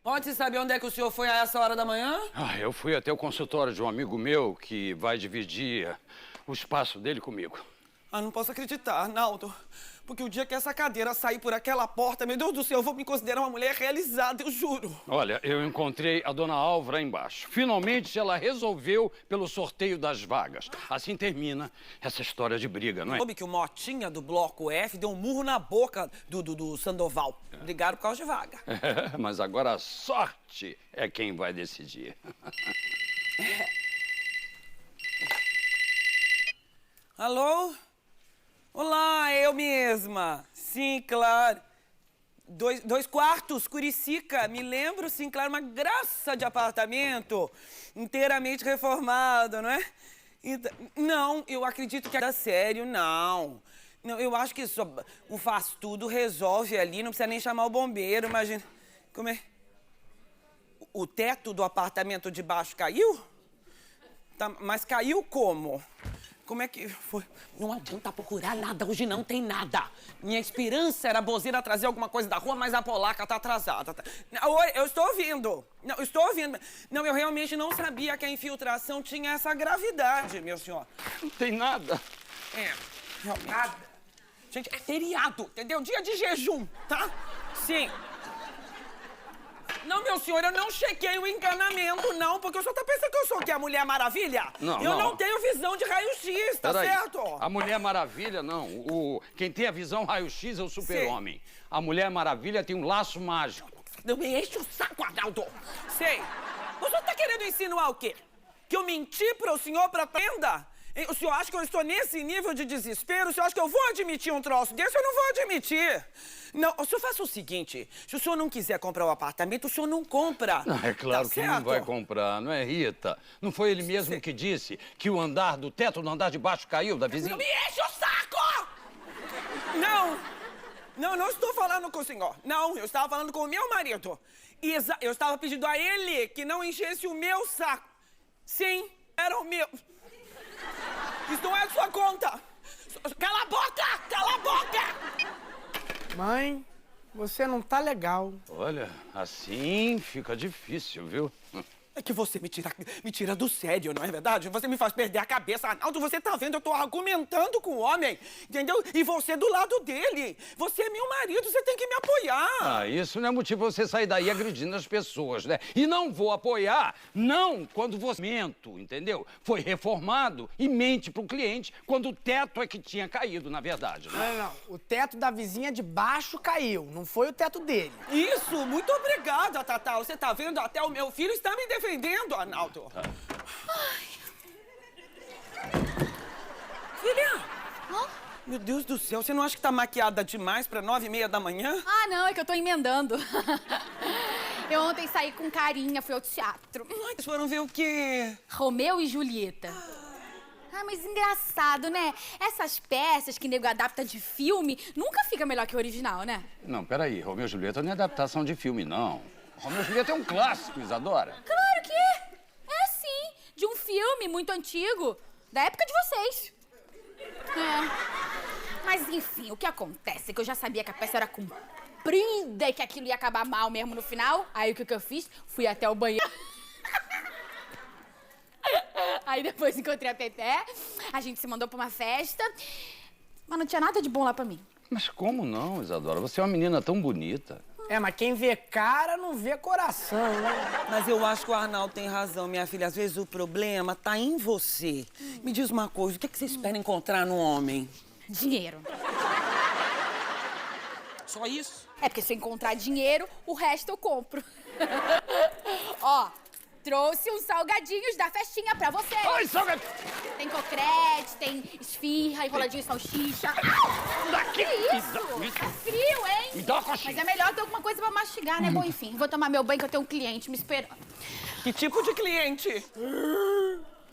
Pode saber onde é que o senhor foi a essa hora da manhã? Eu fui até o consultório de um amigo meu que vai dividir o espaço dele comigo. Não posso acreditar, Arnaldo. Porque o dia que essa cadeira sair por aquela porta, meu Deus do céu, eu vou me considerar uma mulher realizada, eu juro. Olha, eu encontrei a dona Álvara embaixo. Finalmente ela resolveu pelo sorteio das vagas. Assim termina essa história de briga, não é? Soube que o Motinha do Bloco F deu um murro na boca do Sandoval. Brigaram por causa de vaga. Mas agora a sorte é quem vai decidir. Alô? Olá, eu mesma. Sim, claro. Dois quartos, Curicica. Me lembro, sim, claro, uma graça de apartamento. Inteiramente reformado, não é? Então, não, eu acredito que é sério, não. Não, eu acho que só o faz tudo resolve ali, não precisa nem chamar o bombeiro, imagina. Como é? O teto do apartamento de baixo caiu? Tá, mas caiu como? Como é que foi? Não adianta procurar nada, hoje não tem nada. Minha esperança era a Bozeira trazer alguma coisa da rua, mas a polaca tá atrasada. Oi, eu estou ouvindo. Não, eu estou ouvindo. Não, eu realmente não sabia que a infiltração tinha essa gravidade, meu senhor. Não tem nada. Realmente. Nada. Gente, é feriado, entendeu? Dia de jejum, tá? Sim. Não, meu senhor, eu não chequei o encanamento, não, porque o senhor tá pensando que eu sou o quê? A Mulher Maravilha? Eu não tenho visão de raio-x, tá certo? A Mulher Maravilha, não. Quem tem a visão raio-x é o Super-Homem. A Mulher Maravilha tem um laço mágico. Não me enche o saco, Arnaldo. Sei. O senhor tá querendo insinuar o quê? Que eu menti pro senhor pra prenda? O senhor acha que eu estou nesse nível de desespero? O senhor acha que eu vou admitir um troço desse? Eu não vou admitir. Não, o senhor faça o seguinte, se o senhor não quiser comprar o apartamento, o senhor não compra. É claro que não vai comprar, não é, Rita? Não foi ele mesmo que disse que o teto do andar de baixo caiu da vizinha? Não me enche o saco! Não estou falando com o senhor. Não, eu estava falando com o meu marido. Eu estava pedindo a ele que não enchesse o meu saco. Sim, era o meu. Isso não é de sua conta. Cala a boca! Cala a boca! Mãe, você não tá legal. Olha, assim fica difícil, viu? É que você me tira do sério, não é verdade? Você me faz perder a cabeça. Arnaldo, você tá vendo? Eu tô argumentando com o homem, entendeu? E você do lado dele. Você é meu marido, você tem que me apoiar. Isso não é motivo pra você sair daí agredindo as pessoas, né? E não vou apoiar, não, quando você entendeu? Foi reformado e mente pro cliente quando o teto é que tinha caído, na verdade, né? Não. O teto da vizinha de baixo caiu, não foi o teto dele. Isso, muito obrigada, Tatá. Você tá vendo? Até o meu filho está me defendendo, Arnaldo. Ai. Filha! Meu Deus do céu, você não acha que tá maquiada demais pra 9h30 da manhã? Não, é que eu tô emendando. Eu ontem saí com carinha, fui ao teatro. Vocês foram ver o quê? Romeu e Julieta. Mas engraçado, né? Essas peças que nego adapta de filme nunca fica melhor que o original, né? Não, peraí, Romeu e Julieta não é adaptação de filme, não. Romeu e Julieta é um clássico, Isadora. Claro que é. É sim, de um filme muito antigo, da época de vocês. Mas enfim, o que acontece é que eu já sabia que a peça era comprida e que aquilo ia acabar mal mesmo no final. Aí o que eu fiz? Fui até o banheiro. Aí depois encontrei a Teté, a gente se mandou pra uma festa, mas não tinha nada de bom lá pra mim. Mas como não, Isadora? Você é uma menina tão bonita. Mas quem vê cara não vê coração, né? Mas eu acho que o Arnaldo tem razão, minha filha. Às vezes o problema tá em você. Me diz uma coisa, o que você espera encontrar no homem? Dinheiro. Só isso? É porque se eu encontrar dinheiro, o resto eu compro. Ó, trouxe uns salgadinhos da festinha pra você. Ai, salgadinho! Tem cocrete, tem esfirra, enroladinho de salsicha. Daqui! Que isso? Tá frio, hein? Me dá uma coxinha. Mas é melhor ter alguma coisa pra mastigar, né? Bom, enfim, vou tomar meu banho que eu tenho um cliente me esperando. Que tipo de cliente?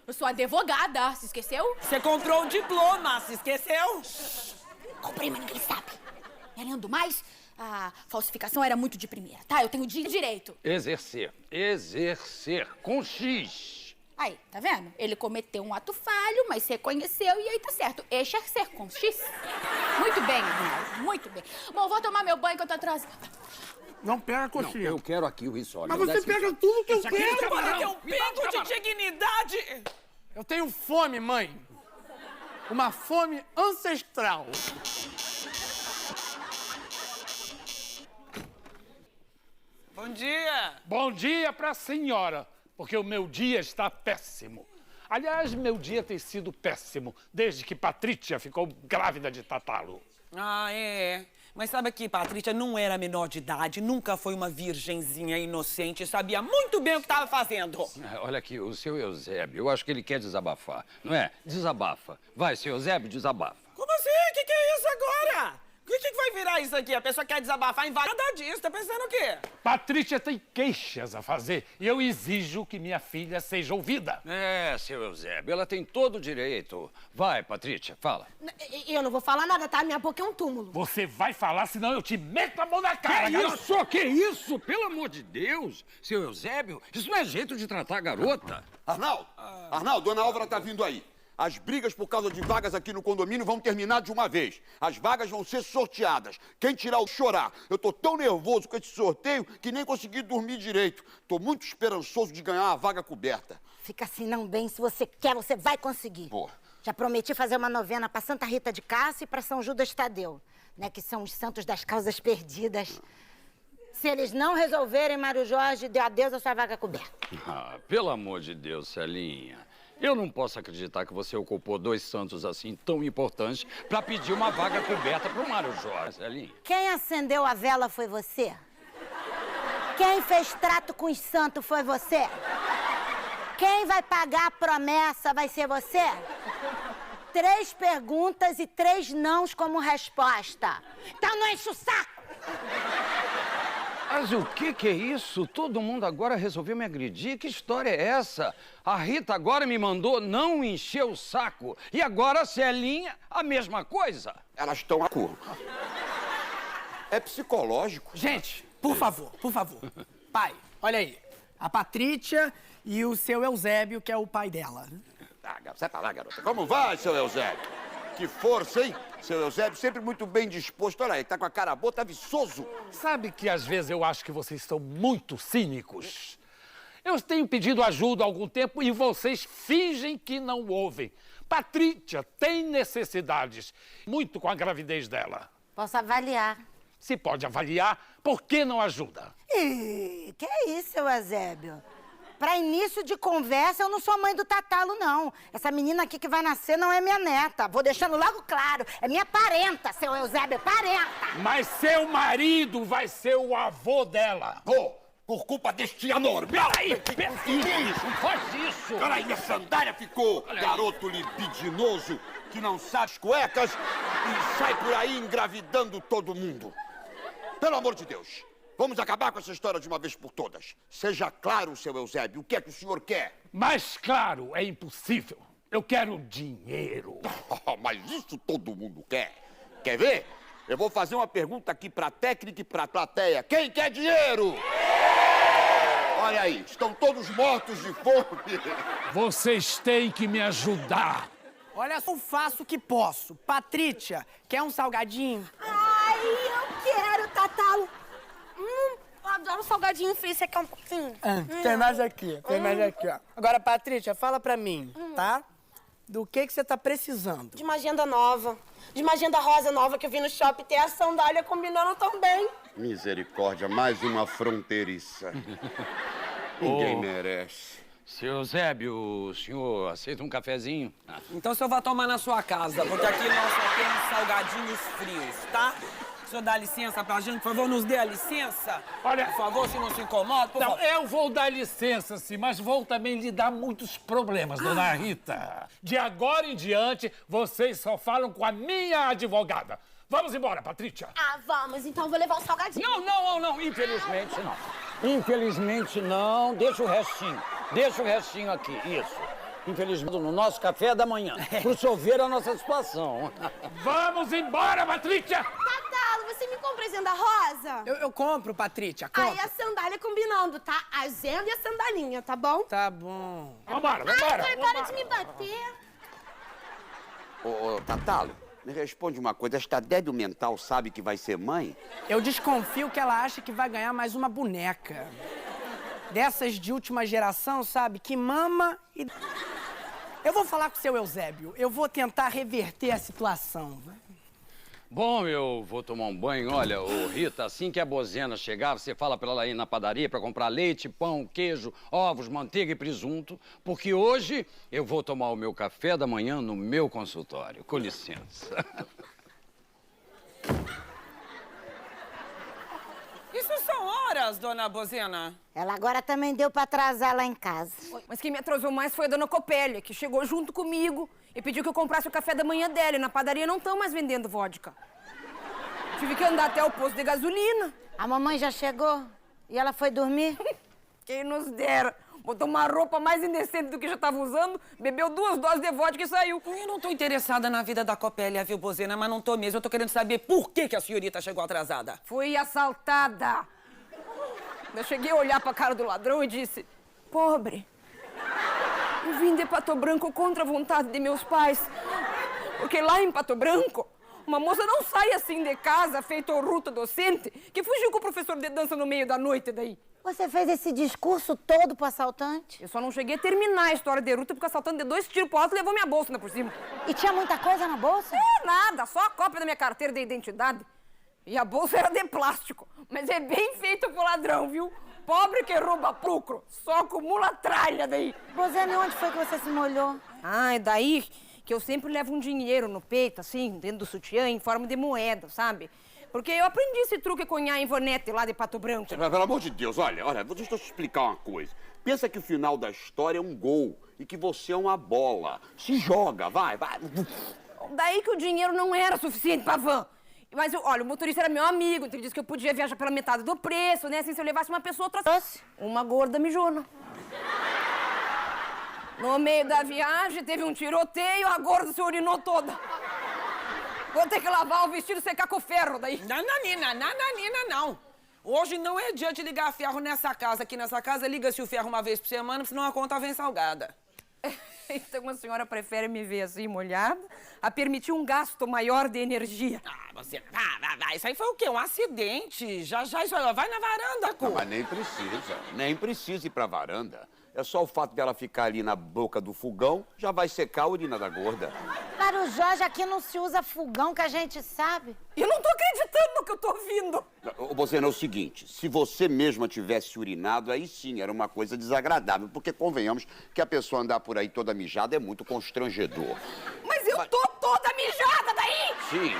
Eu sou advogada, se esqueceu? Você comprou um diploma, se esqueceu? Comprei, mas ninguém sabe. E além do mais, a falsificação era muito de primeira, tá? Eu tenho direito. Exercer. Exercer. Com X. Aí, tá vendo? Ele cometeu um ato falho, mas reconheceu e aí tá certo. Exercer com X. Muito bem, Arnaldo, muito bem. Bom, vou tomar meu banho que eu tô atrasada. Não pega a coxinha. Eu quero aqui o risole. Mas você pega tudo que eu quero. Você pode ter um pingo de dignidade! Eu tenho fome, mãe. Uma fome ancestral. Bom dia! Bom dia pra senhora, porque o meu dia está péssimo. Aliás, meu dia tem sido péssimo, desde que Patrícia ficou grávida de Tatalo. Ah, é. Mas sabe que Patrícia não era menor de idade, nunca foi uma virgenzinha inocente, sabia muito bem o que estava fazendo. Olha aqui, o seu Eusébio, eu acho que ele quer desabafar, não é? Desabafa. Vai, seu Eusébio, desabafa. Como assim? O que é isso agora? O que vai virar isso aqui? A pessoa quer desabafar em nada disso, tá pensando o quê? Patrícia tem queixas a fazer e eu exijo que minha filha seja ouvida. É, seu Eusébio, ela tem todo o direito. Vai, Patrícia, fala. Eu não vou falar nada, tá? Minha boca é um túmulo. Você vai falar, senão eu te meto a mão na cara, garoto. Que isso? Pelo amor de Deus! Seu Eusébio, isso não é jeito de tratar a garota. Arnaldo, dona Álvara tá vindo aí. As brigas por causa de vagas aqui no condomínio vão terminar de uma vez. As vagas vão ser sorteadas. Quem tirar o chorar. Eu tô tão nervoso com esse sorteio que nem consegui dormir direito. Tô muito esperançoso de ganhar uma vaga coberta. Fica assim não bem, se você quer, você vai conseguir. Pô. Já prometi fazer uma novena pra Santa Rita de Cássia e pra São Judas Tadeu, né, que são os santos das causas perdidas. Se eles não resolverem, Mário Jorge, deu adeus à sua vaga coberta. Ah, pelo amor de Deus, Celinha. Eu não posso acreditar que você ocupou 2 santos assim tão importantes pra pedir uma vaga coberta pro Mário Jorge, Celinha. Quem acendeu a vela foi você? Quem fez trato com os santos foi você? Quem vai pagar a promessa vai ser você? 3 perguntas e 3 nãos como resposta. Então não enche o saco! Mas o que é isso? Todo mundo agora resolveu me agredir? Que história é essa? A Rita agora me mandou não encher o saco. E agora a Celinha, a mesma coisa? Elas estão a curva. É psicológico. Gente, por favor. Pai, olha aí. A Patrícia e o seu Eusébio, que é o pai dela. Sai pra lá, garota. Como vai, seu Eusébio? Que força, hein? Seu Eusébio sempre muito bem disposto. Olha aí, tá com a cara boa, tá viçoso. Sabe que às vezes eu acho que vocês estão muito cínicos? Eu tenho pedido ajuda há algum tempo e vocês fingem que não ouvem. Patrícia tem necessidades, muito com a gravidez dela. Posso avaliar. Se pode avaliar, por que não ajuda? Ih, que é isso, seu Eusébio? Pra início de conversa, eu não sou mãe do Tatalo, não. Essa menina aqui que vai nascer não é minha neta. Vou deixando logo claro. É minha parenta, seu Eusébio, parenta. Mas seu marido vai ser o avô dela. Por culpa deste anormal. Aí, não faz isso. Peraí, a sandália ficou garoto libidinoso que não sabe as cuecas e sai por aí engravidando todo mundo. Pelo amor de Deus. Vamos acabar com essa história de uma vez por todas. Seja claro, seu Eusébio, o que é que o senhor quer? Mas claro, é impossível. Eu quero dinheiro. Mas isso todo mundo quer. Quer ver? Eu vou fazer uma pergunta aqui pra técnica e pra plateia. Quem quer dinheiro? Olha aí, estão todos mortos de fome. Vocês têm que me ajudar. Olha só, eu faço o que posso. Patrícia, quer um salgadinho? Ai, eu quero, Tatalo. Eu adoro salgadinho frio, você quer um pouquinho? Tem mais aqui, ó. Agora, Patrícia, fala pra mim, tá? Do que você tá precisando? De uma agenda nova. De uma agenda rosa nova que eu vi no shopping. Tem a sandália combinando tão bem. Misericórdia, mais uma fronteiriça. Ninguém merece. Seu Eusébio, o senhor aceita um cafezinho? Então o senhor vai tomar na sua casa, porque aqui nós só temos salgadinhos frios, tá? O senhor dá licença pra gente, por favor, nos dê a licença. Olha- Por favor, se não se incomoda, por Não, favor. eu vou dar licença, sim, mas vou também lhe dar muitos problemas, dona Rita. De agora em diante, vocês só falam com a minha advogada. Vamos embora, Patrícia. Ah, vamos. Então eu vou levar o salgadinho. Não, infelizmente não. Infelizmente não, deixa o restinho aqui, isso. Infelizmente, no nosso café da manhã, pro senhor ver a nossa situação. Vamos embora, Patrícia! Tatalo, você me compra a agenda rosa? Eu compro, Patrícia, Aí compro. a sandália combinando, tá? A agenda e a sandalinha, tá bom? Tá bom. Vambora, Ai, vambora! pai, para de me bater. Ô, Tatalo, Me responde uma coisa, esta débil mental sabe que vai ser mãe? Eu desconfio que ela acha que vai ganhar mais uma boneca. Dessas de última geração, sabe? Que mama e... Eu vou falar com o seu Eusébio. Eu vou tentar reverter a situação. Bom, eu vou tomar um banho. Olha, ô Rita, assim que a Bozena chegar, você fala pra ela ir na padaria pra comprar leite, pão, queijo, ovos, manteiga e presunto, porque hoje eu vou tomar o meu café da manhã no meu consultório. Com licença. Isso são horas, dona Bozena. Ela agora também deu pra atrasar lá em casa. Mas quem me atrasou mais foi a dona Copélia, que chegou junto comigo e pediu que eu comprasse o café da manhã dela. E na padaria não estão mais vendendo vodka. Tive que andar até o posto de gasolina. A mamãe já chegou? E ela foi dormir? Quem nos dera. Botou uma roupa mais indecente do que já estava usando, bebeu 2 doses de vodka e saiu. Eu não tô interessada na vida da Copélia, viu, Bozena? Mas não tô mesmo. Eu tô querendo saber por que a senhorita chegou atrasada. Fui assaltada. Eu cheguei a olhar pra cara do ladrão e disse: pobre, eu vim de Pato Branco contra a vontade de meus pais. Porque lá em Pato Branco, uma moça não sai assim de casa, feito ruta docente, que fugiu com o professor de dança no meio da noite daí. Você fez esse discurso todo pro assaltante? Eu só não cheguei a terminar a história de ruta porque o assaltante deu 2 tiros pro alto e levou minha bolsa ainda por cima. E tinha muita coisa na bolsa? Nada, só a cópia da minha carteira de identidade. E a bolsa era de plástico, mas é bem feita pro ladrão, viu? Pobre que rouba lucro, só acumula tralha daí. Bozena, onde foi que você se molhou? Ah, é daí que eu sempre levo um dinheiro no peito, assim, dentro do sutiã, em forma de moeda, sabe? Porque eu aprendi esse truque com a Ivonete lá de Pato Branco. Pelo amor de Deus, olha, deixa eu te explicar uma coisa. Pensa que o final da história é um gol e que você é uma bola. Se joga, vai. Daí que o dinheiro não era suficiente pra van. Mas, olha, o motorista era meu amigo, então ele disse que eu podia viajar pela metade do preço, né? Assim, se eu levasse uma pessoa, trouxe uma gorda mijona. No meio da viagem, teve um tiroteio, a gorda se urinou toda. Vou ter que lavar o vestido e secar com ferro daí. Nananina, não. Hoje não é dia de ligar ferro nessa casa. Aqui nessa casa, liga-se o ferro uma vez por semana, senão a conta vem salgada. Então a senhora prefere me ver assim, molhada, a permitir um gasto maior de energia. Ah, você... Vai. Isso aí foi o quê? Um acidente. Já, isso aí. Vai na varanda, Cu. Não, mas nem precisa ir pra varanda. É só o fato dela ficar ali na boca do fogão, já vai secar a urina da gorda. Para o Jorge, aqui não se usa fogão, que a gente sabe. Eu não tô acreditando no que eu tô ouvindo. Ô, Bozena, é o seguinte, se você mesma tivesse urinado, aí sim era uma coisa desagradável, porque convenhamos que a pessoa andar por aí toda mijada é muito constrangedor. Mas eu tô toda mijada daí! Sim,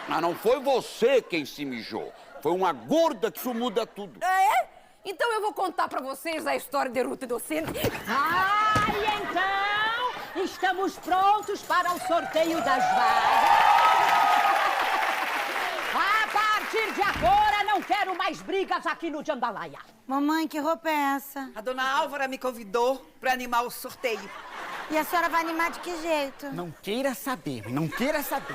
mas não foi você quem se mijou. Foi uma gorda que isso muda tudo. É? Então eu vou contar pra vocês a história de Ruta Docente. Então, estamos prontos para o sorteio das vagas. A partir de agora, não quero mais brigas aqui no Jambalaya. Mamãe, que roupa é essa? A dona Álvara me convidou para animar o sorteio. E a senhora vai animar de que jeito? Não queira saber, não queira saber.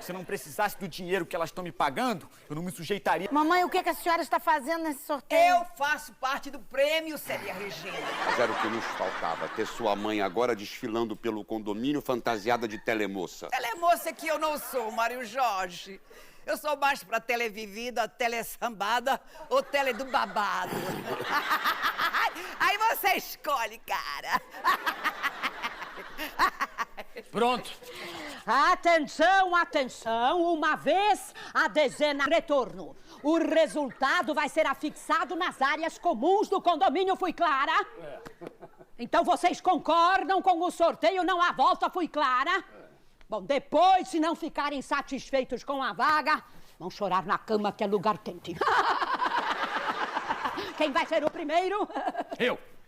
Se eu não precisasse do dinheiro que elas estão me pagando, eu não me sujeitaria. Mamãe, o que a senhora está fazendo nesse sorteio? Eu faço parte do prêmio, Célia Regina. Mas era o que nos faltava, ter sua mãe agora desfilando pelo condomínio fantasiada de telemoça. Telemoça que eu não sou, Mário Jorge. Eu sou mais pra televivida, telesambada ou tele do babado. Aí você escolhe, cara. Pronto. Atenção, atenção, uma vez a dezena retorno. O resultado vai ser afixado nas áreas comuns do condomínio, fui clara? Então vocês concordam com o sorteio, não há volta, fui clara? Bom, depois, se não ficarem satisfeitos com a vaga, vão chorar na cama que é lugar quente. Quem vai ser o primeiro?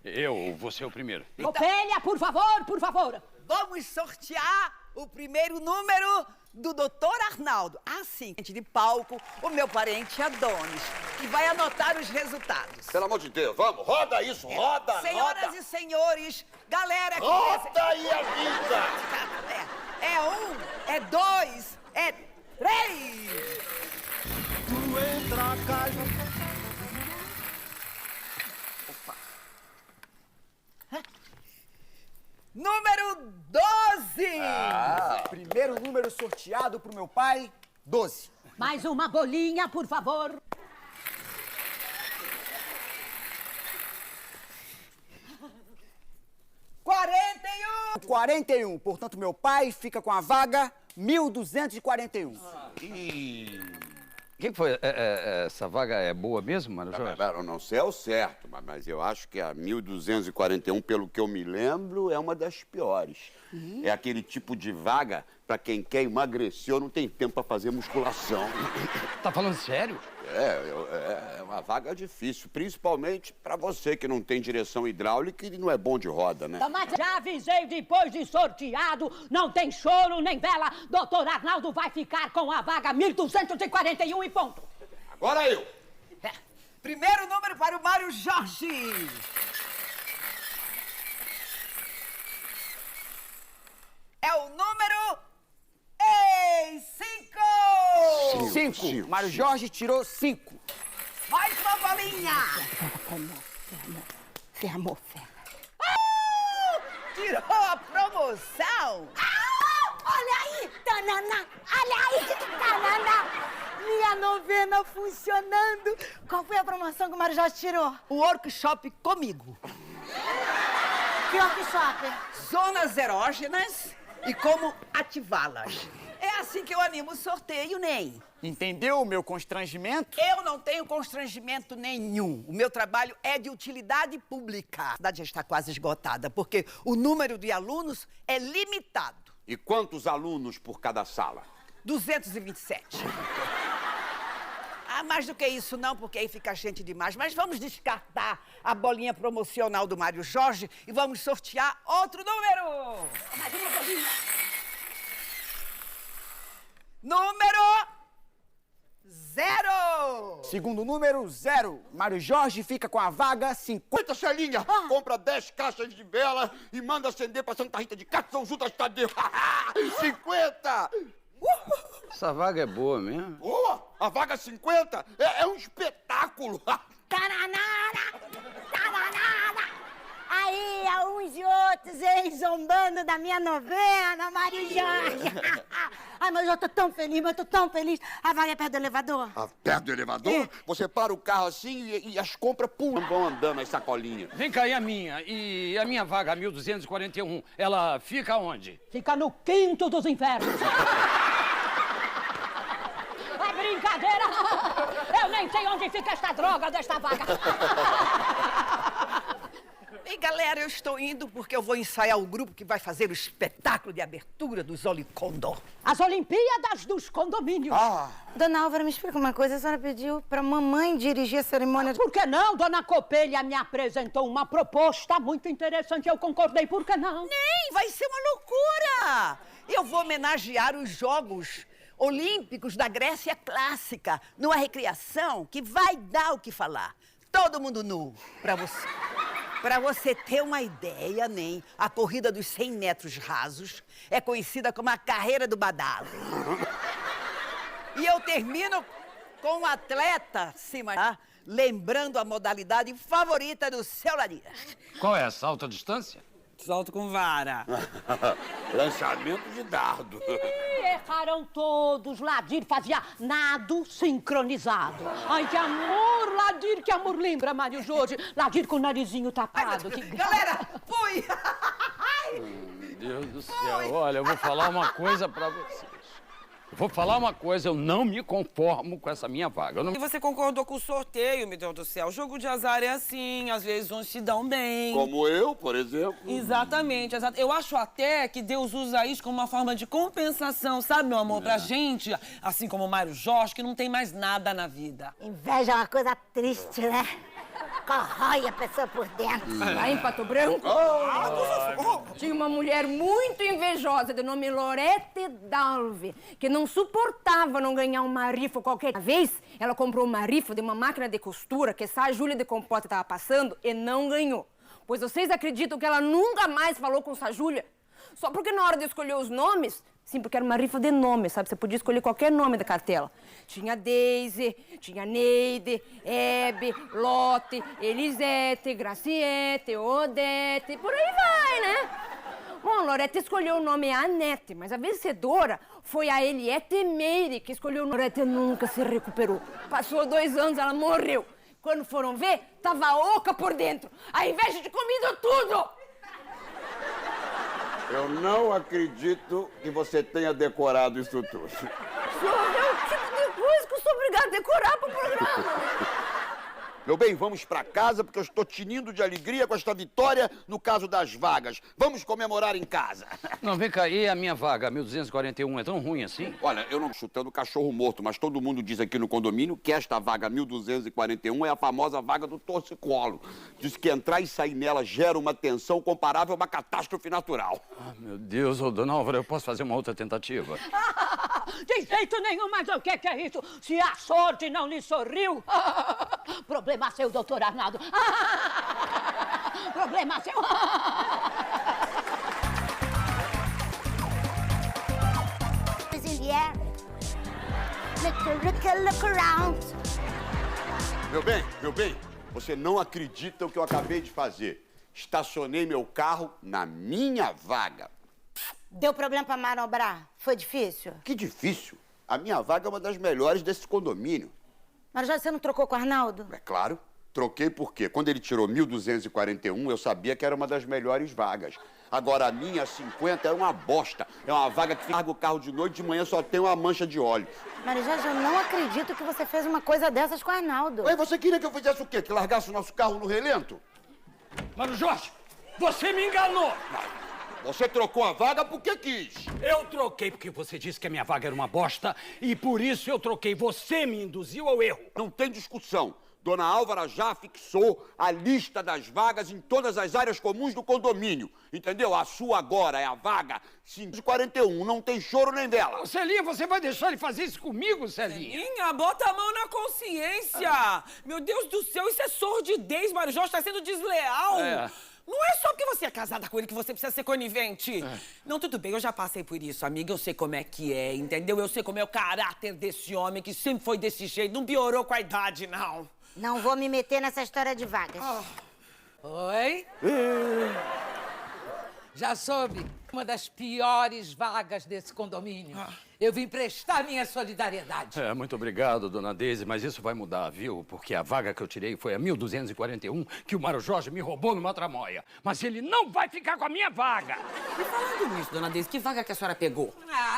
Eu vou ser o primeiro. Copélia, por favor. Vamos sortear o primeiro número do Dr. Arnaldo. Assim, de palco, o meu parente Adonis, que vai anotar os resultados. Pelo amor de Deus, vamos, roda isso, roda, Senhoras e senhores, galera que... Roda aí a vida! É 1, é 2, é 3! Tu entra a casa. Número 12! Primeiro número sorteado pro meu pai 12. Mais uma bolinha, por favor. 41. Portanto, meu pai fica com a vaga 1241. O que foi? Essa vaga é boa mesmo, Mário Jorge? Eu não sei ao certo, mas eu acho que a 1241, pelo que eu me lembro, é uma das piores. É aquele tipo de vaga pra quem quer emagrecer ou não tem tempo pra fazer musculação. Tá falando sério? É uma vaga difícil, principalmente pra você que não tem direção hidráulica e não é bom de roda, né? Mas já avisei, depois de sorteado, não tem choro nem vela. Doutor Arnaldo vai ficar com a vaga 1241 e ponto. Agora eu. Primeiro número para o Mário Jorge. É o número 5. 5. Mário Jorge tirou 5. Mais uma bolinha. Fé, amor. Tirou a promoção. Olha aí, Tanana! Olha aí, Tanana! Minha novena funcionando! Qual foi a promoção que o Mário Jorge tirou? O workshop comigo. Que workshop? Zonas erógenas e como ativá-las. É assim que eu animo o sorteio, Ney. Entendeu o meu constrangimento? Eu não tenho constrangimento nenhum. O meu trabalho é de utilidade pública. A cidade já está quase esgotada, porque o número de alunos é limitado. E quantos alunos por cada sala? 227. Mais do que isso não, porque aí fica gente demais. Mas vamos descartar a bolinha promocional do Mário Jorge e vamos sortear outro número. Mais uma bolinha. Número 0. Segundo número, 0. Mário Jorge fica com a vaga 50. Celinha, compra 10 caixas de vela e manda acender pra Santa Rita de Castro, São Judas Tadeu. 50! Essa vaga é boa mesmo? Boa! A vaga 50 é um espetáculo. Taranara! Aí, a uns e outros, hein, zombando da minha novena, Mário Jorge. Ai, mas eu tô tão feliz, A vaga é perto do elevador? Perto do elevador? Você para o carro assim e as compras, pum, vão andando as sacolinhas. Vem cá, e a minha? E a minha vaga, 1241, ela fica onde? Fica no quinto dos infernos. É brincadeira! Eu nem sei onde fica esta droga desta vaga. E galera, eu estou indo porque eu vou ensaiar o grupo que vai fazer o espetáculo de abertura dos Olicondor. As Olimpíadas dos Condomínios. Dona Álvara, me explica uma coisa. A senhora pediu pra mamãe dirigir a cerimônia... Por que não? Dona Copelha me apresentou uma proposta muito interessante. Eu concordei. Por que não? Nem, vai ser uma loucura! Eu vou homenagear os Jogos Olímpicos da Grécia Clássica, numa recriação que vai dar o que falar. Todo mundo nu, pra você. Pra você ter uma ideia, Ney, a corrida dos 100 metros rasos é conhecida como a carreira do badalo. E eu termino com um atleta, lembrando a modalidade favorita do seu Ladir. Qual é? Salto à distância? Salto com vara. Lançamento de dardo. Erraram todos. Ladir fazia nado sincronizado. Ai, que amor, Ladir, que amor. Lembra, Mário Jorge? Ladir com o narizinho tapado. Galera, fui! Meu Deus do céu. Olha, eu vou falar uma coisa pra vocês. Eu não me conformo com essa minha vaga. E você concordou com o sorteio, meu Deus do céu. O jogo de azar é assim, às vezes uns se dão bem. Como eu, por exemplo. Exatamente, exato. Eu acho até que Deus usa isso como uma forma de compensação, sabe, meu amor? Pra gente, assim como o Mário Jorge, que não tem mais nada na vida. Inveja é uma coisa triste, né? Corrói a pessoa por dentro. Lá em Pato Branco, tinha uma mulher muito invejosa, de nome Lorete Dalve, que não suportava não ganhar uma rifa qualquer vez. Ela comprou uma rifa de uma máquina de costura que só a Júlia de Compota estava passando e não ganhou. Pois vocês acreditam que ela nunca mais falou com essa Júlia? Só porque na hora de escolher os nomes, sim, porque era uma rifa de nomes, sabe? Você podia escolher qualquer nome da cartela. Tinha Deise, tinha Neide, Hebe, Lotte, Elisete, Graciete, Odete, por aí vai, né? Bom, Loreta escolheu o nome Anete, mas a vencedora foi a Eliette Meire, que escolheu o nome. Loreta nunca se recuperou. Passou 2 anos, ela morreu. Quando foram ver, tava oca por dentro. A inveja de comido tudo! Eu não acredito que você tenha decorado isso tudo. Senhor, é o tipo de coisa que eu sou obrigada a decorar pro programa. Meu bem, vamos pra casa porque eu estou tinindo de alegria com esta vitória no caso das vagas. Vamos comemorar em casa. Não, vem cá, e a minha vaga, 1241, é tão ruim assim? Olha, eu não estou chutando cachorro morto, mas todo mundo diz aqui no condomínio que esta vaga 1241 é a famosa vaga do torcicolo. Diz que entrar e sair nela gera uma tensão comparável a uma catástrofe natural. Ah, meu Deus, ô, dona Álvara, eu posso fazer uma outra tentativa? De jeito nenhum, mas o que é isso? Se a sorte não lhe sorriu, problema seu, doutor Arnaldo. Problema seu. Look around. Meu bem, você não acredita o que eu acabei de fazer. Estacionei meu carro na minha vaga. Deu problema pra manobrar? Foi difícil? Que difícil. A minha vaga é uma das melhores desse condomínio. Mas já você não trocou com o Arnaldo? É claro. Troquei porque quando ele tirou 1241, eu sabia que era uma das melhores vagas. Agora a minha 50 é uma bosta. É uma vaga que larga o carro de noite, de manhã só tem uma mancha de óleo. Maria Jorge, eu não acredito que você fez uma coisa dessas com o Arnaldo. Ué, você queria que eu fizesse o quê? Que largasse o nosso carro no relento? Mano Jorge, você me enganou! Você trocou a vaga porque quis. Eu troquei porque você disse que a minha vaga era uma bosta e por isso eu troquei. Você me induziu ao erro. Não tem discussão. Dona Álvara já fixou a lista das vagas em todas as áreas comuns do condomínio. Entendeu? A sua agora é a vaga 541. Não tem choro nem vela. Ô, Celinha, você vai deixar ele fazer isso comigo, Celinha? Celinha, bota a mão na consciência. Meu Deus do céu, isso é sordidez, Mário Jorge, tá sendo desleal. Não é só porque você é casada com ele que você precisa ser conivente. Não, tudo bem, eu já passei por isso, amiga. Eu sei como é que é, entendeu? Eu sei como é o caráter desse homem, que sempre foi desse jeito. Não piorou com a idade, não. Não vou me meter nessa história de vagas. Oi? Já soube? Uma das piores vagas desse condomínio. Eu vim prestar minha solidariedade. Muito obrigado, dona Deise, mas isso vai mudar, viu? Porque a vaga que eu tirei foi a 1241, que o Mário Jorge me roubou numa tramóia. Mas ele não vai ficar com a minha vaga! E falando nisso, dona Deise, que vaga que a senhora pegou?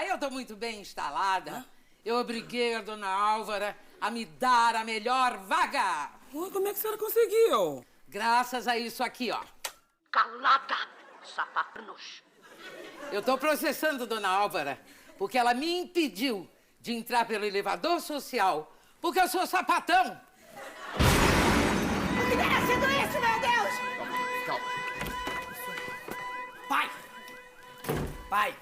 Eu tô muito bem instalada. Eu obriguei a dona Álvara a me dar a melhor vaga. Como é que a senhora conseguiu? Graças a isso aqui, ó. Calada, sapatanos. Eu tô processando dona Álvara porque ela me impediu de entrar pelo elevador social porque eu sou sapatão. O que terá sido isso, meu Deus? Calma. Pai.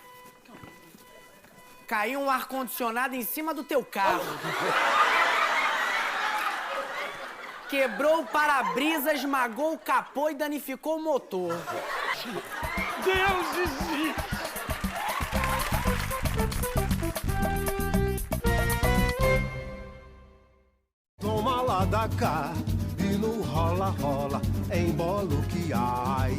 Caiu um ar-condicionado em cima do teu carro. Quebrou o para-brisa, esmagou o capô e danificou o motor. Deus existe! Toma lá da cá e no rola-rola, embolo que ai.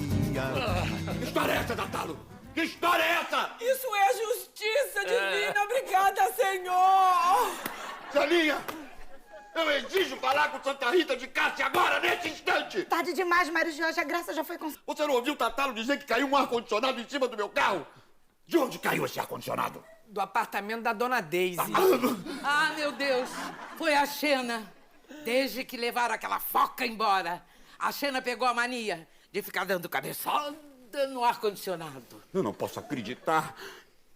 Que história é essa, Datalo? Que história é essa? Isso é justiça divina, obrigada, Senhor! Celinha, eu exijo falar com Santa Rita de Cássia agora, nesse instante! Tarde demais, Mário Jorge, a graça já foi com... Você não ouviu o Tatalo dizer que caiu um ar-condicionado em cima do meu carro? De onde caiu esse ar-condicionado? Do apartamento da dona Deise. Ah, meu Deus, foi a Xena. Desde que levaram aquela foca embora, a Xena pegou a mania de ficar dando cabeçada no ar-condicionado. Eu não posso acreditar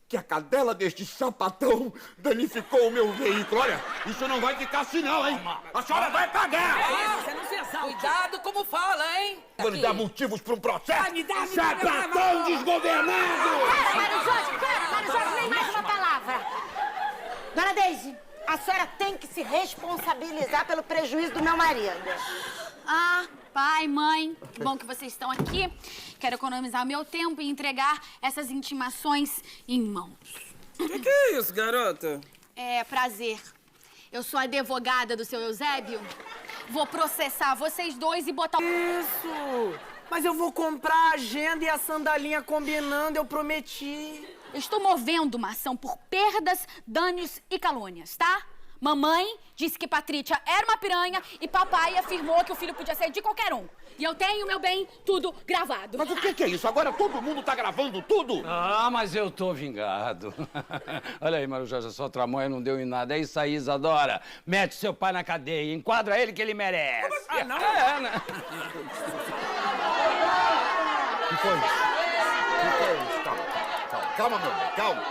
que a cadela deste sapatão danificou o meu veículo. Olha, isso não vai ficar assim não, hein? A senhora vai pagar! Você não se exalte. Cuidado como fala, hein? Vou lhe dar motivos para um processo. Me dá, sapatão desgovernado! Mário Jorge, nem mais uma palavra. Dona Deise, a senhora tem que se responsabilizar pelo prejuízo do meu marido. Pai, mãe, que bom que vocês estão aqui. Quero economizar meu tempo e entregar essas intimações em mãos. Que é isso, garota? É, prazer. Eu sou a advogada do seu Eusébio. Vou processar vocês dois e botar... Isso! Mas eu vou comprar a agenda e a sandalinha combinando, eu prometi. Eu estou movendo uma ação por perdas, danos e calúnias, tá? Mamãe disse que Patrícia era uma piranha e papai afirmou que o filho podia ser de qualquer um. E eu tenho, meu bem, tudo gravado. Mas o que é isso? Agora todo mundo tá gravando tudo? Ah, mas eu tô vingado. Olha aí, Marujaja, sua tramonha não deu em nada. É isso aí, Isadora. Mete seu pai na cadeia. Enquadra ele que ele merece. Ah, não? É, né? O que foi? Calma, meu bem, calma.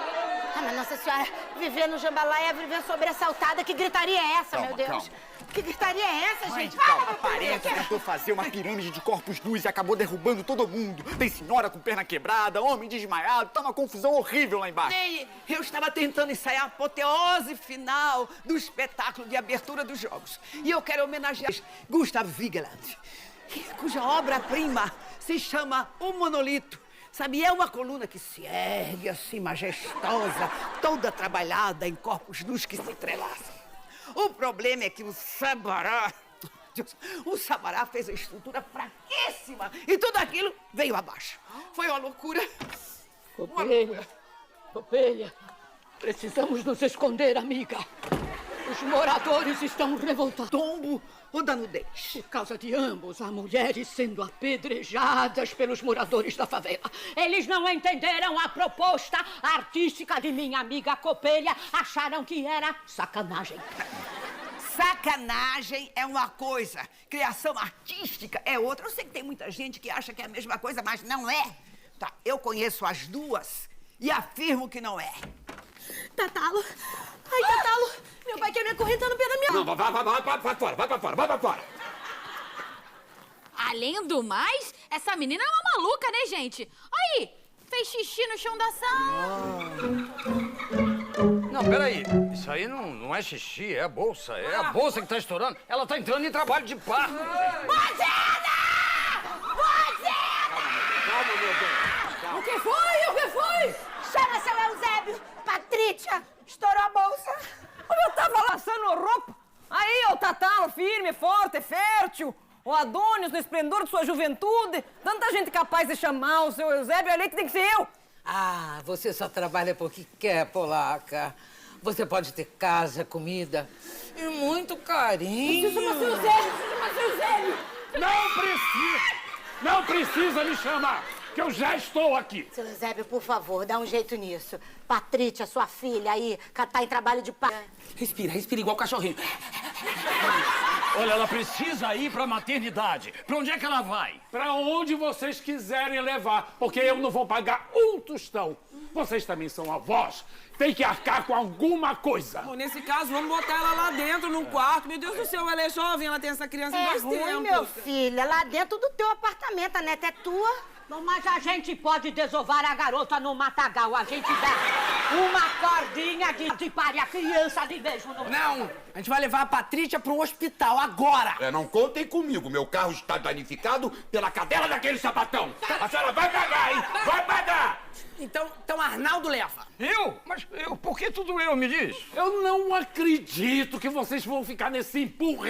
Ah, mas Nossa Senhora, viver no Jambalaya é viver sobressaltada. Que gritaria é essa, Calma, meu Deus? calma. Que gritaria é essa, Mãe, gente? calma, parece que tentou fazer uma pirâmide de corpos nus e acabou derrubando todo mundo. Tem senhora com perna quebrada, homem desmaiado, tá uma confusão horrível lá embaixo. Ney, eu estava tentando ensaiar a apoteose final do espetáculo de abertura dos Jogos. E eu quero homenagear Gustav Vigeland, cuja obra-prima se chama O Monolito. Sabe, é uma coluna que se ergue assim, majestosa, toda trabalhada em corpos nus que se entrelaçam. O problema é que o Sabará fez a estrutura fraquíssima e tudo aquilo veio abaixo. Foi uma loucura. Copelha, precisamos nos esconder, amiga. Os moradores estão revoltados. Tombo ou da nudez? Por causa de ambos, há mulheres sendo apedrejadas pelos moradores da favela. Eles não entenderam a proposta artística de minha amiga Copelha. Acharam que era sacanagem. Sacanagem é uma coisa, criação artística é outra. Eu sei que tem muita gente que acha que é a mesma coisa, mas não é. Tá, eu conheço as duas e afirmo que não é. Tatalo! Ai, Tatalo! Meu pai quer me acorrentar no pé da minha... Não, vai pra fora. Além do mais, essa menina é uma maluca, né, gente? Aí, fez xixi no chão da sala. Não, peraí. Isso aí não é xixi, é a bolsa. É a bolsa que tá estourando. Ela tá entrando em trabalho de parto. Buzina! Calma, meu bem. Calma. O que foi? Chama seu Eusébio! Patrícia, estourou a bolsa. Eu tava laçando roupa. Aí, o Tatalo, firme, forte, fértil. O Adonis, no esplendor de sua juventude. Tanta gente capaz de chamar o seu Eusébio ali que tem que ser eu. Ah, você só trabalha porque quer, polaca. Você pode ter casa, comida e muito carinho. Não precisa me chamar, que eu já estou aqui. Seu Eusébio, por favor, dá um jeito nisso. Patrícia, sua filha aí, tá em trabalho de parto. Respira igual cachorrinho. Olha, ela precisa ir pra maternidade. Pra onde é que ela vai? Pra onde vocês quiserem levar, porque eu não vou pagar um tostão. Vocês também são avós, tem que arcar com alguma coisa. Bom, nesse caso, vamos botar ela lá dentro, num quarto. Meu Deus do céu, ela é jovem, ela tem essa criança em 2 tempos. É ruim, meu filho, é lá dentro do teu apartamento, a neta é tua. Bom, mas a gente pode desovar a garota no matagal. A gente dá uma cordinha de pare a criança de beijo no... Não, a gente vai levar a Patrícia para um hospital agora. Não contem comigo, meu carro está danificado pela cadela daquele sapatão. A senhora vai pagar, hein? Vai pagar! Então Arnaldo leva. Eu? Mas por que tudo eu, me diz? Eu não acredito que vocês vão ficar nesse empurra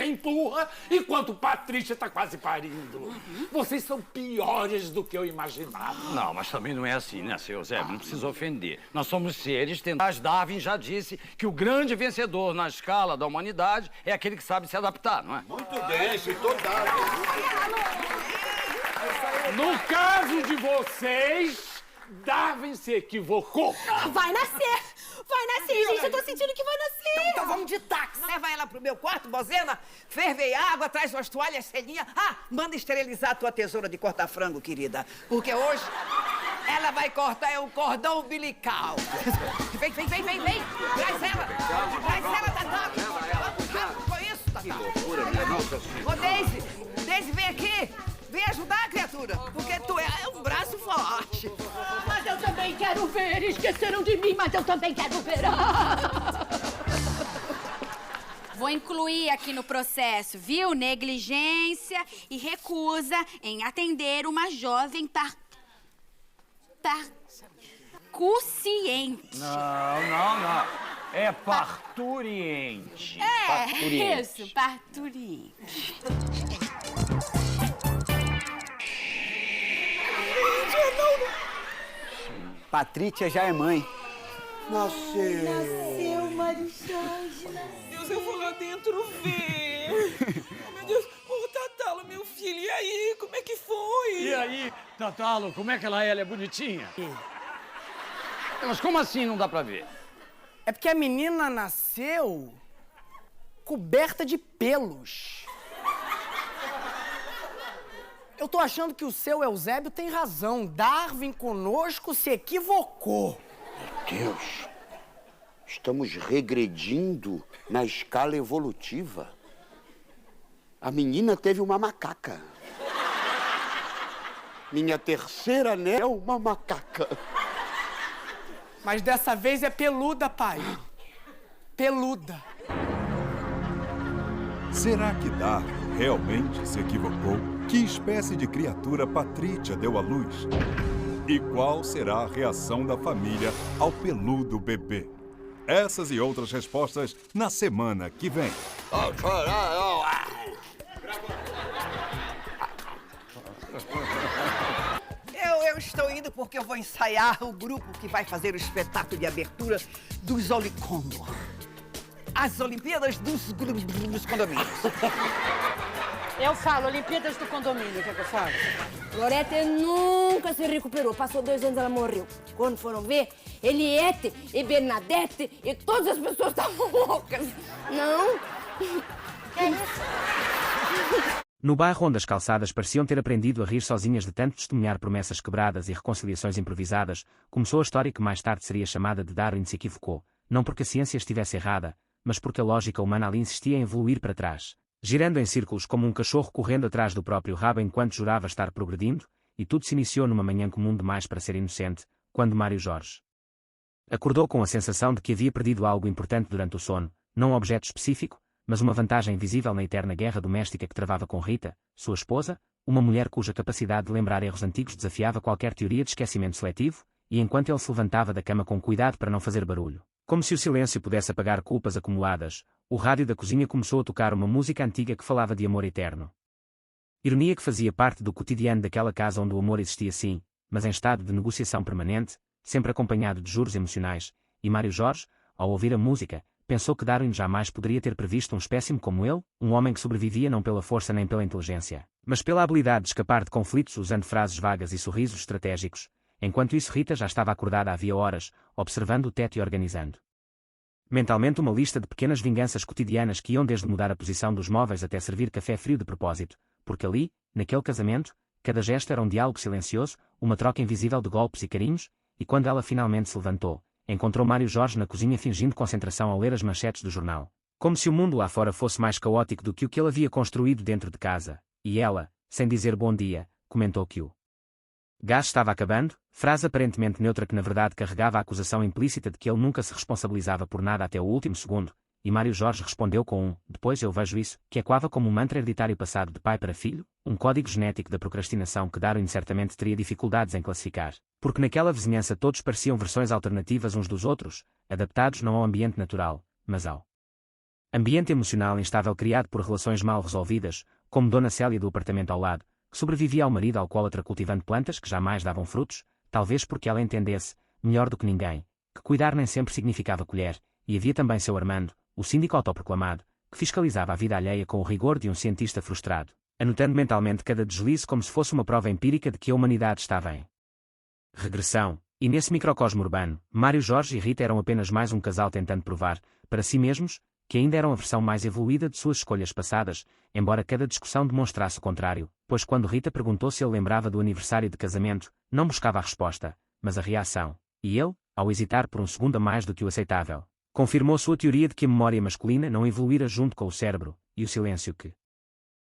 enquanto Patrícia tá quase parindo. Vocês são piores do que eu imaginava. Não, mas também não é assim, né, seu Zé? Não precisa ofender. Nós somos seres tentados. Darwin já disse que o grande vencedor na escala da humanidade é aquele que sabe se adaptar, não é? Muito bem, se total. No caso de vocês, Darwin se equivocou. Vai nascer, gente. Eu tô sentindo que vai nascer. Então vamos de táxi. Leva ela pro meu quarto, Bozena. Fervei água, traz umas toalhas, celinha. Ah, manda esterilizar a tua tesoura de cortar frango, querida. Porque hoje ela vai cortar o cordão umbilical. Vem. Traz ela, Tatá. Foi isso, Tatá. Que loucura, minha nossa senhora. Ô, Daisy, vem aqui. Vem ajudar a criatura, porque tu é um braço forte. Mas eu também quero ver. Esqueceram de mim, mas eu também quero ver. Vou incluir aqui no processo, viu? Negligência e recusa em atender uma jovem parcuciente. Não. É parturiente. Isso, parturiente. Patrícia já é mãe. Nasceu, Mário Jorge. Deus, eu vou lá dentro ver. Oh, meu Deus. Ô, Tatalo, meu filho, e aí? Como é que foi? E aí, Tatalo, como é que ela é? Ela é bonitinha? Mas como assim não dá pra ver? É porque a menina nasceu coberta de pelos. Eu tô achando que o seu Eusébio tem razão. Darwin conosco se equivocou. Meu Deus, estamos regredindo na escala evolutiva. A menina teve uma macaca. Minha terceira neta é uma macaca. Mas dessa vez é peluda, pai. Peluda. Será que Darwin realmente se equivocou? Que espécie de criatura Patrícia deu à luz? E qual será a reação da família ao peludo bebê? Essas e outras respostas na semana que vem. Eu estou indo porque eu vou ensaiar o grupo que vai fazer o espetáculo de abertura dos Olicondo. As Olimpíadas dos Condomínios. Eu falo, Olimpíadas do Condomínio, o que é que eu falo? Lorete nunca se recuperou. Passou 2 anos, ela morreu. Quando foram ver, Eliette e Bernadette e todas as pessoas estavam loucas. Não? No bairro onde as calçadas pareciam ter aprendido a rir sozinhas de tanto testemunhar promessas quebradas e reconciliações improvisadas, começou a história que mais tarde seria chamada de Darwin se equivocou, não porque a ciência estivesse errada, mas porque a lógica humana ali insistia em evoluir para trás, girando em círculos como um cachorro correndo atrás do próprio rabo enquanto jurava estar progredindo, e tudo se iniciou numa manhã comum demais para ser inocente, quando Mário Jorge acordou com a sensação de que havia perdido algo importante durante o sono, não um objeto específico, mas uma vantagem visível na eterna guerra doméstica que travava com Rita, sua esposa, uma mulher cuja capacidade de lembrar erros antigos desafiava qualquer teoria de esquecimento seletivo, e enquanto ele se levantava da cama com cuidado para não fazer barulho, como se o silêncio pudesse apagar culpas acumuladas, o rádio da cozinha começou a tocar uma música antiga que falava de amor eterno. Ironia que fazia parte do cotidiano daquela casa onde o amor existia sim, mas em estado de negociação permanente, sempre acompanhado de juros emocionais, e Mário Jorge, ao ouvir a música, pensou que Darwin jamais poderia ter previsto um espécime como ele, um homem que sobrevivia não pela força nem pela inteligência, mas pela habilidade de escapar de conflitos usando frases vagas e sorrisos estratégicos. Enquanto isso Rita já estava acordada havia horas, observando o teto e organizando mentalmente uma lista de pequenas vinganças cotidianas que iam desde mudar a posição dos móveis até servir café frio de propósito, porque ali, naquele casamento, cada gesto era um diálogo silencioso, uma troca invisível de golpes e carinhos, e quando ela finalmente se levantou, encontrou Mário Jorge na cozinha fingindo concentração ao ler as manchetes do jornal. Como se o mundo lá fora fosse mais caótico do que o que ele havia construído dentro de casa, e ela, sem dizer bom dia, comentou que o gás estava acabando, frase aparentemente neutra que na verdade carregava a acusação implícita de que ele nunca se responsabilizava por nada até o último segundo, e Mário Jorge respondeu com um, depois eu vejo isso, que ecoava como um mantra hereditário passado de pai para filho, um código genético da procrastinação que Darwin certamente teria dificuldades em classificar, porque naquela vizinhança todos pareciam versões alternativas uns dos outros, adaptados não ao ambiente natural, mas ao ambiente emocional instável criado por relações mal resolvidas, como Dona Célia do apartamento ao lado, que sobrevivia ao marido alcoólatra cultivando plantas que jamais davam frutos, talvez porque ela entendesse, melhor do que ninguém, que cuidar nem sempre significava colher, e havia também seu Armando, o síndico autoproclamado, que fiscalizava a vida alheia com o rigor de um cientista frustrado, anotando mentalmente cada deslize como se fosse uma prova empírica de que a humanidade estava em regressão, e nesse microcosmo urbano, Mário Jorge e Rita eram apenas mais um casal tentando provar, para si mesmos, que ainda eram a versão mais evoluída de suas escolhas passadas, embora cada discussão demonstrasse o contrário, pois quando Rita perguntou se ele lembrava do aniversário de casamento, não buscava a resposta, mas a reação, e ele, ao hesitar por um segundo a mais do que o aceitável, confirmou sua teoria de que a memória masculina não evoluíra junto com o cérebro, e o silêncio que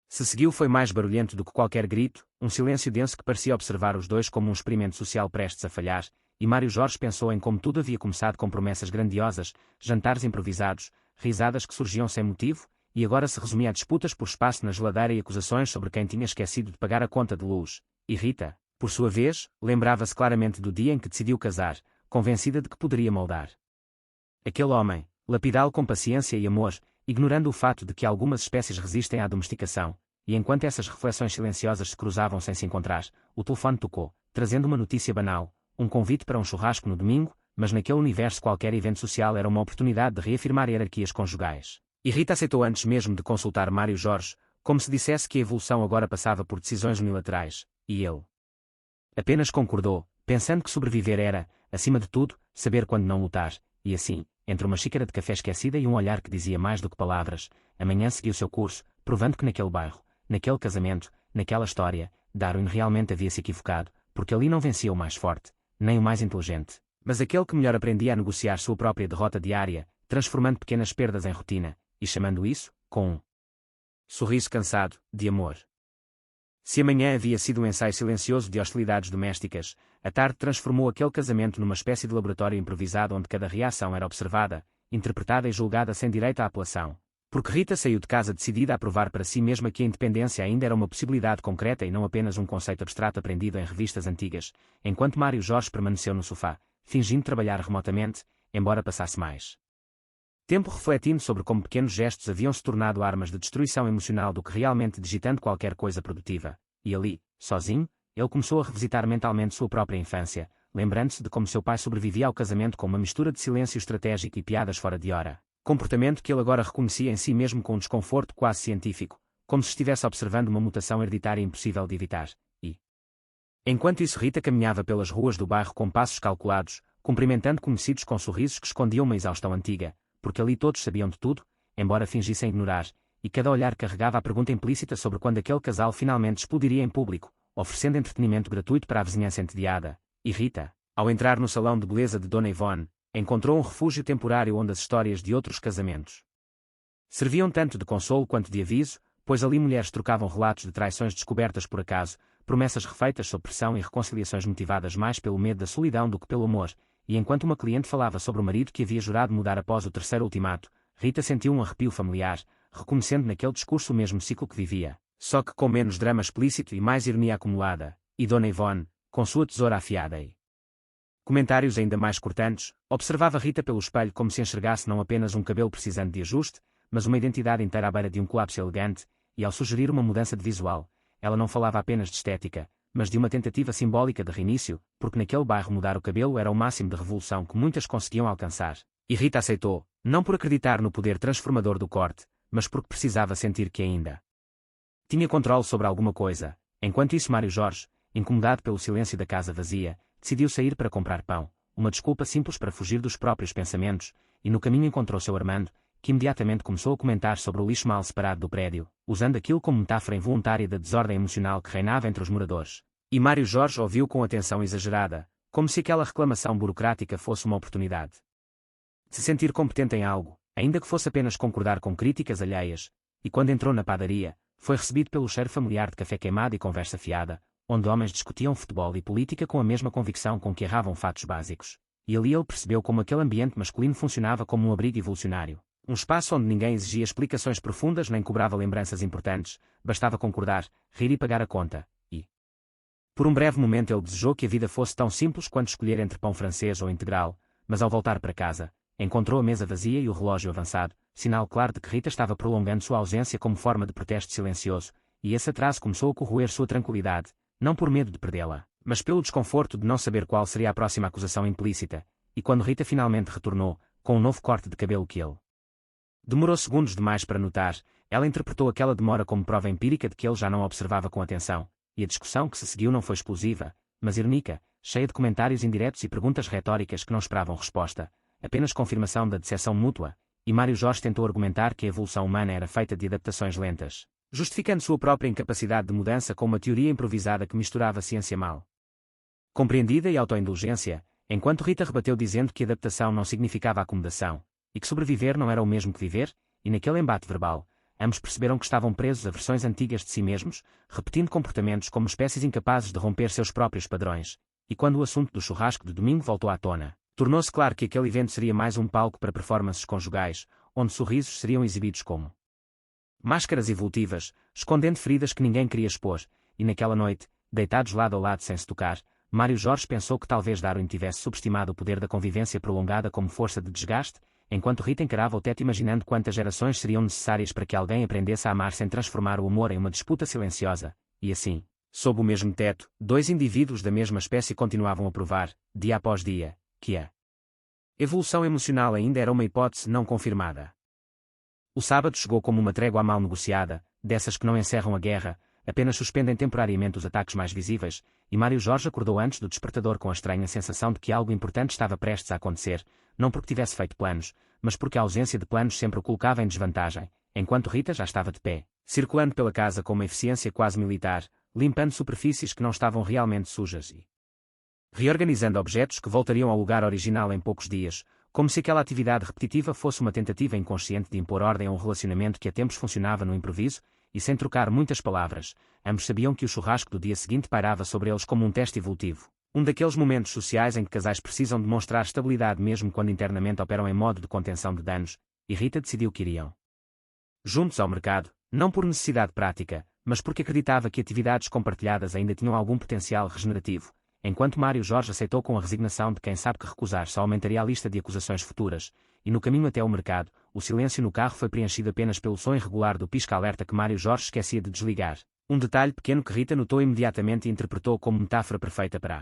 se seguiu foi mais barulhento do que qualquer grito, um silêncio denso que parecia observar os dois como um experimento social prestes a falhar, e Mário Jorge pensou em como tudo havia começado com promessas grandiosas, jantares improvisados, risadas que surgiam sem motivo, e agora se resumia a disputas por espaço na geladeira e acusações sobre quem tinha esquecido de pagar a conta de luz, e Rita, por sua vez, lembrava-se claramente do dia em que decidiu casar, convencida de que poderia moldar aquele homem, lapidá-lo com paciência e amor, ignorando o fato de que algumas espécies resistem à domesticação, e enquanto essas reflexões silenciosas se cruzavam sem se encontrar, o telefone tocou, trazendo uma notícia banal, um convite para um churrasco no domingo, mas naquele universo qualquer evento social era uma oportunidade de reafirmar hierarquias conjugais. E Rita aceitou antes mesmo de consultar Mário Jorge, como se dissesse que a evolução agora passava por decisões unilaterais, e ele apenas concordou, pensando que sobreviver era, acima de tudo, saber quando não lutar, e assim, entre uma xícara de café esquecida e um olhar que dizia mais do que palavras, a manhã seguiu seu curso, provando que naquele bairro, naquele casamento, naquela história, Darwin realmente havia se equivocado, porque ali não vencia o mais forte, nem o mais inteligente, mas aquele que melhor aprendia a negociar sua própria derrota diária, transformando pequenas perdas em rotina, e chamando isso, com um sorriso cansado, de amor. Se amanhã havia sido um ensaio silencioso de hostilidades domésticas, a tarde transformou aquele casamento numa espécie de laboratório improvisado onde cada reação era observada, interpretada e julgada sem direito à apelação. Porque Rita saiu de casa decidida a provar para si mesma que a independência ainda era uma possibilidade concreta e não apenas um conceito abstrato aprendido em revistas antigas, enquanto Mário Jorge permaneceu no sofá, fingindo trabalhar remotamente, embora passasse mais tempo refletindo sobre como pequenos gestos haviam se tornado armas de destruição emocional do que realmente digitando qualquer coisa produtiva. E ali, sozinho, ele começou a revisitar mentalmente sua própria infância, lembrando-se de como seu pai sobrevivia ao casamento com uma mistura de silêncio estratégico e piadas fora de hora. Comportamento que ele agora reconhecia em si mesmo com um desconforto quase científico, como se estivesse observando uma mutação hereditária impossível de evitar. E enquanto isso Rita caminhava pelas ruas do bairro com passos calculados, cumprimentando conhecidos com sorrisos que escondiam uma exaustão antiga, porque ali todos sabiam de tudo, embora fingissem ignorar, e cada olhar carregava a pergunta implícita sobre quando aquele casal finalmente explodiria em público, oferecendo entretenimento gratuito para a vizinhança entediada. E Rita, ao entrar no salão de beleza de Dona Ivone, encontrou um refúgio temporário onde as histórias de outros casamentos serviam tanto de consolo quanto de aviso, pois ali mulheres trocavam relatos de traições descobertas por acaso, promessas refeitas sob pressão e reconciliações motivadas mais pelo medo da solidão do que pelo amor, e enquanto uma cliente falava sobre o marido que havia jurado mudar após o terceiro ultimato, Rita sentiu um arrepio familiar, reconhecendo naquele discurso o mesmo ciclo que vivia, só que com menos drama explícito e mais ironia acumulada, e Dona Ivone, com sua tesoura afiada e comentários ainda mais cortantes, observava Rita pelo espelho como se enxergasse não apenas um cabelo precisando de ajuste, mas uma identidade inteira à beira de um colapso elegante, e ao sugerir uma mudança de visual, ela não falava apenas de estética, mas de uma tentativa simbólica de reinício, porque naquele bairro mudar o cabelo era o máximo de revolução que muitas conseguiam alcançar. E Rita aceitou, não por acreditar no poder transformador do corte, mas porque precisava sentir que ainda tinha controle sobre alguma coisa. Enquanto isso Mário Jorge, incomodado pelo silêncio da casa vazia, decidiu sair para comprar pão, uma desculpa simples para fugir dos próprios pensamentos, e no caminho encontrou seu Armando, que imediatamente começou a comentar sobre o lixo mal separado do prédio, usando aquilo como metáfora involuntária da desordem emocional que reinava entre os moradores. E Mário Jorge ouviu com atenção exagerada, como se aquela reclamação burocrática fosse uma oportunidade de se sentir competente em algo, ainda que fosse apenas concordar com críticas alheias, e quando entrou na padaria, foi recebido pelo cheiro familiar de café queimado e conversa fiada, onde homens discutiam futebol e política com a mesma convicção com que erravam fatos básicos. E ali ele percebeu como aquele ambiente masculino funcionava como um abrigo evolucionário. Um espaço onde ninguém exigia explicações profundas nem cobrava lembranças importantes, bastava concordar, rir e pagar a conta, e por um breve momento ele desejou que a vida fosse tão simples quanto escolher entre pão francês ou integral, mas ao voltar para casa, encontrou a mesa vazia e o relógio avançado, sinal claro de que Rita estava prolongando sua ausência como forma de protesto silencioso, e esse atraso começou a corroer sua tranquilidade, não por medo de perdê-la, mas pelo desconforto de não saber qual seria a próxima acusação implícita, e quando Rita finalmente retornou, com um novo corte de cabelo que ele demorou segundos demais para notar, ela interpretou aquela demora como prova empírica de que ele já não a observava com atenção, e a discussão que se seguiu não foi explosiva, mas irônica, cheia de comentários indiretos e perguntas retóricas que não esperavam resposta, apenas confirmação da decepção mútua, e Mário Jorge tentou argumentar que a evolução humana era feita de adaptações lentas, justificando sua própria incapacidade de mudança com uma teoria improvisada que misturava ciência mal compreendida e autoindulgência, enquanto Rita rebateu dizendo que adaptação não significava acomodação, e que sobreviver não era o mesmo que viver, e naquele embate verbal, ambos perceberam que estavam presos a versões antigas de si mesmos, repetindo comportamentos como espécies incapazes de romper seus próprios padrões, e quando o assunto do churrasco de domingo voltou à tona, tornou-se claro que aquele evento seria mais um palco para performances conjugais, onde sorrisos seriam exibidos como máscaras evolutivas, escondendo feridas que ninguém queria expor, e naquela noite, deitados lado a lado sem se tocar, Mário Jorge pensou que talvez Darwin tivesse subestimado o poder da convivência prolongada como força de desgaste, enquanto Rita encarava o teto imaginando quantas gerações seriam necessárias para que alguém aprendesse a amar sem transformar o amor em uma disputa silenciosa, e assim, Sob o mesmo teto, dois indivíduos da mesma espécie continuavam a provar, dia após dia, que a evolução emocional ainda era uma hipótese não confirmada. O sábado chegou como uma trégua mal negociada, dessas que não encerram a guerra, apenas suspendem temporariamente os ataques mais visíveis, e Mário Jorge acordou antes do despertador com a estranha sensação de que algo importante estava prestes a acontecer, não porque tivesse feito planos, mas porque a ausência de planos sempre o colocava em desvantagem, enquanto Rita já estava de pé, circulando pela casa com uma eficiência quase militar, limpando superfícies que não estavam realmente sujas e reorganizando objetos que voltariam ao lugar original em poucos dias, como se aquela atividade repetitiva fosse uma tentativa inconsciente de impor ordem a um relacionamento que a tempos funcionava no improviso, e sem trocar muitas palavras, ambos sabiam que o churrasco do dia seguinte pairava sobre eles como um teste evolutivo. Um daqueles momentos sociais em que casais precisam demonstrar estabilidade mesmo quando internamente operam em modo de contenção de danos, e Rita decidiu que iriam juntos ao mercado, não por necessidade prática, mas porque acreditava que atividades compartilhadas ainda tinham algum potencial regenerativo, enquanto Mário Jorge aceitou com a resignação de quem sabe que recusar só aumentaria a lista de acusações futuras, e no caminho até ao mercado, o silêncio no carro foi preenchido apenas pelo som irregular do pisca-alerta que Mário Jorge esquecia de desligar, um detalhe pequeno que Rita notou imediatamente e interpretou como metáfora perfeita para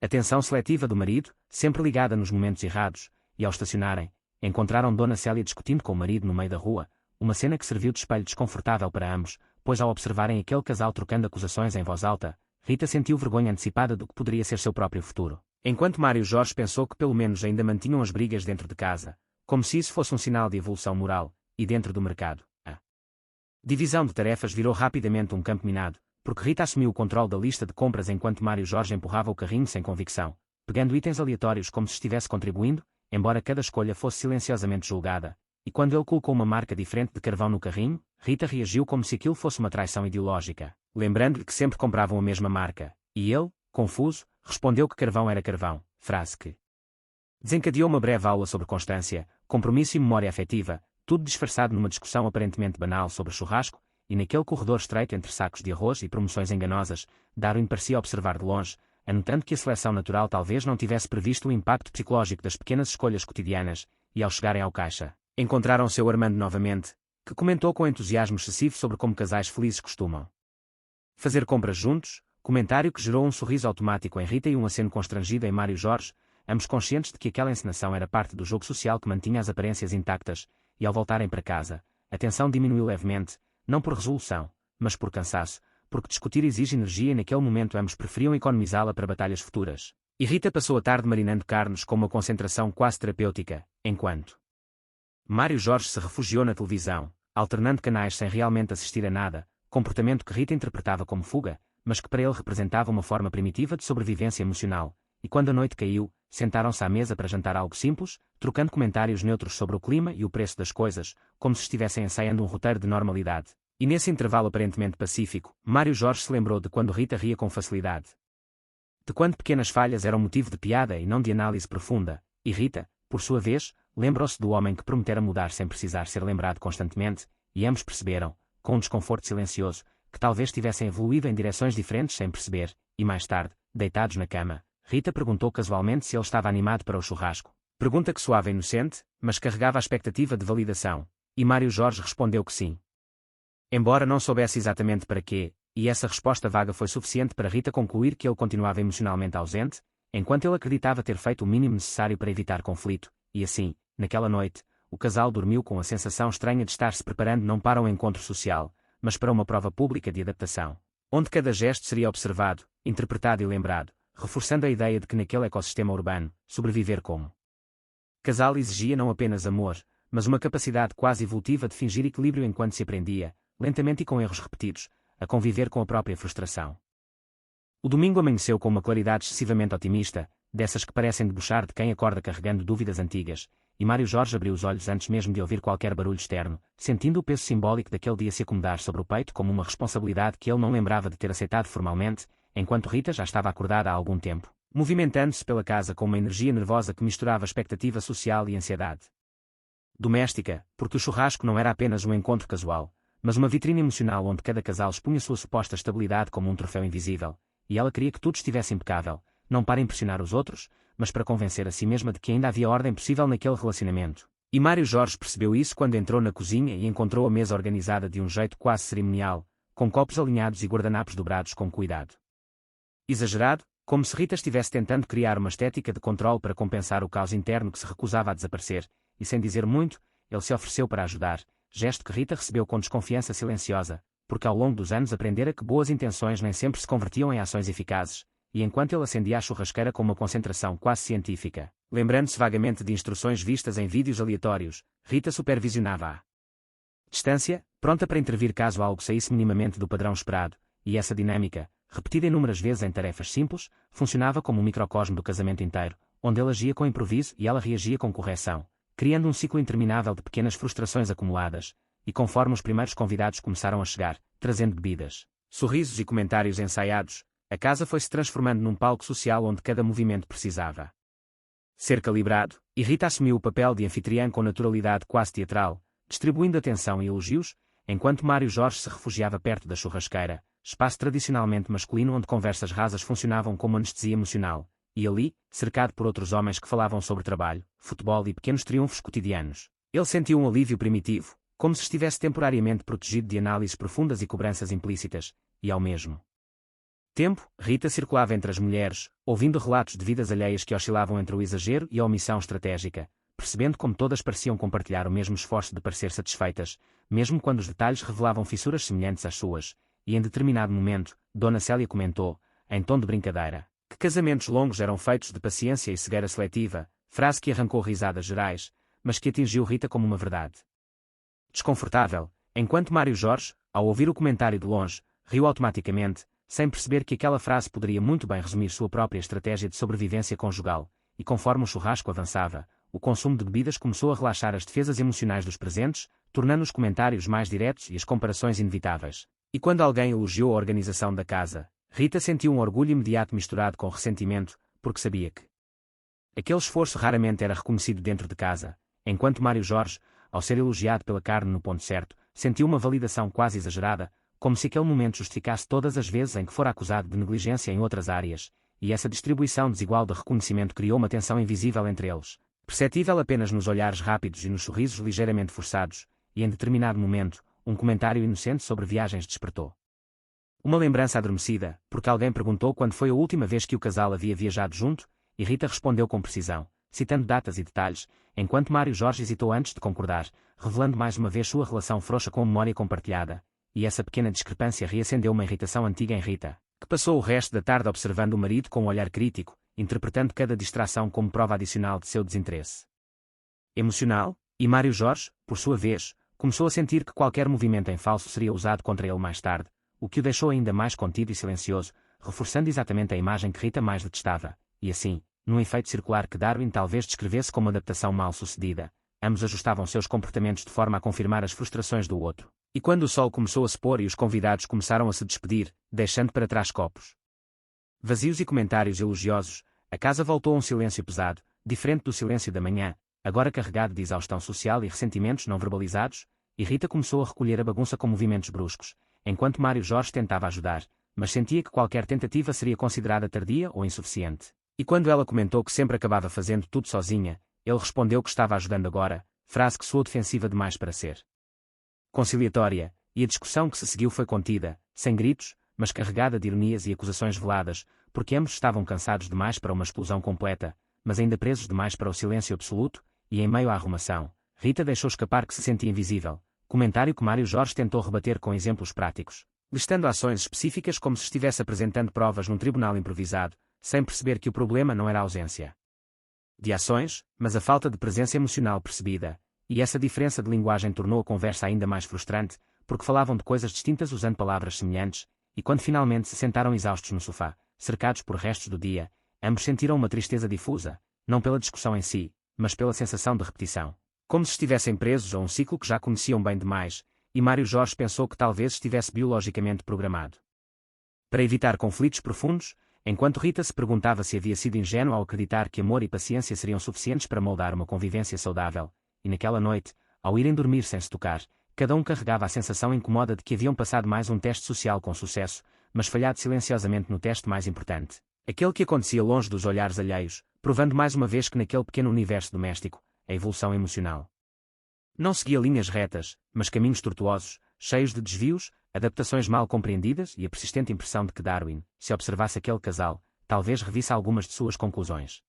a atenção seletiva do marido, sempre ligada nos momentos errados, e ao estacionarem, encontraram Dona Célia discutindo com o marido no meio da rua, uma cena que serviu de espelho desconfortável para ambos, pois ao observarem aquele casal trocando acusações em voz alta, Rita sentiu vergonha antecipada do que poderia ser seu próprio futuro. Enquanto Mário Jorge pensou que pelo menos ainda mantinham as brigas dentro de casa, como se isso fosse um sinal de evolução moral, e dentro do mercado, a divisão de tarefas virou rapidamente um campo minado, porque Rita assumiu o controle da lista de compras enquanto Mário Jorge empurrava o carrinho sem convicção, pegando itens aleatórios como se estivesse contribuindo, embora cada escolha fosse silenciosamente julgada, e quando ele colocou uma marca diferente de carvão no carrinho, Rita reagiu como se aquilo fosse uma traição ideológica, lembrando-lhe que sempre compravam a mesma marca, e ele, confuso, respondeu que carvão era carvão, frase que desencadeou uma breve aula sobre constância, compromisso e memória afetiva, tudo disfarçado numa discussão aparentemente banal sobre churrasco, e naquele corredor estreito entre sacos de arroz e promoções enganosas, Darwin parecia observar de longe, anotando que a seleção natural talvez não tivesse previsto o impacto psicológico das pequenas escolhas cotidianas, e ao chegarem ao caixa, encontraram seu Armando novamente, que comentou com entusiasmo excessivo sobre como casais felizes costumam fazer compras juntos, comentário que gerou um sorriso automático em Rita e um aceno constrangido em Mário Jorge, ambos conscientes de que aquela encenação era parte do jogo social que mantinha as aparências intactas, e ao voltarem para casa, a tensão diminuiu levemente, não por resolução, mas por cansaço, porque discutir exige energia e naquele momento ambos preferiam economizá-la para batalhas futuras. E Rita passou a tarde marinando carnes com uma concentração quase terapêutica, enquanto Mário Jorge se refugiou na televisão, alternando canais sem realmente assistir a nada, comportamento que Rita interpretava como fuga, mas que para ele representava uma forma primitiva de sobrevivência emocional, e quando a noite caiu, sentaram-se à mesa para jantar algo simples, trocando comentários neutros sobre o clima e o preço das coisas, como se estivessem ensaiando um roteiro de normalidade. E nesse intervalo aparentemente pacífico, Mário Jorge se lembrou de quando Rita ria com facilidade. De quando pequenas falhas eram motivo de piada e não de análise profunda, e Rita, por sua vez, lembrou-se do homem que prometera mudar sem precisar ser lembrado constantemente, e ambos perceberam, com um desconforto silencioso, que talvez tivessem evoluído em direções diferentes sem perceber, e mais tarde, deitados na cama, Rita perguntou casualmente se ele estava animado para o churrasco. Pergunta que soava inocente, mas carregava a expectativa de validação, e Mário Jorge respondeu que sim. Embora não soubesse exatamente para quê, e essa resposta vaga foi suficiente para Rita concluir que ele continuava emocionalmente ausente, enquanto ele acreditava ter feito o mínimo necessário para evitar conflito, e assim, naquela noite, o casal dormiu com a sensação estranha de estar se preparando não para um encontro social, mas para uma prova pública de adaptação, onde cada gesto seria observado, interpretado e lembrado, reforçando a ideia de que naquele ecossistema urbano, sobreviver como casal exigia não apenas amor, mas uma capacidade quase evolutiva de fingir equilíbrio enquanto se aprendia, lentamente e com erros repetidos, a conviver com a própria frustração. O domingo amanheceu com uma claridade excessivamente otimista, dessas que parecem debochar de quem acorda carregando dúvidas antigas, e Mário Jorge abriu os olhos antes mesmo de ouvir qualquer barulho externo, sentindo o peso simbólico daquele dia se acomodar sobre o peito como uma responsabilidade que ele não lembrava de ter aceitado formalmente, enquanto Rita já estava acordada há algum tempo, movimentando-se pela casa com uma energia nervosa que misturava expectativa social e ansiedade doméstica, porque o churrasco não era apenas um encontro casual, mas uma vitrine emocional onde cada casal expunha sua suposta estabilidade como um troféu invisível, e ela queria que tudo estivesse impecável, não para impressionar os outros, mas para convencer a si mesma de que ainda havia ordem possível naquele relacionamento. E Mário Jorge percebeu isso quando entrou na cozinha e encontrou a mesa organizada de um jeito quase cerimonial, com copos alinhados e guardanapos dobrados com cuidado. Exagerado, como se Rita estivesse tentando criar uma estética de controle para compensar o caos interno que se recusava a desaparecer, e sem dizer muito, ele se ofereceu para ajudar, gesto que Rita recebeu com desconfiança silenciosa, porque ao longo dos anos aprendera que boas intenções nem sempre se convertiam em ações eficazes, e enquanto ele acendia a churrasqueira com uma concentração quase científica, lembrando-se vagamente de instruções vistas em vídeos aleatórios, Rita supervisionava à distância, pronta para intervir caso algo saísse minimamente do padrão esperado, e essa dinâmica, repetida inúmeras vezes em tarefas simples, funcionava como um microcosmo do casamento inteiro, onde ele agia com improviso e ela reagia com correção, criando um ciclo interminável de pequenas frustrações acumuladas, e conforme os primeiros convidados começaram a chegar, trazendo bebidas, sorrisos e comentários ensaiados, a casa foi-se transformando num palco social onde cada movimento precisava ser calibrado, e Rita assumiu o papel de anfitriã com naturalidade quase teatral, distribuindo atenção e elogios, enquanto Mário Jorge se refugiava perto da churrasqueira, espaço tradicionalmente masculino onde conversas rasas funcionavam como anestesia emocional, e ali, cercado por outros homens que falavam sobre trabalho, futebol e pequenos triunfos cotidianos, ele sentiu um alívio primitivo, como se estivesse temporariamente protegido de análises profundas e cobranças implícitas, e ao mesmo tempo, Rita circulava entre as mulheres, ouvindo relatos de vidas alheias que oscilavam entre o exagero e a omissão estratégica, percebendo como todas pareciam compartilhar o mesmo esforço de parecer satisfeitas, mesmo quando os detalhes revelavam fissuras semelhantes às suas, e em determinado momento, Dona Célia comentou, em tom de brincadeira, que casamentos longos eram feitos de paciência e cegueira seletiva, frase que arrancou risadas gerais, mas que atingiu Rita como uma verdade desconfortável, enquanto Mário Jorge, ao ouvir o comentário de longe, riu automaticamente, sem perceber que aquela frase poderia muito bem resumir sua própria estratégia de sobrevivência conjugal, e conforme o churrasco avançava, o consumo de bebidas começou a relaxar as defesas emocionais dos presentes, tornando os comentários mais diretos e as comparações inevitáveis. E quando alguém elogiou a organização da casa, Rita sentiu um orgulho imediato misturado com ressentimento, porque sabia que aquele esforço raramente era reconhecido dentro de casa, enquanto Mário Jorge, ao ser elogiado pela carne no ponto certo, sentiu uma validação quase exagerada, como se aquele momento justificasse todas as vezes em que fora acusado de negligência em outras áreas, e essa distribuição desigual de reconhecimento criou uma tensão invisível entre eles, perceptível apenas nos olhares rápidos e nos sorrisos ligeiramente forçados, e em determinado momento, um comentário inocente sobre viagens despertou uma lembrança adormecida, porque alguém perguntou quando foi a última vez que o casal havia viajado junto, e Rita respondeu com precisão, citando datas e detalhes, enquanto Mário Jorge hesitou antes de concordar, revelando mais uma vez sua relação frouxa com memória compartilhada, e essa pequena discrepância reacendeu uma irritação antiga em Rita, que passou o resto da tarde observando o marido com um olhar crítico, interpretando cada distração como prova adicional de seu desinteresse emocional, e Mário Jorge, por sua vez, começou a sentir que qualquer movimento em falso seria usado contra ele mais tarde, o que o deixou ainda mais contido e silencioso, reforçando exatamente a imagem que Rita mais detestava, e assim, num efeito circular que Darwin talvez descrevesse como adaptação mal sucedida, ambos ajustavam seus comportamentos de forma a confirmar as frustrações do outro. E quando o sol começou a se pôr e os convidados começaram a se despedir, deixando para trás copos vazios e comentários elogiosos, a casa voltou a um silêncio pesado, diferente do silêncio da manhã, agora carregado de exaustão social e ressentimentos não verbalizados, e Rita começou a recolher a bagunça com movimentos bruscos, enquanto Mário Jorge tentava ajudar, mas sentia que qualquer tentativa seria considerada tardia ou insuficiente. E quando ela comentou que sempre acabava fazendo tudo sozinha, ele respondeu que estava ajudando agora, frase que soou defensiva demais para ser conciliatória, e a discussão que se seguiu foi contida, sem gritos, mas carregada de ironias e acusações veladas, porque ambos estavam cansados demais para uma explosão completa, mas ainda presos demais para o silêncio absoluto, e em meio à arrumação, Rita deixou escapar que se sentia invisível, comentário que Mário Jorge tentou rebater com exemplos práticos, listando ações específicas como se estivesse apresentando provas num tribunal improvisado, sem perceber que o problema não era a ausência de ações, mas a falta de presença emocional percebida, e essa diferença de linguagem tornou a conversa ainda mais frustrante, porque falavam de coisas distintas usando palavras semelhantes, e quando finalmente se sentaram exaustos no sofá, cercados por restos do dia, ambos sentiram uma tristeza difusa, não pela discussão em si, mas pela sensação de repetição. Como se estivessem presos a um ciclo que já conheciam bem demais, e Mário Jorge pensou que talvez estivesse biologicamente programado para evitar conflitos profundos, enquanto Rita se perguntava se havia sido ingênua ao acreditar que amor e paciência seriam suficientes para moldar uma convivência saudável, e naquela noite, ao irem dormir sem se tocar, cada um carregava a sensação incômoda de que haviam passado mais um teste social com sucesso, mas falhado silenciosamente no teste mais importante, aquele que acontecia longe dos olhares alheios, provando mais uma vez que naquele pequeno universo doméstico, a evolução emocional não seguia linhas retas, mas caminhos tortuosos, cheios de desvios, adaptações mal compreendidas e a persistente impressão de que Darwin, se observasse aquele casal, talvez revisse algumas de suas conclusões.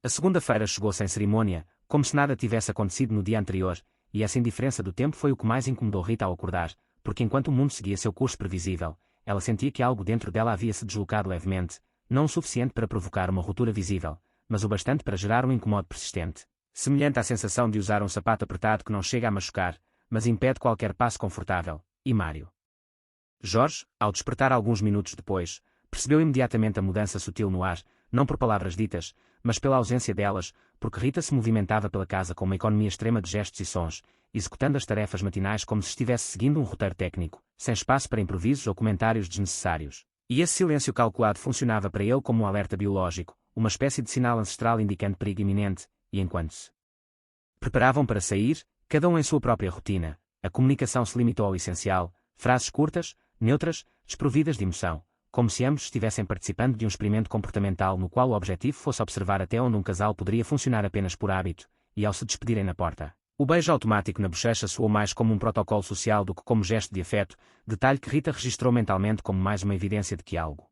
A segunda-feira chegou sem cerimônia, como se nada tivesse acontecido no dia anterior, e essa indiferença do tempo foi o que mais incomodou Rita ao acordar, porque enquanto o mundo seguia seu curso previsível, ela sentia que algo dentro dela havia se deslocado levemente, não o suficiente para provocar uma ruptura visível, mas o bastante para gerar um incomodo persistente, semelhante à sensação de usar um sapato apertado que não chega a machucar, mas impede qualquer passo confortável. E Mário Jorge, ao despertar alguns minutos depois, percebeu imediatamente a mudança sutil no ar, não por palavras ditas, mas pela ausência delas, porque Rita se movimentava pela casa com uma economia extrema de gestos e sons, executando as tarefas matinais como se estivesse seguindo um roteiro técnico, sem espaço para improvisos ou comentários desnecessários. E esse silêncio calculado funcionava para ele como um alerta biológico, uma espécie de sinal ancestral indicando perigo iminente, e enquanto se preparavam para sair, cada um em sua própria rotina, a comunicação se limitou ao essencial, frases curtas, neutras, desprovidas de emoção, como se ambos estivessem participando de um experimento comportamental no qual o objetivo fosse observar até onde um casal poderia funcionar apenas por hábito, e ao se despedirem na porta, o beijo automático na bochecha soou mais como um protocolo social do que como gesto de afeto, detalhe que Rita registrou mentalmente como mais uma evidência de que algo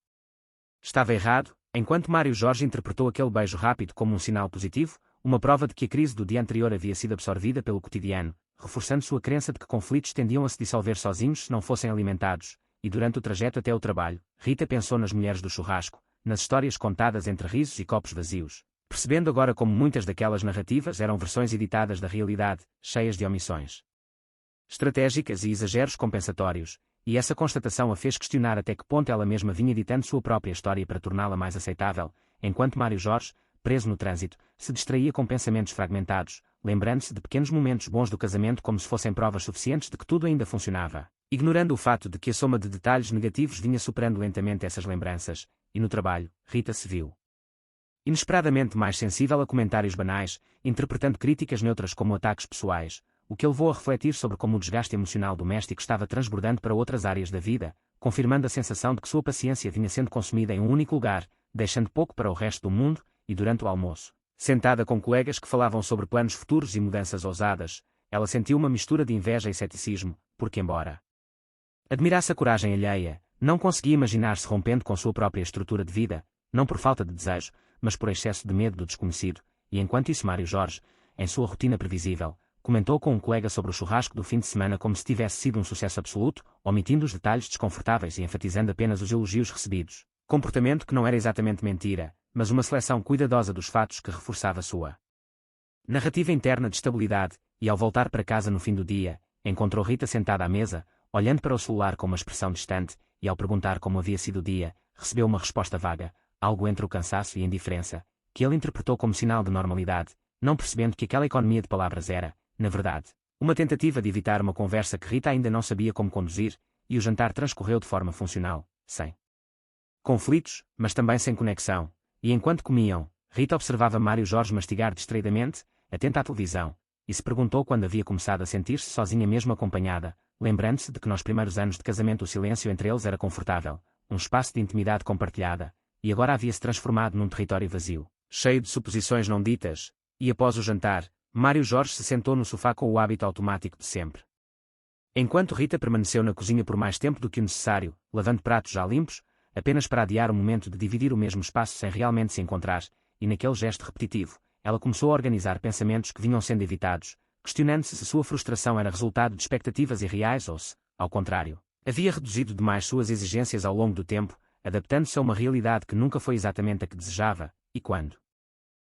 estava errado, enquanto Mário Jorge interpretou aquele beijo rápido como um sinal positivo, uma prova de que a crise do dia anterior havia sido absorvida pelo cotidiano, reforçando sua crença de que conflitos tendiam a se dissolver sozinhos se não fossem alimentados, e durante o trajeto até o trabalho, Rita pensou nas mulheres do churrasco, nas histórias contadas entre risos e copos vazios, percebendo agora como muitas daquelas narrativas eram versões editadas da realidade, cheias de omissões estratégicas e exageros compensatórios, e essa constatação a fez questionar até que ponto ela mesma vinha editando sua própria história para torná-la mais aceitável, enquanto Mário Jorge, preso no trânsito, se distraía com pensamentos fragmentados, lembrando-se de pequenos momentos bons do casamento como se fossem provas suficientes de que tudo ainda funcionava, ignorando o fato de que a soma de detalhes negativos vinha superando lentamente essas lembranças, e no trabalho, Rita se viu inesperadamente mais sensível a comentários banais, interpretando críticas neutras como ataques pessoais, o que a levou a refletir sobre como o desgaste emocional doméstico estava transbordando para outras áreas da vida, confirmando a sensação de que sua paciência vinha sendo consumida em um único lugar, deixando pouco para o resto do mundo, e durante o almoço, sentada com colegas que falavam sobre planos futuros e mudanças ousadas, ela sentiu uma mistura de inveja e ceticismo, porque embora admirasse a coragem alheia, não conseguia imaginar-se rompendo com sua própria estrutura de vida, não por falta de desejo, mas por excesso de medo do desconhecido, e enquanto isso Mário Jorge, em sua rotina previsível, comentou com um colega sobre o churrasco do fim de semana como se tivesse sido um sucesso absoluto, omitindo os detalhes desconfortáveis e enfatizando apenas os elogios recebidos, comportamento que não era exatamente mentira, mas uma seleção cuidadosa dos fatos que reforçava sua narrativa interna de estabilidade, e ao voltar para casa no fim do dia, encontrou Rita sentada à mesa, olhando para o celular com uma expressão distante, e ao perguntar como havia sido o dia, recebeu uma resposta vaga, algo entre o cansaço e a indiferença, que ele interpretou como sinal de normalidade, não percebendo que aquela economia de palavras era, na verdade, uma tentativa de evitar uma conversa que Rita ainda não sabia como conduzir, e o jantar transcorreu de forma funcional, sem conflitos, mas também sem conexão, e enquanto comiam, Rita observava Mário Jorge mastigar distraidamente, atenta à televisão, e se perguntou quando havia começado a sentir-se sozinha mesmo acompanhada, lembrando-se de que nos primeiros anos de casamento o silêncio entre eles era confortável, um espaço de intimidade compartilhada, e agora havia-se transformado num território vazio, cheio de suposições não ditas, e após o jantar, Mário Jorge se sentou no sofá com o hábito automático de sempre. Enquanto Rita permaneceu na cozinha por mais tempo do que o necessário, lavando pratos já limpos, apenas para adiar o momento de dividir o mesmo espaço sem realmente se encontrar, e naquele gesto repetitivo, ela começou a organizar pensamentos que vinham sendo evitados, questionando-se se sua frustração era resultado de expectativas irreais ou se, ao contrário, havia reduzido demais suas exigências ao longo do tempo, adaptando-se a uma realidade que nunca foi exatamente a que desejava, e quando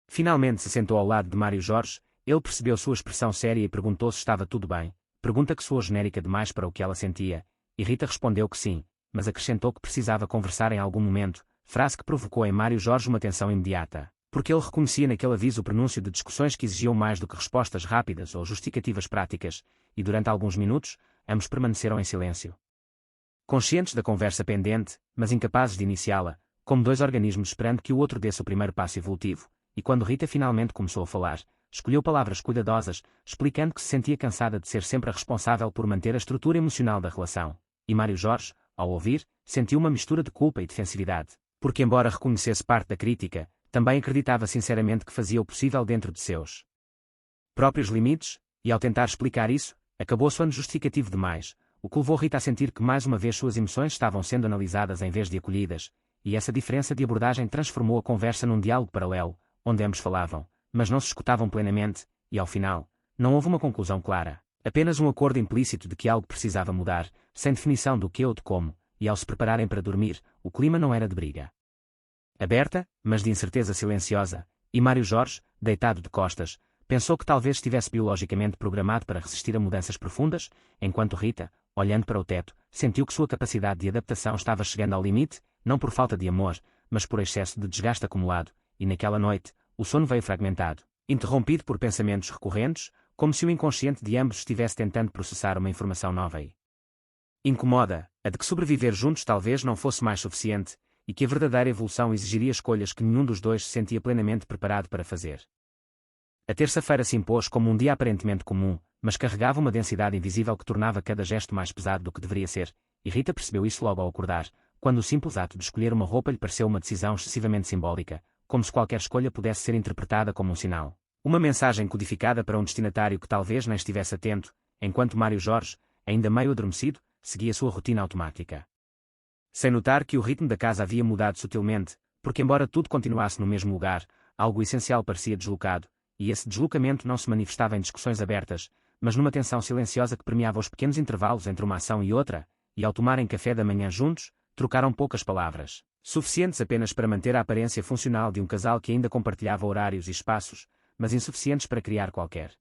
finalmente se sentou ao lado de Mário Jorge, ele percebeu sua expressão séria e perguntou se estava tudo bem, pergunta que soou genérica demais para o que ela sentia, e Rita respondeu que sim, mas acrescentou que precisava conversar em algum momento, frase que provocou em Mário Jorge uma tensão imediata, porque ele reconhecia naquele aviso o prenúncio de discussões que exigiam mais do que respostas rápidas ou justificativas práticas, e durante alguns minutos, ambos permaneceram em silêncio. Conscientes da conversa pendente, mas incapazes de iniciá-la, como dois organismos esperando que o outro desse o primeiro passo evolutivo, e quando Rita finalmente começou a falar, escolheu palavras cuidadosas, explicando que se sentia cansada de ser sempre a responsável por manter a estrutura emocional da relação, e Mário Jorge, ao ouvir, sentiu uma mistura de culpa e defensividade, porque embora reconhecesse parte da crítica, também acreditava sinceramente que fazia o possível dentro de seus próprios limites, e ao tentar explicar isso, acabou soando justificativo demais, o que levou Rita a sentir que mais uma vez suas emoções estavam sendo analisadas em vez de acolhidas, e essa diferença de abordagem transformou a conversa num diálogo paralelo, onde ambos falavam, mas não se escutavam plenamente, e ao final, não houve uma conclusão clara. Apenas um acordo implícito de que algo precisava mudar, sem definição do que ou de como, e ao se prepararem para dormir, o clima não era de briga aberta, mas de incerteza silenciosa, e Mário Jorge, deitado de costas, pensou que talvez estivesse biologicamente programado para resistir a mudanças profundas, enquanto Rita, olhando para o teto, sentiu que sua capacidade de adaptação estava chegando ao limite, não por falta de amor, mas por excesso de desgaste acumulado, e naquela noite, o sono veio fragmentado, interrompido por pensamentos recorrentes, como se o inconsciente de ambos estivesse tentando processar uma informação nova e incomoda, a de que sobreviver juntos talvez não fosse mais suficiente, e que a verdadeira evolução exigiria escolhas que nenhum dos dois se sentia plenamente preparado para fazer. A terça-feira se impôs como um dia aparentemente comum, mas carregava uma densidade invisível que tornava cada gesto mais pesado do que deveria ser, e Rita percebeu isso logo ao acordar, quando o simples ato de escolher uma roupa lhe pareceu uma decisão excessivamente simbólica, como se qualquer escolha pudesse ser interpretada como um sinal. Uma mensagem codificada para um destinatário que talvez nem estivesse atento, enquanto Mário Jorge, ainda meio adormecido, seguia sua rotina automática. Sem notar que o ritmo da casa havia mudado sutilmente, porque embora tudo continuasse no mesmo lugar, algo essencial parecia deslocado, e esse deslocamento não se manifestava em discussões abertas, mas numa tensão silenciosa que permeava os pequenos intervalos entre uma ação e outra, e ao tomarem café da manhã juntos, trocaram poucas palavras, suficientes apenas para manter a aparência funcional de um casal que ainda compartilhava horários e espaços, mas insuficientes para criar qualquer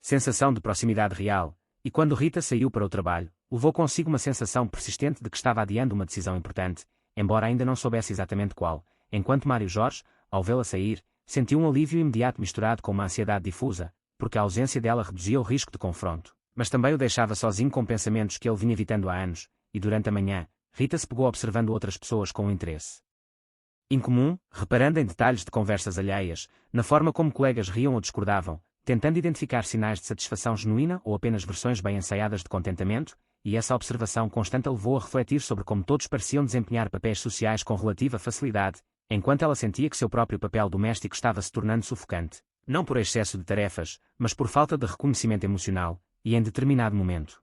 sensação de proximidade real, e quando Rita saiu para o trabalho, levou consigo uma sensação persistente de que estava adiando uma decisão importante, embora ainda não soubesse exatamente qual, enquanto Mário Jorge, ao vê-la sair, sentiu um alívio imediato misturado com uma ansiedade difusa, porque a ausência dela reduzia o risco de confronto, mas também o deixava sozinho com pensamentos que ele vinha evitando há anos, e durante a manhã, Rita se pegou observando outras pessoas com um interesse incomum, reparando em detalhes de conversas alheias, na forma como colegas riam ou discordavam, tentando identificar sinais de satisfação genuína ou apenas versões bem ensaiadas de contentamento, e essa observação constante a levou a refletir sobre como todos pareciam desempenhar papéis sociais com relativa facilidade, enquanto ela sentia que seu próprio papel doméstico estava se tornando sufocante, não por excesso de tarefas, mas por falta de reconhecimento emocional, e em determinado momento.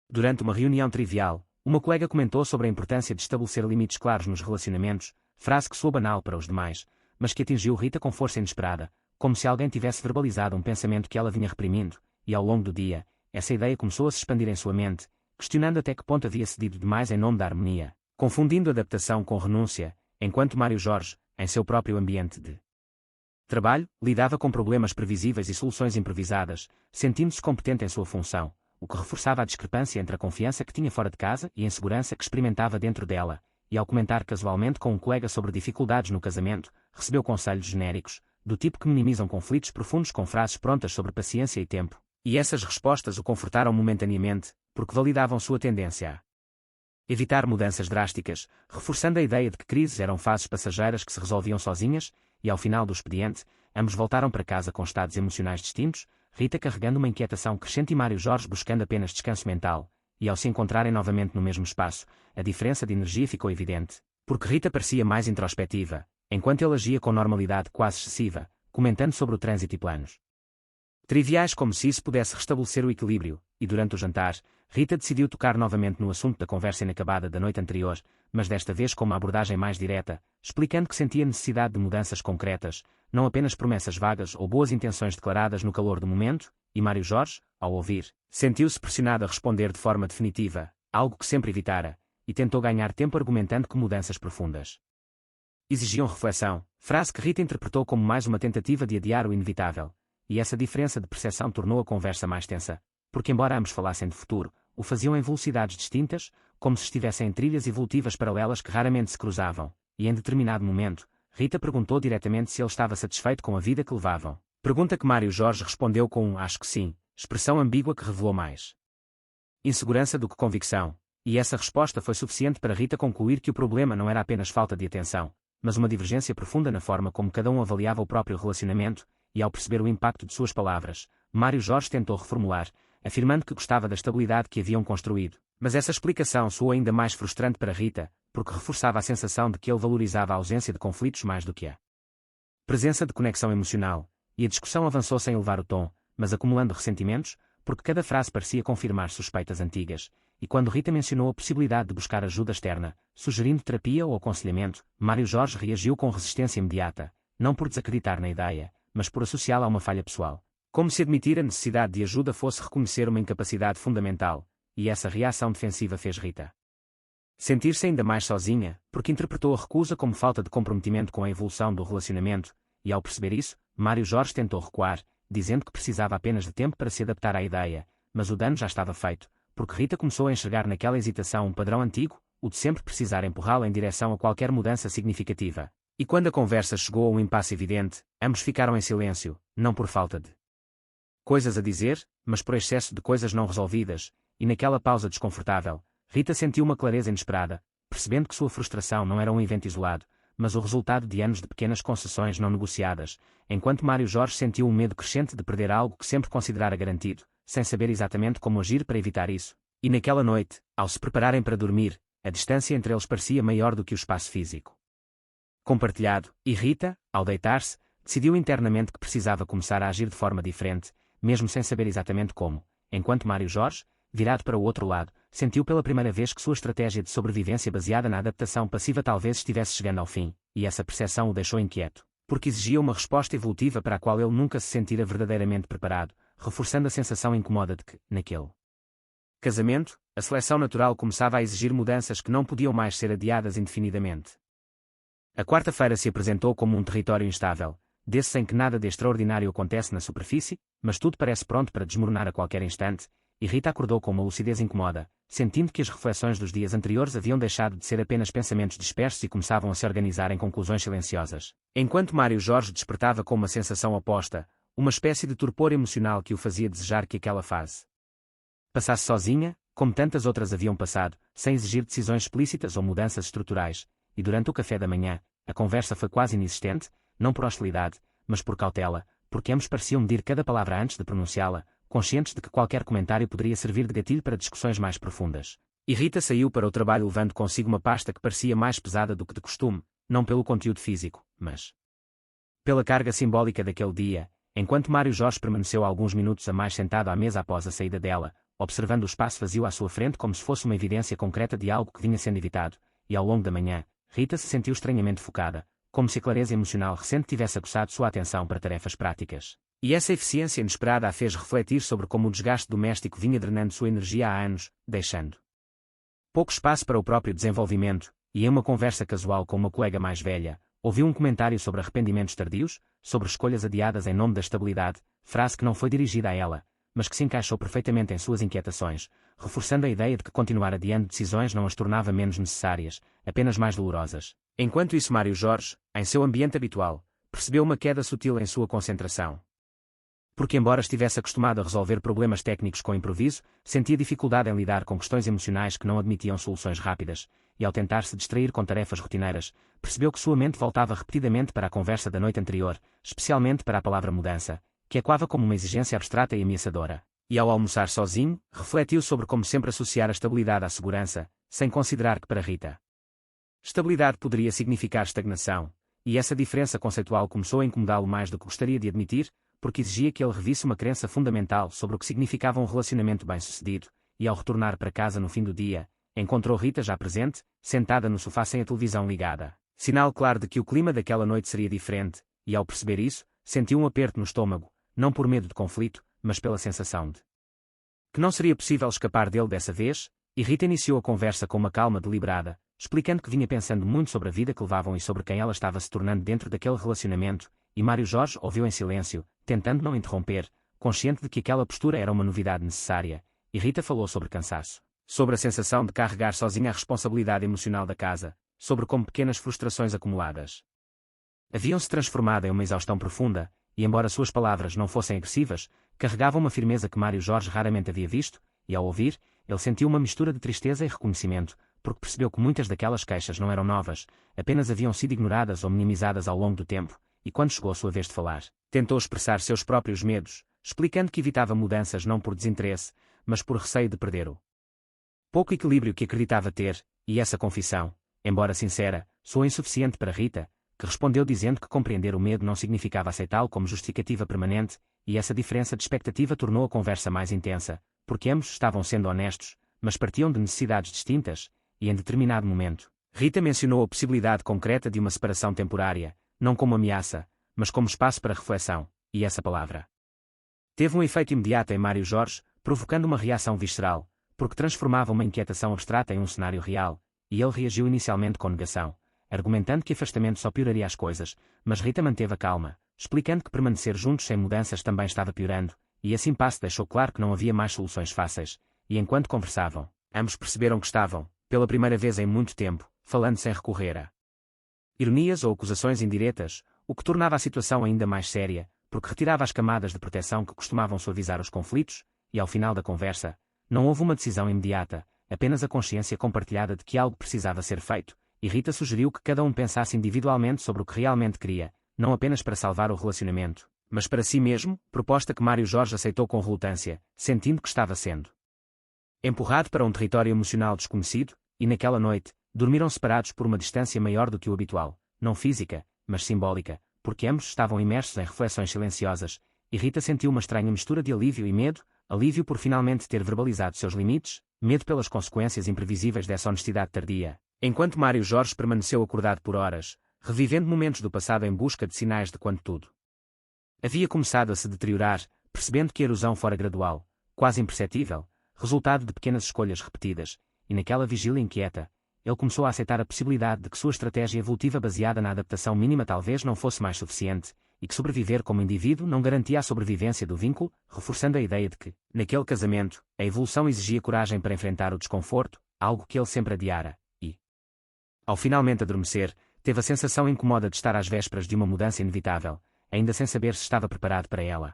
Durante uma reunião trivial, uma colega comentou sobre a importância de estabelecer limites claros nos relacionamentos, frase que soou banal para os demais, mas que atingiu Rita com força inesperada, como se alguém tivesse verbalizado um pensamento que ela vinha reprimindo, e ao longo do dia, essa ideia começou a se expandir em sua mente, questionando até que ponto havia cedido demais em nome da harmonia, confundindo adaptação com renúncia, enquanto Mário Jorge, em seu próprio ambiente de trabalho, lidava com problemas previsíveis e soluções improvisadas, sentindo-se competente em sua função, o que reforçava a discrepância entre a confiança que tinha fora de casa e a insegurança que experimentava dentro dela, e ao comentar casualmente com um colega sobre dificuldades no casamento, recebeu conselhos genéricos, do tipo que minimizam conflitos profundos com frases prontas sobre paciência e tempo, e essas respostas o confortaram momentaneamente, porque validavam sua tendência a evitar mudanças drásticas, reforçando a ideia de que crises eram fases passageiras que se resolviam sozinhas, e ao final do expediente, ambos voltaram para casa com estados emocionais distintos, Rita carregando uma inquietação crescente e Mário Jorge buscando apenas descanso mental, e ao se encontrarem novamente no mesmo espaço, a diferença de energia ficou evidente, porque Rita parecia mais introspectiva, enquanto ele agia com normalidade quase excessiva, comentando sobre o trânsito e planos triviais como se isso pudesse restabelecer o equilíbrio, e durante o jantar, Rita decidiu tocar novamente no assunto da conversa inacabada da noite anterior, mas desta vez com uma abordagem mais direta, explicando que sentia necessidade de mudanças concretas, não apenas promessas vagas ou boas intenções declaradas no calor do momento, e Mário Jorge, ao ouvir, sentiu-se pressionado a responder de forma definitiva, algo que sempre evitara, e tentou ganhar tempo argumentando que mudanças profundas exigiam reflexão, frase que Rita interpretou como mais uma tentativa de adiar o inevitável, e essa diferença de percepção tornou a conversa mais tensa, porque embora ambos falassem de futuro, o faziam em velocidades distintas, como se estivessem em trilhas evolutivas paralelas que raramente se cruzavam, e em determinado momento, Rita perguntou diretamente se ele estava satisfeito com a vida que levavam. Pergunta que Mário Jorge respondeu com um acho que sim, expressão ambígua que revelou mais insegurança do que convicção, e essa resposta foi suficiente para Rita concluir que o problema não era apenas falta de atenção, mas uma divergência profunda na forma como cada um avaliava o próprio relacionamento, e ao perceber o impacto de suas palavras, Mário Jorge tentou reformular, afirmando que gostava da estabilidade que haviam construído, mas essa explicação soou ainda mais frustrante para Rita, porque reforçava a sensação de que ele valorizava a ausência de conflitos mais do que a presença de conexão emocional, e a discussão avançou sem elevar o tom, mas acumulando ressentimentos, porque cada frase parecia confirmar suspeitas antigas, e quando Rita mencionou a possibilidade de buscar ajuda externa, sugerindo terapia ou aconselhamento, Mário Jorge reagiu com resistência imediata, não por desacreditar na ideia, mas por associá-la a uma falha pessoal. Como se admitir a necessidade de ajuda fosse reconhecer uma incapacidade fundamental, e essa reação defensiva fez Rita sentir-se ainda mais sozinha, porque interpretou a recusa como falta de comprometimento com a evolução do relacionamento, e ao perceber isso, Mário Jorge tentou recuar, dizendo que precisava apenas de tempo para se adaptar à ideia, mas o dano já estava feito, porque Rita começou a enxergar naquela hesitação um padrão antigo, o de sempre precisar empurrá-la em direção a qualquer mudança significativa. E quando a conversa chegou a um impasse evidente, ambos ficaram em silêncio, não por falta de coisas a dizer, mas por excesso de coisas não resolvidas, e naquela pausa desconfortável, Rita sentiu uma clareza inesperada, percebendo que sua frustração não era um evento isolado, mas o resultado de anos de pequenas concessões não negociadas, enquanto Mário Jorge sentiu um medo crescente de perder algo que sempre considerara garantido, sem saber exatamente como agir para evitar isso. E naquela noite, ao se prepararem para dormir, a distância entre eles parecia maior do que o espaço físico compartilhado, e Rita, ao deitar-se, decidiu internamente que precisava começar a agir de forma diferente, mesmo sem saber exatamente como, enquanto Mário Jorge, virado para o outro lado, sentiu pela primeira vez que sua estratégia de sobrevivência baseada na adaptação passiva talvez estivesse chegando ao fim, e essa percepção o deixou inquieto, porque exigia uma resposta evolutiva para a qual ele nunca se sentira verdadeiramente preparado, reforçando a sensação incômoda de que, naquele casamento, a seleção natural começava a exigir mudanças que não podiam mais ser adiadas indefinidamente. A quarta-feira se apresentou como um território instável, desses em que nada de extraordinário acontece na superfície, mas tudo parece pronto para desmoronar a qualquer instante, e Rita acordou com uma lucidez incômoda, sentindo que as reflexões dos dias anteriores haviam deixado de ser apenas pensamentos dispersos e começavam a se organizar em conclusões silenciosas. Enquanto Mário Jorge despertava com uma sensação oposta, uma espécie de torpor emocional que o fazia desejar que aquela fase passasse sozinha, como tantas outras haviam passado, sem exigir decisões explícitas ou mudanças estruturais, e durante o café da manhã, a conversa foi quase inexistente, não por hostilidade, mas por cautela, porque ambos pareciam medir cada palavra antes de pronunciá-la, conscientes de que qualquer comentário poderia servir de gatilho para discussões mais profundas. E Rita saiu para o trabalho levando consigo uma pasta que parecia mais pesada do que de costume, não pelo conteúdo físico, mas pela carga simbólica daquele dia, enquanto Mário Jorge permaneceu alguns minutos a mais sentado à mesa após a saída dela, observando o espaço vazio à sua frente como se fosse uma evidência concreta de algo que vinha sendo evitado, e ao longo da manhã, Rita se sentiu estranhamente focada, como se a clareza emocional recente tivesse aguçado sua atenção para tarefas práticas. E essa eficiência inesperada a fez refletir sobre como o desgaste doméstico vinha drenando sua energia há anos, deixando pouco espaço para o próprio desenvolvimento, e em uma conversa casual com uma colega mais velha, ouviu um comentário sobre arrependimentos tardios, sobre escolhas adiadas em nome da estabilidade, frase que não foi dirigida a ela, mas que se encaixou perfeitamente em suas inquietações, reforçando a ideia de que continuar adiando decisões não as tornava menos necessárias, apenas mais dolorosas. Enquanto isso, Mário Jorge, em seu ambiente habitual, percebeu uma queda sutil em sua concentração. Porque embora estivesse acostumado a resolver problemas técnicos com improviso, sentia dificuldade em lidar com questões emocionais que não admitiam soluções rápidas, e ao tentar se distrair com tarefas rotineiras, percebeu que sua mente voltava repetidamente para a conversa da noite anterior, especialmente para a palavra mudança, que ecoava como uma exigência abstrata e ameaçadora. E ao almoçar sozinho, refletiu sobre como sempre associar a estabilidade à segurança, sem considerar que para Rita estabilidade poderia significar estagnação, e essa diferença conceitual começou a incomodá-lo mais do que gostaria de admitir, porque exigia que ele revisse uma crença fundamental sobre o que significava um relacionamento bem-sucedido, e ao retornar para casa no fim do dia, encontrou Rita já presente, sentada no sofá sem a televisão ligada. Sinal claro de que o clima daquela noite seria diferente, e ao perceber isso, sentiu um aperto no estômago, não por medo de conflito, mas pela sensação de que não seria possível escapar dele dessa vez, e Rita iniciou a conversa com uma calma deliberada, explicando que vinha pensando muito sobre a vida que levavam e sobre quem ela estava se tornando dentro daquele relacionamento, e Mário Jorge ouviu em silêncio, tentando não interromper, consciente de que aquela postura era uma novidade necessária, e Rita falou sobre cansaço, sobre a sensação de carregar sozinha a responsabilidade emocional da casa, sobre como pequenas frustrações acumuladas haviam-se transformado em uma exaustão profunda, e embora suas palavras não fossem agressivas, carregavam uma firmeza que Mário Jorge raramente havia visto, e ao ouvir, ele sentiu uma mistura de tristeza e reconhecimento, porque percebeu que muitas daquelas queixas não eram novas, apenas haviam sido ignoradas ou minimizadas ao longo do tempo, e quando chegou a sua vez de falar, tentou expressar seus próprios medos, explicando que evitava mudanças não por desinteresse, mas por receio de perder o pouco equilíbrio que acreditava ter, e essa confissão, embora sincera, soou insuficiente para Rita, que respondeu dizendo que compreender o medo não significava aceitá-lo como justificativa permanente, e essa diferença de expectativa tornou a conversa mais intensa, porque ambos estavam sendo honestos, mas partiam de necessidades distintas, e em determinado momento, Rita mencionou a possibilidade concreta de uma separação temporária, não como ameaça, mas como espaço para reflexão, e essa palavra teve um efeito imediato em Mário Jorge, provocando uma reação visceral, porque transformava uma inquietação abstrata em um cenário real, e ele reagiu inicialmente com negação, argumentando que afastamento só pioraria as coisas, mas Rita manteve a calma, explicando que permanecer juntos sem mudanças também estava piorando, e esse impasse deixou claro que não havia mais soluções fáceis, e enquanto conversavam, ambos perceberam que estavam, pela primeira vez em muito tempo, falando sem recorrer a ironias ou acusações indiretas, o que tornava a situação ainda mais séria, porque retirava as camadas de proteção que costumavam suavizar os conflitos, e ao final da conversa, não houve uma decisão imediata, apenas a consciência compartilhada de que algo precisava ser feito, e Rita sugeriu que cada um pensasse individualmente sobre o que realmente queria, não apenas para salvar o relacionamento, mas para si mesmo, proposta que Mário Jorge aceitou com relutância, sentindo que estava sendo empurrado para um território emocional desconhecido, e naquela noite, dormiram separados por uma distância maior do que o habitual, não física, mas simbólica, porque ambos estavam imersos em reflexões silenciosas, e Rita sentiu uma estranha mistura de alívio e medo, alívio por finalmente ter verbalizado seus limites, medo pelas consequências imprevisíveis dessa honestidade tardia, enquanto Mário Jorge permaneceu acordado por horas, revivendo momentos do passado em busca de sinais de quando tudo havia começado a se deteriorar, percebendo que a erosão fora gradual, quase imperceptível, resultado de pequenas escolhas repetidas, e naquela vigília inquieta, ele começou a aceitar a possibilidade de que sua estratégia evolutiva baseada na adaptação mínima talvez não fosse mais suficiente, e que sobreviver como indivíduo não garantia a sobrevivência do vínculo, reforçando a ideia de que, naquele casamento, a evolução exigia coragem para enfrentar o desconforto, algo que ele sempre adiara, e, ao finalmente adormecer, teve a sensação incômoda de estar às vésperas de uma mudança inevitável, ainda sem saber se estava preparado para ela.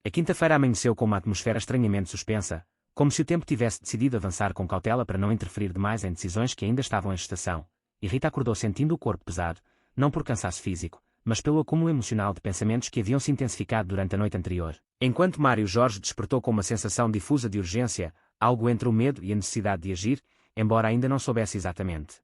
A quinta-feira amanheceu com uma atmosfera estranhamente suspensa, como se o tempo tivesse decidido avançar com cautela para não interferir demais em decisões que ainda estavam em gestação, e Rita acordou sentindo o corpo pesado, não por cansaço físico, mas pelo acúmulo emocional de pensamentos que haviam se intensificado durante a noite anterior. Enquanto Mário Jorge despertou com uma sensação difusa de urgência, algo entre o medo e a necessidade de agir, embora ainda não soubesse exatamente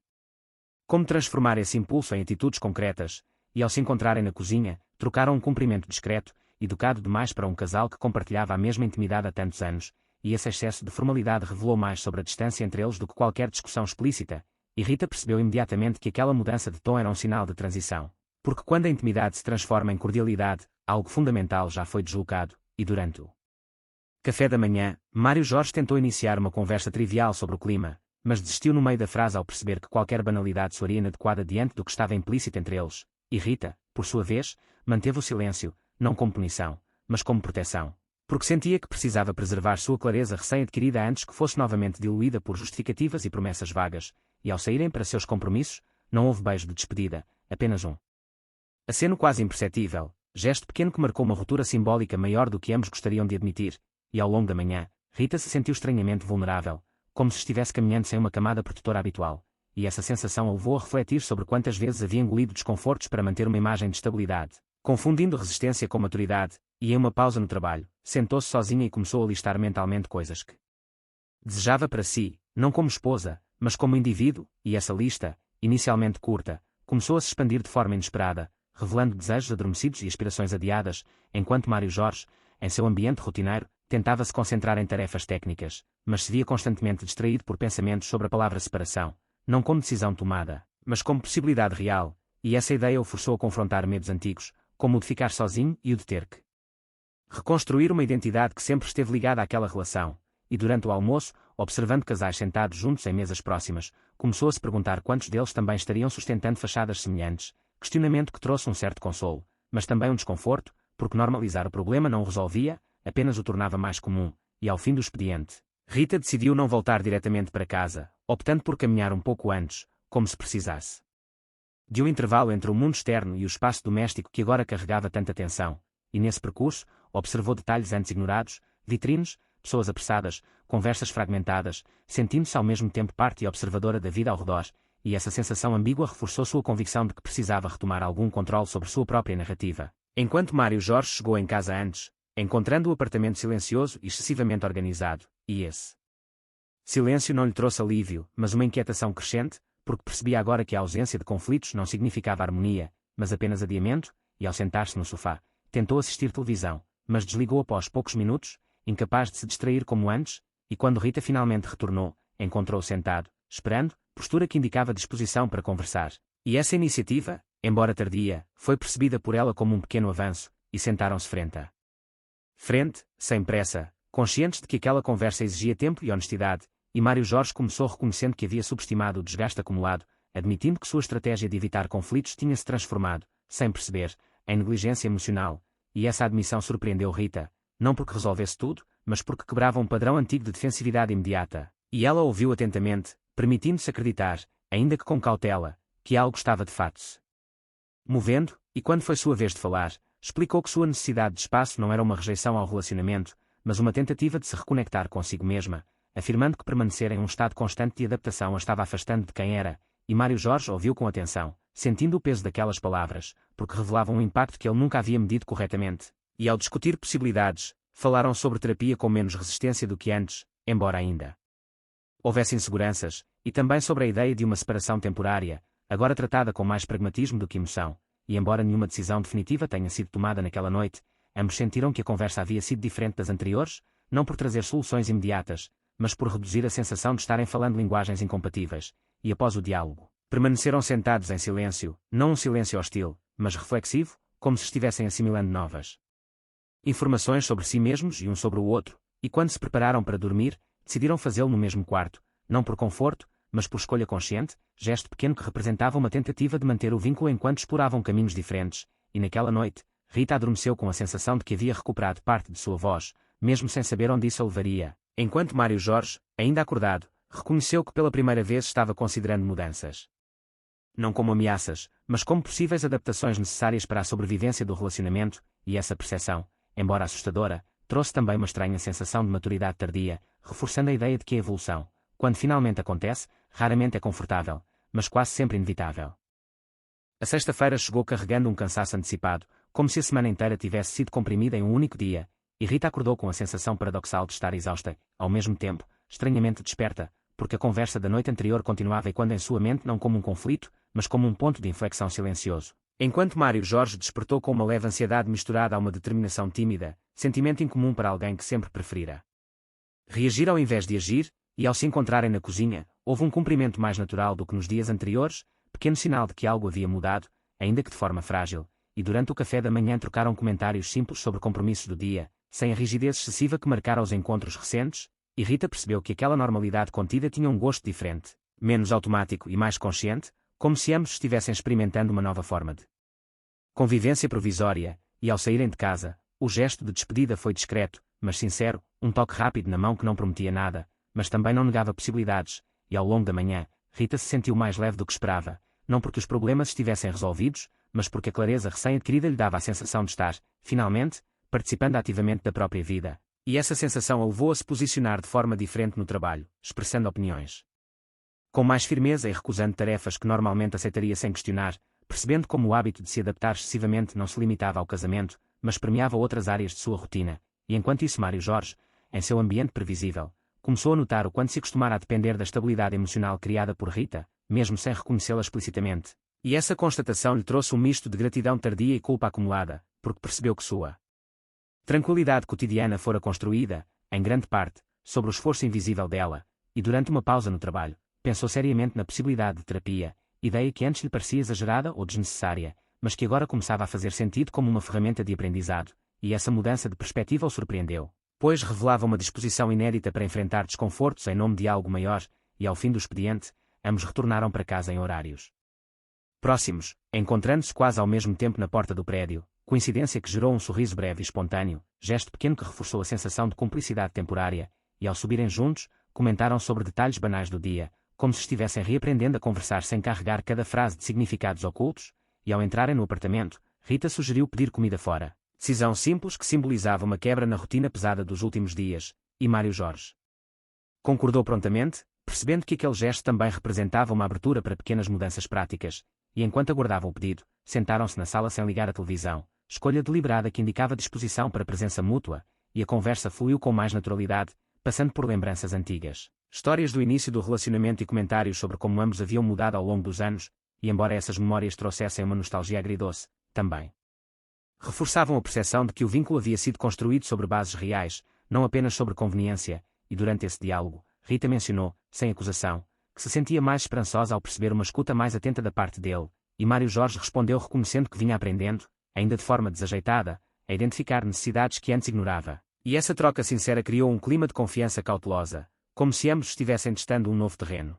como transformar esse impulso em atitudes concretas, e ao se encontrarem na cozinha, trocaram um cumprimento discreto, educado demais para um casal que compartilhava a mesma intimidade há tantos anos, e esse excesso de formalidade revelou mais sobre a distância entre eles do que qualquer discussão explícita, e Rita percebeu imediatamente que aquela mudança de tom era um sinal de transição. Porque quando a intimidade se transforma em cordialidade, algo fundamental já foi deslocado, e durante o café da manhã, Mário Jorge tentou iniciar uma conversa trivial sobre o clima, mas desistiu no meio da frase ao perceber que qualquer banalidade soaria inadequada diante do que estava implícito entre eles, e Rita, por sua vez, manteve o silêncio, não como punição, mas como proteção. Porque sentia que precisava preservar sua clareza recém-adquirida antes que fosse novamente diluída por justificativas e promessas vagas, e ao saírem para seus compromissos, não houve beijo de despedida, apenas um aceno quase imperceptível, gesto pequeno que marcou uma ruptura simbólica maior do que ambos gostariam de admitir, e ao longo da manhã, Rita se sentiu estranhamente vulnerável, como se estivesse caminhando sem uma camada protetora habitual, e essa sensação a levou a refletir sobre quantas vezes havia engolido desconfortos para manter uma imagem de estabilidade, confundindo resistência com maturidade, e em uma pausa no trabalho, sentou-se sozinha e começou a listar mentalmente coisas que desejava para si, não como esposa, mas como indivíduo, e essa lista, inicialmente curta, começou a se expandir de forma inesperada, revelando desejos adormecidos e aspirações adiadas, enquanto Mário Jorge, em seu ambiente rotineiro, tentava se concentrar em tarefas técnicas, mas se via constantemente distraído por pensamentos sobre a palavra separação, não como decisão tomada, mas como possibilidade real, e essa ideia o forçou a confrontar medos antigos, como o de ficar sozinho e o de ter que reconstruir uma identidade que sempre esteve ligada àquela relação, e durante o almoço, observando casais sentados juntos em mesas próximas, começou a se perguntar quantos deles também estariam sustentando fachadas semelhantes, questionamento que trouxe um certo consolo, mas também um desconforto, porque normalizar o problema não o resolvia, apenas o tornava mais comum, e ao fim do expediente, Rita decidiu não voltar diretamente para casa, optando por caminhar um pouco antes, como se precisasse de um intervalo entre o mundo externo e o espaço doméstico que agora carregava tanta atenção, e nesse percurso, observou detalhes antes ignorados, vitrines, pessoas apressadas, conversas fragmentadas, sentindo-se ao mesmo tempo parte e observadora da vida ao redor, e essa sensação ambígua reforçou sua convicção de que precisava retomar algum controle sobre sua própria narrativa. Enquanto Mário Jorge chegou em casa antes, encontrando o apartamento silencioso e excessivamente organizado, e esse silêncio não lhe trouxe alívio, mas uma inquietação crescente, porque percebia agora que a ausência de conflitos não significava harmonia, mas apenas adiamento, e ao sentar-se no sofá, tentou assistir televisão, mas desligou após poucos minutos, incapaz de se distrair como antes, e quando Rita finalmente retornou, encontrou-o sentado, esperando, postura que indicava disposição para conversar. E essa iniciativa, embora tardia, foi percebida por ela como um pequeno avanço, e sentaram-se frente a frente, sem pressa, conscientes de que aquela conversa exigia tempo e honestidade, e Mário Jorge começou reconhecendo que havia subestimado o desgaste acumulado, admitindo que sua estratégia de evitar conflitos tinha-se transformado, sem perceber, em negligência emocional, e essa admissão surpreendeu Rita, não porque resolvesse tudo, mas porque quebrava um padrão antigo de defensividade imediata, e ela ouviu atentamente, permitindo-se acreditar, ainda que com cautela, que algo estava de fato se movendo, e quando foi sua vez de falar, explicou que sua necessidade de espaço não era uma rejeição ao relacionamento, mas uma tentativa de se reconectar consigo mesma, afirmando que permanecer em um estado constante de adaptação a estava afastando de quem era, e Mário Jorge ouviu com atenção, sentindo o peso daquelas palavras, porque revelavam um impacto que ele nunca havia medido corretamente. E ao discutir possibilidades, falaram sobre terapia com menos resistência do que antes, embora ainda houvesse inseguranças, e também sobre a ideia de uma separação temporária, agora tratada com mais pragmatismo do que emoção, e embora nenhuma decisão definitiva tenha sido tomada naquela noite, ambos sentiram que a conversa havia sido diferente das anteriores, não por trazer soluções imediatas, mas por reduzir a sensação de estarem falando linguagens incompatíveis, e após o diálogo, permaneceram sentados em silêncio, não um silêncio hostil, mas reflexivo, como se estivessem assimilando novas informações sobre si mesmos e um sobre o outro, e quando se prepararam para dormir, decidiram fazê-lo no mesmo quarto, não por conforto, mas por escolha consciente, gesto pequeno que representava uma tentativa de manter o vínculo enquanto exploravam caminhos diferentes, e naquela noite, Rita adormeceu com a sensação de que havia recuperado parte de sua voz, mesmo sem saber onde isso a levaria, enquanto Mário Jorge, ainda acordado, reconheceu que pela primeira vez estava considerando mudanças. Não como ameaças, mas como possíveis adaptações necessárias para a sobrevivência do relacionamento, e essa percepção, embora assustadora, trouxe também uma estranha sensação de maturidade tardia, reforçando a ideia de que a evolução, quando finalmente acontece, raramente é confortável, mas quase sempre inevitável. A sexta-feira chegou carregando um cansaço antecipado, como se a semana inteira tivesse sido comprimida em um único dia, e Rita acordou com a sensação paradoxal de estar exausta, ao mesmo tempo, estranhamente desperta, porque a conversa da noite anterior continuava ecoando em sua mente não como um conflito, mas como um ponto de inflexão silencioso. Enquanto Mário Jorge despertou com uma leve ansiedade misturada a uma determinação tímida, sentimento incomum para alguém que sempre preferira reagir ao invés de agir, e ao se encontrarem na cozinha, houve um cumprimento mais natural do que nos dias anteriores, pequeno sinal de que algo havia mudado, ainda que de forma frágil, e durante o café da manhã trocaram comentários simples sobre compromissos do dia, sem a rigidez excessiva que marcara os encontros recentes, e Rita percebeu que aquela normalidade contida tinha um gosto diferente, menos automático e mais consciente, como se ambos estivessem experimentando uma nova forma de convivência provisória, e ao saírem de casa, o gesto de despedida foi discreto, mas sincero, um toque rápido na mão que não prometia nada, mas também não negava possibilidades, e ao longo da manhã, Rita se sentiu mais leve do que esperava, não porque os problemas estivessem resolvidos, mas porque a clareza recém-adquirida lhe dava a sensação de estar, finalmente, participando ativamente da própria vida, e essa sensação a levou a se posicionar de forma diferente no trabalho, expressando opiniões com mais firmeza e recusando tarefas que normalmente aceitaria sem questionar, percebendo como o hábito de se adaptar excessivamente não se limitava ao casamento, mas permeava outras áreas de sua rotina, e enquanto isso Mário Jorge, em seu ambiente previsível, começou a notar o quanto se acostumara a depender da estabilidade emocional criada por Rita, mesmo sem reconhecê-la explicitamente. E essa constatação lhe trouxe um misto de gratidão tardia e culpa acumulada, porque percebeu que sua tranquilidade cotidiana fora construída, em grande parte, sobre o esforço invisível dela, e durante uma pausa no trabalho, pensou seriamente na possibilidade de terapia, ideia que antes lhe parecia exagerada ou desnecessária, mas que agora começava a fazer sentido como uma ferramenta de aprendizado, e essa mudança de perspectiva o surpreendeu, pois revelava uma disposição inédita para enfrentar desconfortos em nome de algo maior, e ao fim do expediente, ambos retornaram para casa em horários próximos, encontrando-se quase ao mesmo tempo na porta do prédio, coincidência que gerou um sorriso breve e espontâneo, gesto pequeno que reforçou a sensação de cumplicidade temporária, e ao subirem juntos, comentaram sobre detalhes banais do dia, como se estivessem reaprendendo a conversar sem carregar cada frase de significados ocultos, e ao entrarem no apartamento, Rita sugeriu pedir comida fora. Decisão simples que simbolizava uma quebra na rotina pesada dos últimos dias, e Mário Jorge concordou prontamente, percebendo que aquele gesto também representava uma abertura para pequenas mudanças práticas, e enquanto aguardavam o pedido, sentaram-se na sala sem ligar a televisão, escolha deliberada que indicava disposição para presença mútua, e a conversa fluiu com mais naturalidade, passando por lembranças antigas, histórias do início do relacionamento e comentários sobre como ambos haviam mudado ao longo dos anos, e embora essas memórias trouxessem uma nostalgia agridoce, também reforçavam a percepção de que o vínculo havia sido construído sobre bases reais, não apenas sobre conveniência, e durante esse diálogo, Rita mencionou, sem acusação, que se sentia mais esperançosa ao perceber uma escuta mais atenta da parte dele, e Mário Jorge respondeu reconhecendo que vinha aprendendo, ainda de forma desajeitada, a identificar necessidades que antes ignorava. E essa troca sincera criou um clima de confiança cautelosa, como se ambos estivessem testando um novo terreno.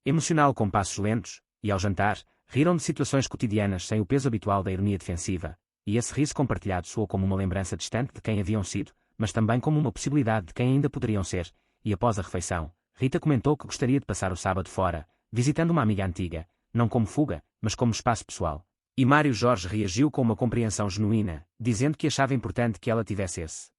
Emocional com passos lentos, e ao jantar, riram de situações cotidianas sem o peso habitual da ironia defensiva, e esse riso compartilhado soou como uma lembrança distante de quem haviam sido, mas também como uma possibilidade de quem ainda poderiam ser, e após a refeição, Rita comentou que gostaria de passar o sábado fora, visitando uma amiga antiga, não como fuga, mas como espaço pessoal. E Mário Jorge reagiu com uma compreensão genuína, dizendo que achava importante que ela tivesse esse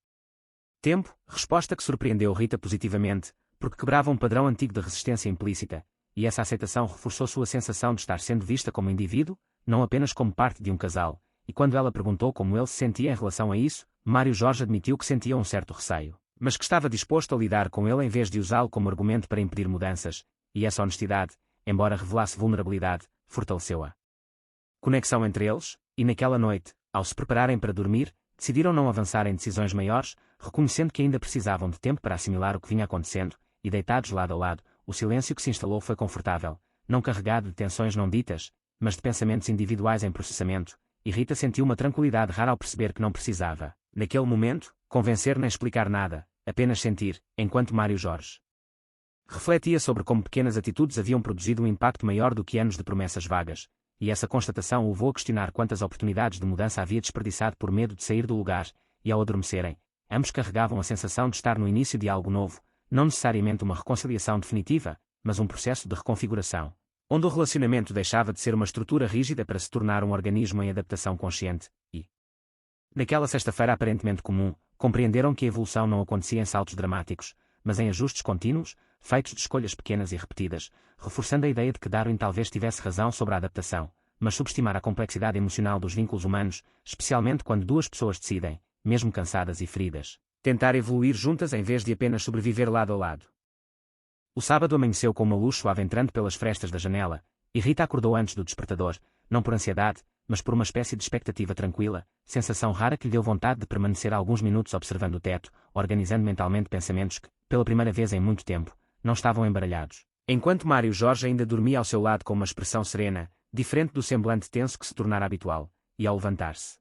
tempo, resposta que surpreendeu Rita positivamente, porque quebrava um padrão antigo de resistência implícita, e essa aceitação reforçou sua sensação de estar sendo vista como indivíduo, não apenas como parte de um casal, e quando ela perguntou como ele se sentia em relação a isso, Mário Jorge admitiu que sentia um certo receio, mas que estava disposto a lidar com ele em vez de usá-lo como argumento para impedir mudanças, e essa honestidade, embora revelasse vulnerabilidade, fortaleceu-a conexão entre eles, e naquela noite, ao se prepararem para dormir, decidiram não avançar em decisões maiores, reconhecendo que ainda precisavam de tempo para assimilar o que vinha acontecendo, e deitados lado a lado, o silêncio que se instalou foi confortável, não carregado de tensões não ditas, mas de pensamentos individuais em processamento, e Rita sentiu uma tranquilidade rara ao perceber que não precisava, naquele momento, convencer nem explicar nada, apenas sentir, enquanto Mário Jorge refletia sobre como pequenas atitudes haviam produzido um impacto maior do que anos de promessas vagas, e essa constatação o levou a questionar quantas oportunidades de mudança havia desperdiçado por medo de sair do lugar, e ao adormecerem, ambos carregavam a sensação de estar no início de algo novo, não necessariamente uma reconciliação definitiva, mas um processo de reconfiguração, onde o relacionamento deixava de ser uma estrutura rígida para se tornar um organismo em adaptação consciente, e naquela sexta-feira aparentemente comum, compreenderam que a evolução não acontecia em saltos dramáticos, mas em ajustes contínuos, feitos de escolhas pequenas e repetidas, reforçando a ideia de que Darwin talvez tivesse razão sobre a adaptação, mas subestimar a complexidade emocional dos vínculos humanos, especialmente quando duas pessoas decidem, mesmo cansadas e feridas, tentar evoluir juntas em vez de apenas sobreviver lado a lado. O sábado amanheceu com uma luz suave entrando pelas frestas da janela, e Rita acordou antes do despertador, não por ansiedade, mas por uma espécie de expectativa tranquila, sensação rara que lhe deu vontade de permanecer alguns minutos observando o teto, organizando mentalmente pensamentos que, pela primeira vez em muito tempo, não estavam embaralhados. Enquanto Mário Jorge ainda dormia ao seu lado com uma expressão serena, diferente do semblante tenso que se tornara habitual, e ao levantar-se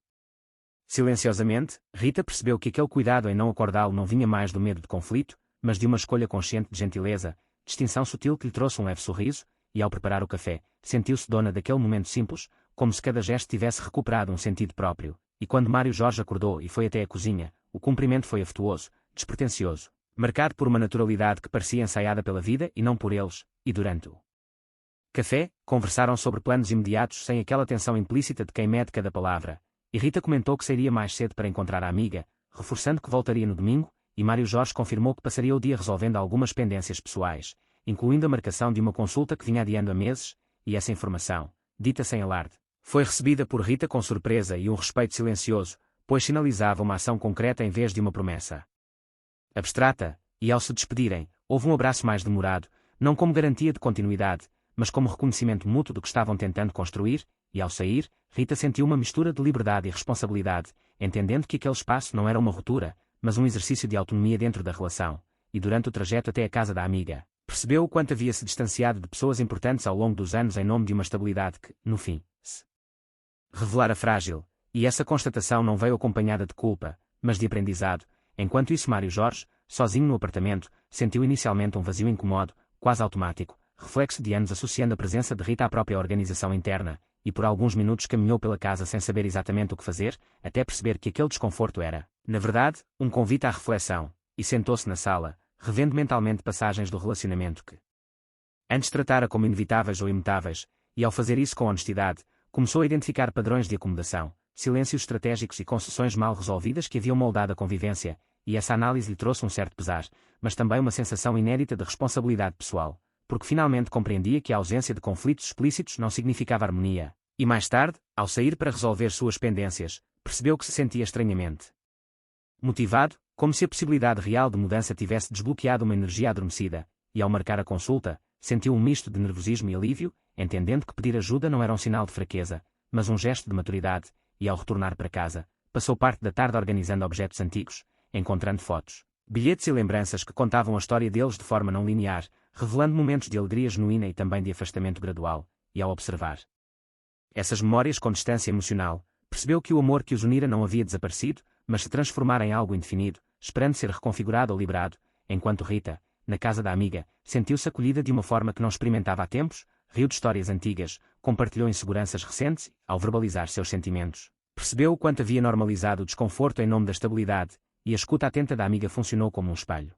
silenciosamente, Rita percebeu que aquele cuidado em não acordá-lo não vinha mais do medo de conflito, mas de uma escolha consciente de gentileza, distinção sutil que lhe trouxe um leve sorriso, e ao preparar o café, sentiu-se dona daquele momento simples, como se cada gesto tivesse recuperado um sentido próprio, e quando Mário Jorge acordou e foi até a cozinha, o cumprimento foi afetuoso, despretensioso, marcado por uma naturalidade que parecia ensaiada pela vida e não por eles, e durante o café, conversaram sobre planos imediatos sem aquela tensão implícita de quem mede cada palavra, e Rita comentou que sairia mais cedo para encontrar a amiga, reforçando que voltaria no domingo, e Mário Jorge confirmou que passaria o dia resolvendo algumas pendências pessoais, incluindo a marcação de uma consulta que vinha adiando há meses, e essa informação, dita sem alarde, foi recebida por Rita com surpresa e um respeito silencioso, pois sinalizava uma ação concreta em vez de uma promessa abstrata, e ao se despedirem, houve um abraço mais demorado, não como garantia de continuidade, mas como reconhecimento mútuo do que estavam tentando construir, e ao sair, Rita sentiu uma mistura de liberdade e responsabilidade, entendendo que aquele espaço não era uma ruptura, mas um exercício de autonomia dentro da relação, e durante o trajeto até a casa da amiga, percebeu o quanto havia se distanciado de pessoas importantes ao longo dos anos em nome de uma estabilidade que, no fim, se revelara frágil, e essa constatação não veio acompanhada de culpa, mas de aprendizado. Enquanto isso Mário Jorge, sozinho no apartamento, sentiu inicialmente um vazio incômodo, quase automático, reflexo de anos associando a presença de Rita à própria organização interna, e por alguns minutos caminhou pela casa sem saber exatamente o que fazer, até perceber que aquele desconforto era, na verdade, um convite à reflexão, e sentou-se na sala, revendo mentalmente passagens do relacionamento que antes tratara como inevitáveis ou imutáveis, e ao fazer isso com honestidade, começou a identificar padrões de acomodação, silêncios estratégicos e concessões mal resolvidas que haviam moldado a convivência, e essa análise lhe trouxe um certo pesar, mas também uma sensação inédita de responsabilidade pessoal, porque finalmente compreendia que a ausência de conflitos explícitos não significava harmonia, e mais tarde, ao sair para resolver suas pendências, percebeu que se sentia estranhamente motivado, como se a possibilidade real de mudança tivesse desbloqueado uma energia adormecida, e ao marcar a consulta, sentiu um misto de nervosismo e alívio, entendendo que pedir ajuda não era um sinal de fraqueza, mas um gesto de maturidade, e ao retornar para casa, passou parte da tarde organizando objetos antigos, encontrando fotos, bilhetes e lembranças que contavam a história deles de forma não linear, revelando momentos de alegria genuína e também de afastamento gradual, e ao observar essas memórias com distância emocional, percebeu que o amor que os unira não havia desaparecido, mas se transformara em algo indefinido, esperando ser reconfigurado ou liberado, enquanto Rita, na casa da amiga, sentiu-se acolhida de uma forma que não experimentava há tempos, riu de histórias antigas, compartilhou inseguranças recentes, ao verbalizar seus sentimentos. Percebeu o quanto havia normalizado o desconforto em nome da estabilidade, e a escuta atenta da amiga funcionou como um espelho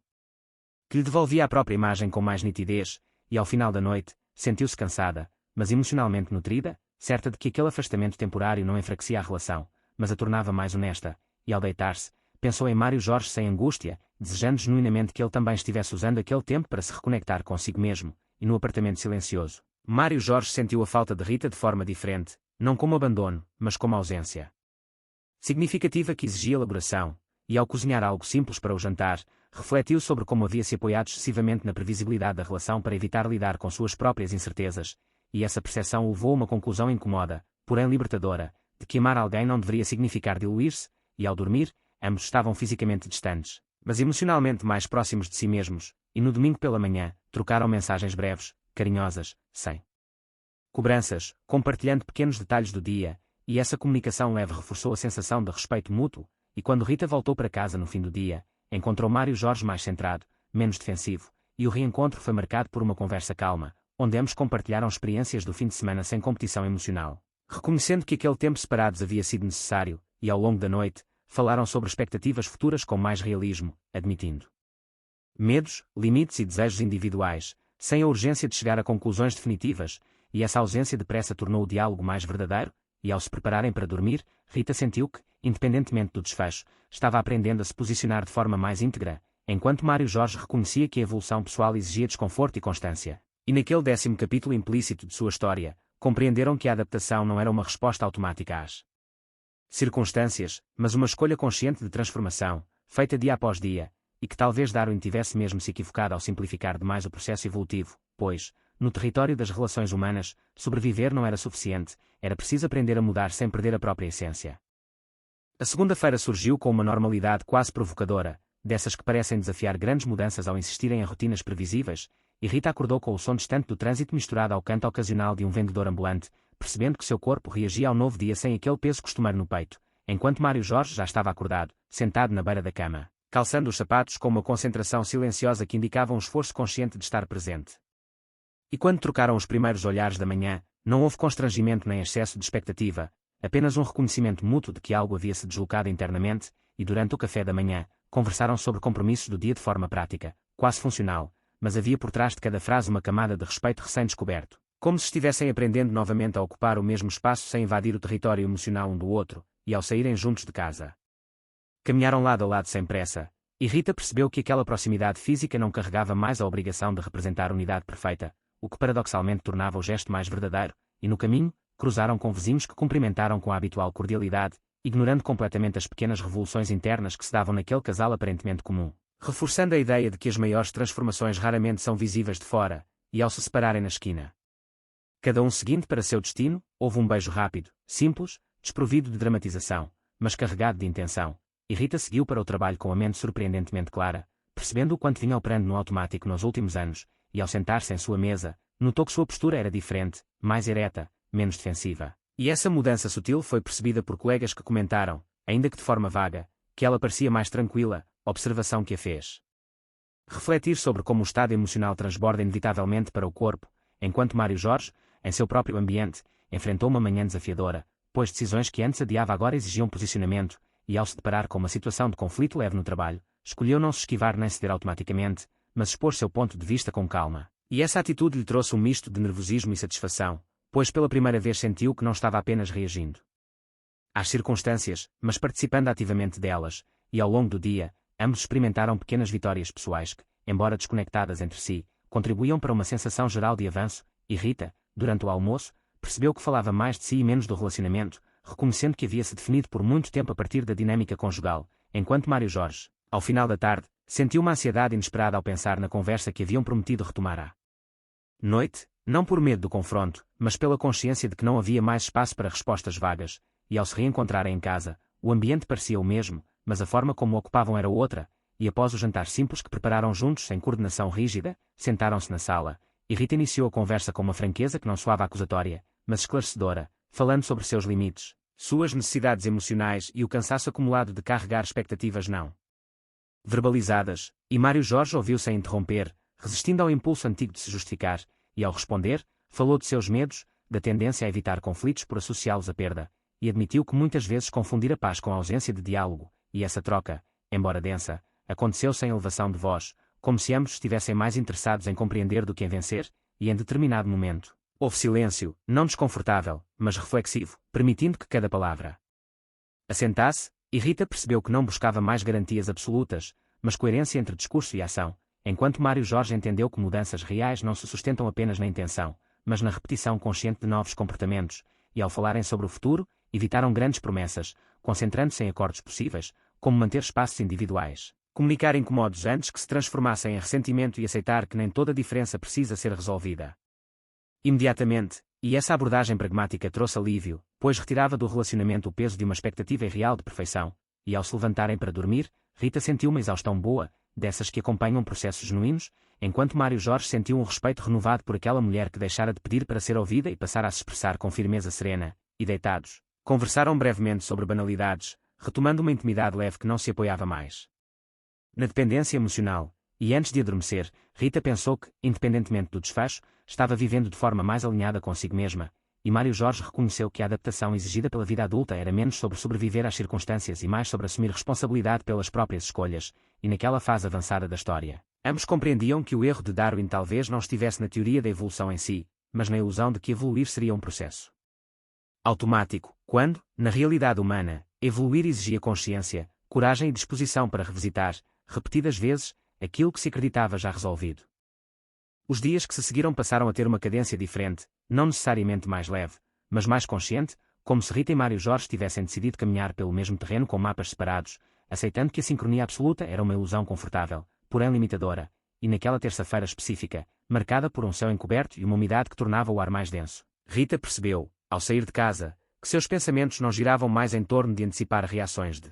que lhe devolvia a própria imagem com mais nitidez, e ao final da noite, sentiu-se cansada, mas emocionalmente nutrida, certa de que aquele afastamento temporário não enfraquecia a relação, mas a tornava mais honesta, e ao deitar-se, pensou em Mário Jorge sem angústia, desejando genuinamente que ele também estivesse usando aquele tempo para se reconectar consigo mesmo, e no apartamento silencioso. Mário Jorge sentiu a falta de Rita de forma diferente, não como abandono, mas como ausência significativa que exigia elaboração, e ao cozinhar algo simples para o jantar, refletiu sobre como havia se apoiado excessivamente na previsibilidade da relação para evitar lidar com suas próprias incertezas, e essa percepção o levou a uma conclusão incomoda, porém libertadora, de que amar alguém não deveria significar diluir-se, e ao dormir, ambos estavam fisicamente distantes, mas emocionalmente mais próximos de si mesmos, e no domingo pela manhã, trocaram mensagens breves, carinhosas, sem cobranças, compartilhando pequenos detalhes do dia, e essa comunicação leve reforçou a sensação de respeito mútuo, e quando Rita voltou para casa no fim do dia, encontrou Mário Jorge mais centrado, menos defensivo, e o reencontro foi marcado por uma conversa calma, onde ambos compartilharam experiências do fim de semana sem competição emocional, reconhecendo que aquele tempo separados havia sido necessário, e ao longo da noite, falaram sobre expectativas futuras com mais realismo, admitindo medos, limites e desejos individuais, sem a urgência de chegar a conclusões definitivas, e essa ausência de pressa tornou o diálogo mais verdadeiro, e ao se prepararem para dormir, Rita sentiu que, independentemente do desfecho, estava aprendendo a se posicionar de forma mais íntegra, enquanto Mário Jorge reconhecia que a evolução pessoal exigia desconforto e constância. E naquele 10º capítulo implícito de sua história, compreenderam que a adaptação não era uma resposta automática às circunstâncias, mas uma escolha consciente de transformação, feita dia após dia, e que talvez Darwin tivesse mesmo se equivocado ao simplificar demais o processo evolutivo, pois, no território das relações humanas, sobreviver não era suficiente, era preciso aprender a mudar sem perder a própria essência. A segunda-feira surgiu com uma normalidade quase provocadora, dessas que parecem desafiar grandes mudanças ao insistirem em rotinas previsíveis, e Rita acordou com o som distante do trânsito misturado ao canto ocasional de um vendedor ambulante, percebendo que seu corpo reagia ao novo dia sem aquele peso costumeiro no peito, enquanto Mário Jorge já estava acordado, sentado na beira da cama, calçando os sapatos com uma concentração silenciosa que indicava um esforço consciente de estar presente. E quando trocaram os primeiros olhares da manhã, não houve constrangimento nem excesso de expectativa, apenas um reconhecimento mútuo de que algo havia se deslocado internamente, e durante o café da manhã, conversaram sobre compromissos do dia de forma prática, quase funcional, mas havia por trás de cada frase uma camada de respeito recém-descoberto, como se estivessem aprendendo novamente a ocupar o mesmo espaço sem invadir o território emocional um do outro, e ao saírem juntos de casa, caminharam lado a lado sem pressa, e Rita percebeu que aquela proximidade física não carregava mais a obrigação de representar a unidade perfeita, o que paradoxalmente tornava o gesto mais verdadeiro, e no caminho, cruzaram com vizinhos que cumprimentaram com a habitual cordialidade, ignorando completamente as pequenas revoluções internas que se davam naquele casal aparentemente comum, reforçando a ideia de que as maiores transformações raramente são visíveis de fora, e ao se separarem na esquina, cada um seguindo para seu destino, houve um beijo rápido, simples, desprovido de dramatização, mas carregado de intenção, e Rita seguiu para o trabalho com a mente surpreendentemente clara, percebendo o quanto vinha operando no automático nos últimos anos, e ao sentar-se em sua mesa, notou que sua postura era diferente, mais ereta, menos defensiva. E essa mudança sutil foi percebida por colegas que comentaram, ainda que de forma vaga, que ela parecia mais tranquila, observação que a fez refletir sobre como o estado emocional transborda inevitavelmente para o corpo, enquanto Mário Jorge, em seu próprio ambiente, enfrentou uma manhã desafiadora, pois decisões que antes adiava agora exigiam posicionamento, e ao se deparar com uma situação de conflito leve no trabalho, escolheu não se esquivar nem ceder automaticamente, mas expor seu ponto de vista com calma. E essa atitude lhe trouxe um misto de nervosismo e satisfação, pois pela primeira vez sentiu que não estava apenas reagindo às circunstâncias, mas participando ativamente delas, e ao longo do dia, ambos experimentaram pequenas vitórias pessoais que, embora desconectadas entre si, contribuíam para uma sensação geral de avanço, e Rita, durante o almoço, percebeu que falava mais de si e menos do relacionamento, reconhecendo que havia-se definido por muito tempo a partir da dinâmica conjugal, enquanto Mário Jorge, ao final da tarde, sentiu uma ansiedade inesperada ao pensar na conversa que haviam prometido retomar à noite, não por medo do confronto, mas pela consciência de que não havia mais espaço para respostas vagas, e ao se reencontrarem em casa, o ambiente parecia o mesmo, mas a forma como o ocupavam era outra, e após o jantar simples que prepararam juntos sem coordenação rígida, sentaram-se na sala, e Rita iniciou a conversa com uma franqueza que não soava acusatória, mas esclarecedora, falando sobre seus limites, suas necessidades emocionais e o cansaço acumulado de carregar expectativas não verbalizadas, e Mário Jorge ouviu sem interromper, resistindo ao impulso antigo de se justificar, e ao responder, falou de seus medos, da tendência a evitar conflitos por associá-los à perda, e admitiu que muitas vezes confundir a paz com a ausência de diálogo, e essa troca, embora densa, aconteceu sem elevação de voz, como se ambos estivessem mais interessados em compreender do que em vencer, e em determinado momento, houve silêncio, não desconfortável, mas reflexivo, permitindo que cada palavra assentasse, e Rita percebeu que não buscava mais garantias absolutas, mas coerência entre discurso e ação, enquanto Mário Jorge entendeu que mudanças reais não se sustentam apenas na intenção, mas na repetição consciente de novos comportamentos, e ao falarem sobre o futuro, evitaram grandes promessas, concentrando-se em acordos possíveis, como manter espaços individuais, comunicar incomodos antes que se transformassem em ressentimento e aceitar que nem toda diferença precisa ser resolvida imediatamente, e essa abordagem pragmática trouxe alívio, pois retirava do relacionamento o peso de uma expectativa irreal de perfeição, e ao se levantarem para dormir, Rita sentiu uma exaustão boa, dessas que acompanham processos genuínos, enquanto Mário Jorge sentiu um respeito renovado por aquela mulher que deixara de pedir para ser ouvida e passara a se expressar com firmeza serena, e deitados, conversaram brevemente sobre banalidades, retomando uma intimidade leve que não se apoiava mais na dependência emocional, e antes de adormecer, Rita pensou que, independentemente do desfecho, estava vivendo de forma mais alinhada consigo mesma, e Mário Jorge reconheceu que a adaptação exigida pela vida adulta era menos sobre sobreviver às circunstâncias e mais sobre assumir responsabilidade pelas próprias escolhas, e naquela fase avançada da história, ambos compreendiam que o erro de Darwin talvez não estivesse na teoria da evolução em si, mas na ilusão de que evoluir seria um processo automático, quando, na realidade humana, evoluir exigia consciência, coragem e disposição para revisitar, repetidas vezes, aquilo que se acreditava já resolvido. Os dias que se seguiram passaram a ter uma cadência diferente, não necessariamente mais leve, mas mais consciente, como se Rita e Mário Jorge tivessem decidido caminhar pelo mesmo terreno com mapas separados, aceitando que a sincronia absoluta era uma ilusão confortável, porém limitadora, e naquela terça-feira específica, marcada por um céu encoberto e uma umidade que tornava o ar mais denso, Rita percebeu, ao sair de casa, que seus pensamentos não giravam mais em torno de antecipar reações de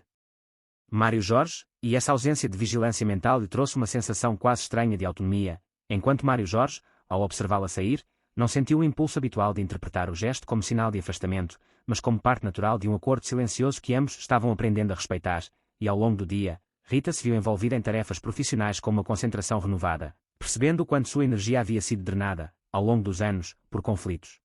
Mário Jorge, e essa ausência de vigilância mental lhe trouxe uma sensação quase estranha de autonomia, enquanto Mário Jorge, ao observá-la sair, não sentiu o impulso habitual de interpretar o gesto como sinal de afastamento, mas como parte natural de um acordo silencioso que ambos estavam aprendendo a respeitar, e ao longo do dia, Rita se viu envolvida em tarefas profissionais com uma concentração renovada, percebendo o quanto sua energia havia sido drenada, ao longo dos anos, por conflitos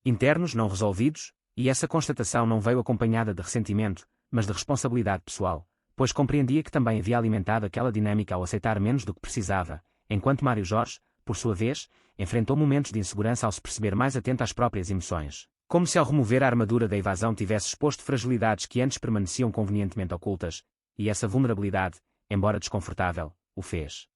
internos não resolvidos, e essa constatação não veio acompanhada de ressentimento, mas de responsabilidade pessoal, pois compreendia que também havia alimentado aquela dinâmica ao aceitar menos do que precisava, enquanto Mário Jorge, por sua vez, enfrentou momentos de insegurança ao se perceber mais atento às próprias emoções, como se ao remover a armadura da evasão tivesse exposto fragilidades que antes permaneciam convenientemente ocultas, e essa vulnerabilidade, embora desconfortável, o fez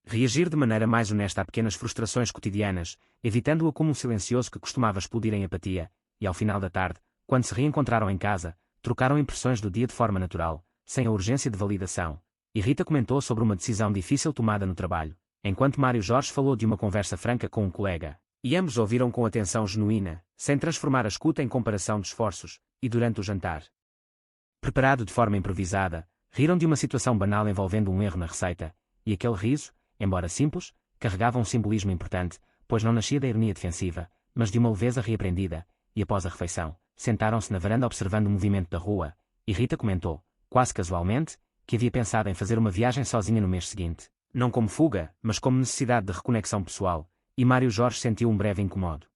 reagir de maneira mais honesta a pequenas frustrações cotidianas, evitando o acúmulo silencioso que costumava explodir em apatia, e ao final da tarde, quando se reencontraram em casa, trocaram impressões do dia de forma natural, sem a urgência de validação, e Rita comentou sobre uma decisão difícil tomada no trabalho, enquanto Mário Jorge falou de uma conversa franca com um colega, e ambos ouviram com atenção genuína, sem transformar a escuta em comparação de esforços, e durante o jantar, preparado de forma improvisada, riram de uma situação banal envolvendo um erro na receita, e aquele riso, embora simples, carregava um simbolismo importante, pois não nascia da ironia defensiva, mas de uma leveza reaprendida, e após a refeição, sentaram-se na varanda observando o movimento da rua, e Rita comentou, quase casualmente, que havia pensado em fazer uma viagem sozinha no mês seguinte, não como fuga, mas como necessidade de reconexão pessoal, e Mário Jorge sentiu um breve incomodo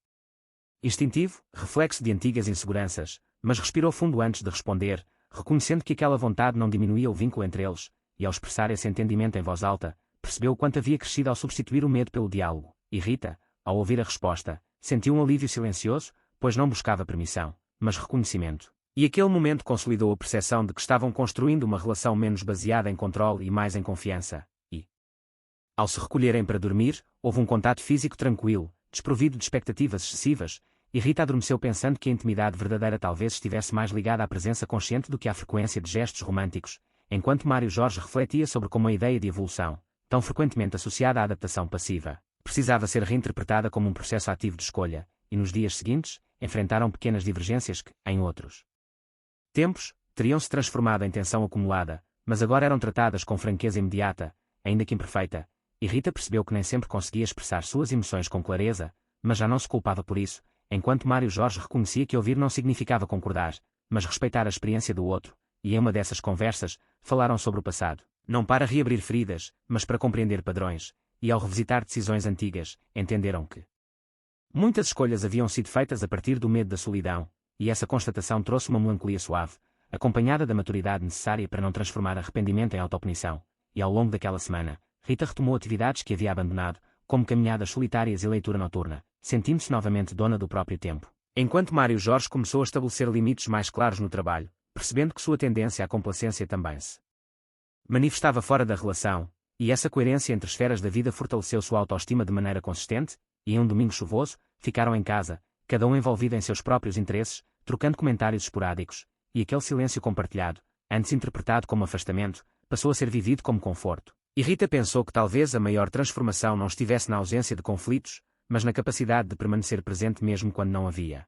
instintivo, reflexo de antigas inseguranças, mas respirou fundo antes de responder, reconhecendo que aquela vontade não diminuía o vínculo entre eles, e ao expressar esse entendimento em voz alta, percebeu o quanto havia crescido ao substituir o medo pelo diálogo, e Rita, ao ouvir a resposta, sentiu um alívio silencioso, pois não buscava permissão, mas reconhecimento. E aquele momento consolidou a percepção de que estavam construindo uma relação menos baseada em controle e mais em confiança, e, ao se recolherem para dormir, houve um contato físico tranquilo, desprovido de expectativas excessivas, e Rita adormeceu pensando que a intimidade verdadeira talvez estivesse mais ligada à presença consciente do que à frequência de gestos românticos, enquanto Mário Jorge refletia sobre como a ideia de evolução, tão frequentemente associada à adaptação passiva, precisava ser reinterpretada como um processo ativo de escolha, e nos dias seguintes, enfrentaram pequenas divergências que, em outros tempos, teriam se transformado em tensão acumulada, mas agora eram tratadas com franqueza imediata, ainda que imperfeita, e Rita percebeu que nem sempre conseguia expressar suas emoções com clareza, mas já não se culpava por isso, enquanto Mário Jorge reconhecia que ouvir não significava concordar, mas respeitar a experiência do outro, e em uma dessas conversas, falaram sobre o passado, não para reabrir feridas, mas para compreender padrões, e ao revisitar decisões antigas, entenderam que muitas escolhas haviam sido feitas a partir do medo da solidão, e essa constatação trouxe uma melancolia suave, acompanhada da maturidade necessária para não transformar arrependimento em autopunição, e ao longo daquela semana, Rita retomou atividades que havia abandonado, como caminhadas solitárias e leitura noturna, sentindo-se novamente dona do próprio tempo. Enquanto Mário Jorge começou a estabelecer limites mais claros no trabalho, percebendo que sua tendência à complacência também se manifestava fora da relação, e essa coerência entre esferas da vida fortaleceu sua autoestima de maneira consistente, e em um domingo chuvoso, ficaram em casa, cada um envolvido em seus próprios interesses, trocando comentários esporádicos, e aquele silêncio compartilhado, antes interpretado como afastamento, passou a ser vivido como conforto. E Rita pensou que talvez a maior transformação não estivesse na ausência de conflitos, mas na capacidade de permanecer presente mesmo quando não havia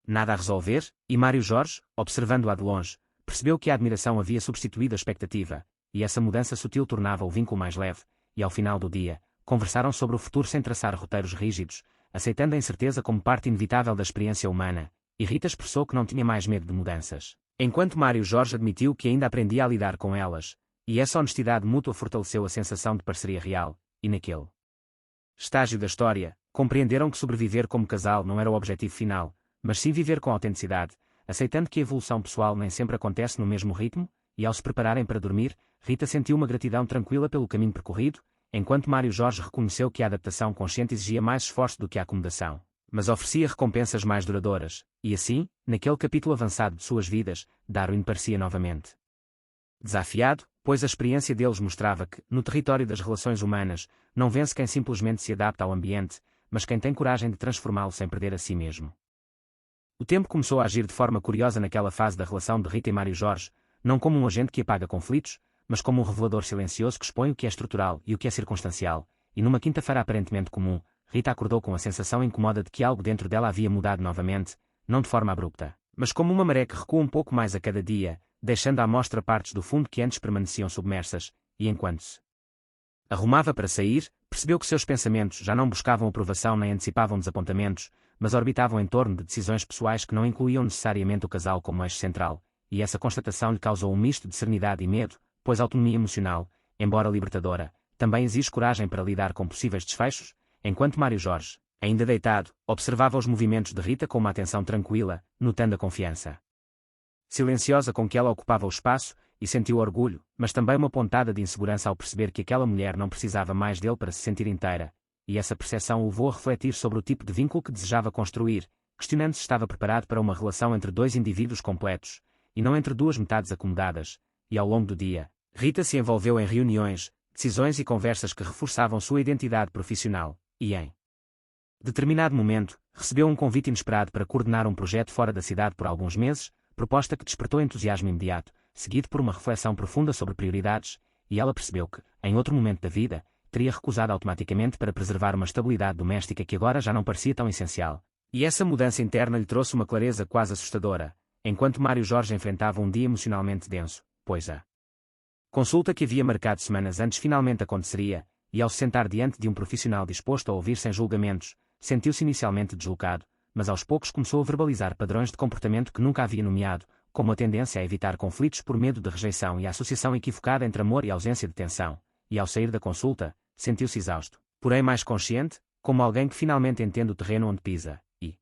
nada a resolver, e Mário Jorge, observando-a de longe, percebeu que a admiração havia substituído a expectativa, e essa mudança sutil tornava o vínculo mais leve, e ao final do dia, conversaram sobre o futuro sem traçar roteiros rígidos, aceitando a incerteza como parte inevitável da experiência humana, e Rita expressou que não tinha mais medo de mudanças, enquanto Mário Jorge admitiu que ainda aprendia a lidar com elas, e essa honestidade mútua fortaleceu a sensação de parceria real, e naquele estágio da história, compreenderam que sobreviver como casal não era o objetivo final, mas sim viver com autenticidade, aceitando que a evolução pessoal nem sempre acontece no mesmo ritmo, e ao se prepararem para dormir, Rita sentiu uma gratidão tranquila pelo caminho percorrido, enquanto Mário Jorge reconheceu que a adaptação consciente exigia mais esforço do que a acomodação, mas oferecia recompensas mais duradouras, e assim, naquele capítulo avançado de suas vidas, Darwin parecia novamente desafiado, pois a experiência deles mostrava que, no território das relações humanas, não vence quem simplesmente se adapta ao ambiente, mas quem tem coragem de transformá-lo sem perder a si mesmo. O tempo começou a agir de forma curiosa naquela fase da relação de Rita e Mário Jorge, não como um agente que apaga conflitos, mas como um revelador silencioso que expõe o que é estrutural e o que é circunstancial, e numa quinta-feira aparentemente comum, Rita acordou com a sensação incômoda de que algo dentro dela havia mudado novamente, não de forma abrupta, mas como uma maré que recua um pouco mais a cada dia, deixando à mostra partes do fundo que antes permaneciam submersas, e enquanto se arrumava para sair, percebeu que seus pensamentos já não buscavam aprovação nem antecipavam desapontamentos, mas orbitavam em torno de decisões pessoais que não incluíam necessariamente o casal como eixo central, e essa constatação lhe causou um misto de serenidade e medo, pois a autonomia emocional, embora libertadora, também exige coragem para lidar com possíveis desfechos, enquanto Mário Jorge, ainda deitado, observava os movimentos de Rita com uma atenção tranquila, notando a confiança silenciosa com que ela ocupava o espaço, e sentiu orgulho, mas também uma pontada de insegurança ao perceber que aquela mulher não precisava mais dele para se sentir inteira, e essa percepção o levou a refletir sobre o tipo de vínculo que desejava construir, questionando se estava preparado para uma relação entre dois indivíduos completos, e não entre duas metades acomodadas, e ao longo do dia, Rita se envolveu em reuniões, decisões e conversas que reforçavam sua identidade profissional, e em determinado momento, recebeu um convite inesperado para coordenar um projeto fora da cidade por alguns meses, proposta que despertou entusiasmo imediato, seguido por uma reflexão profunda sobre prioridades, e ela percebeu que, em outro momento da vida, teria recusado automaticamente para preservar uma estabilidade doméstica que agora já não parecia tão essencial. E essa mudança interna lhe trouxe uma clareza quase assustadora, enquanto Mário Jorge enfrentava um dia emocionalmente denso, pois a consulta que havia marcado semanas antes finalmente aconteceria, e ao se sentar diante de um profissional disposto a ouvir sem julgamentos, sentiu-se inicialmente deslocado, mas aos poucos começou a verbalizar padrões de comportamento que nunca havia nomeado, como a tendência a evitar conflitos por medo de rejeição e a associação equivocada entre amor e ausência de tensão, e ao sair da consulta, sentiu-se exausto, porém mais consciente, como alguém que finalmente entende o terreno onde pisa, e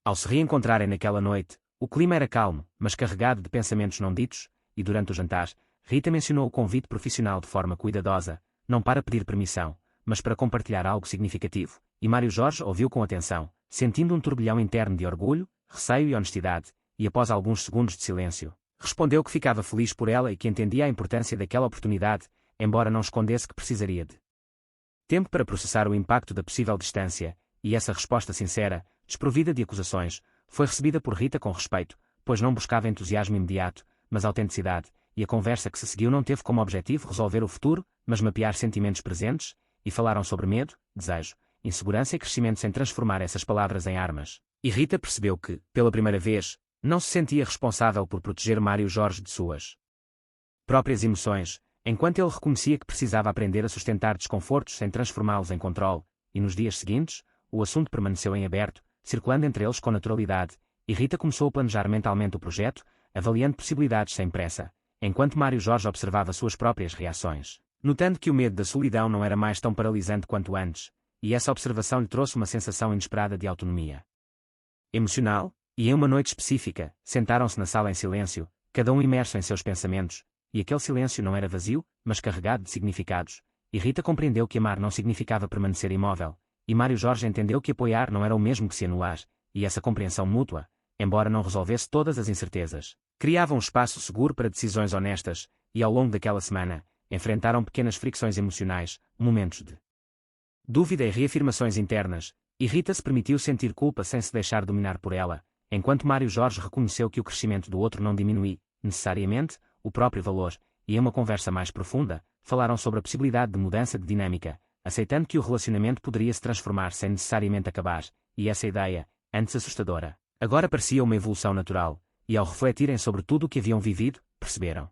ao se reencontrarem naquela noite, o clima era calmo, mas carregado de pensamentos não ditos, e durante o jantar, Rita mencionou o convite profissional de forma cuidadosa, não para pedir permissão, mas para compartilhar algo significativo, e Mário Jorge ouviu com atenção, sentindo um turbilhão interno de orgulho, receio e honestidade, e após alguns segundos de silêncio, respondeu que ficava feliz por ela e que entendia a importância daquela oportunidade, embora não escondesse que precisaria de tempo para processar o impacto da possível distância, e essa resposta sincera, desprovida de acusações, foi recebida por Rita com respeito, pois não buscava entusiasmo imediato, mas autenticidade, e a conversa que se seguiu não teve como objetivo resolver o futuro, mas mapear sentimentos presentes, e falaram sobre medo, desejo, insegurança e crescimento sem transformar essas palavras em armas. E Rita percebeu que, pela primeira vez, não se sentia responsável por proteger Mário Jorge de suas próprias emoções, enquanto ele reconhecia que precisava aprender a sustentar desconfortos sem transformá-los em controle, e nos dias seguintes, o assunto permaneceu em aberto, circulando entre eles com naturalidade, e Rita começou a planejar mentalmente o projeto, avaliando possibilidades sem pressa, enquanto Mário Jorge observava suas próprias reações, notando que o medo da solidão não era mais tão paralisante quanto antes, e essa observação lhe trouxe uma sensação inesperada de autonomia emocional, e em uma noite específica, sentaram-se na sala em silêncio, cada um imerso em seus pensamentos, e aquele silêncio não era vazio, mas carregado de significados, e Rita compreendeu que amar não significava permanecer imóvel, e Mário Jorge entendeu que apoiar não era o mesmo que se anular, e essa compreensão mútua, embora não resolvesse todas as incertezas, criava um espaço seguro para decisões honestas, e ao longo daquela semana, enfrentaram pequenas fricções emocionais, momentos de dúvida e reafirmações internas, e Rita se permitiu sentir culpa sem se deixar dominar por ela, enquanto Mário Jorge reconheceu que o crescimento do outro não diminui, necessariamente, o próprio valor, e em uma conversa mais profunda, falaram sobre a possibilidade de mudança de dinâmica, aceitando que o relacionamento poderia se transformar sem necessariamente acabar, e essa ideia, antes assustadora, agora parecia uma evolução natural, e ao refletirem sobre tudo o que haviam vivido, perceberam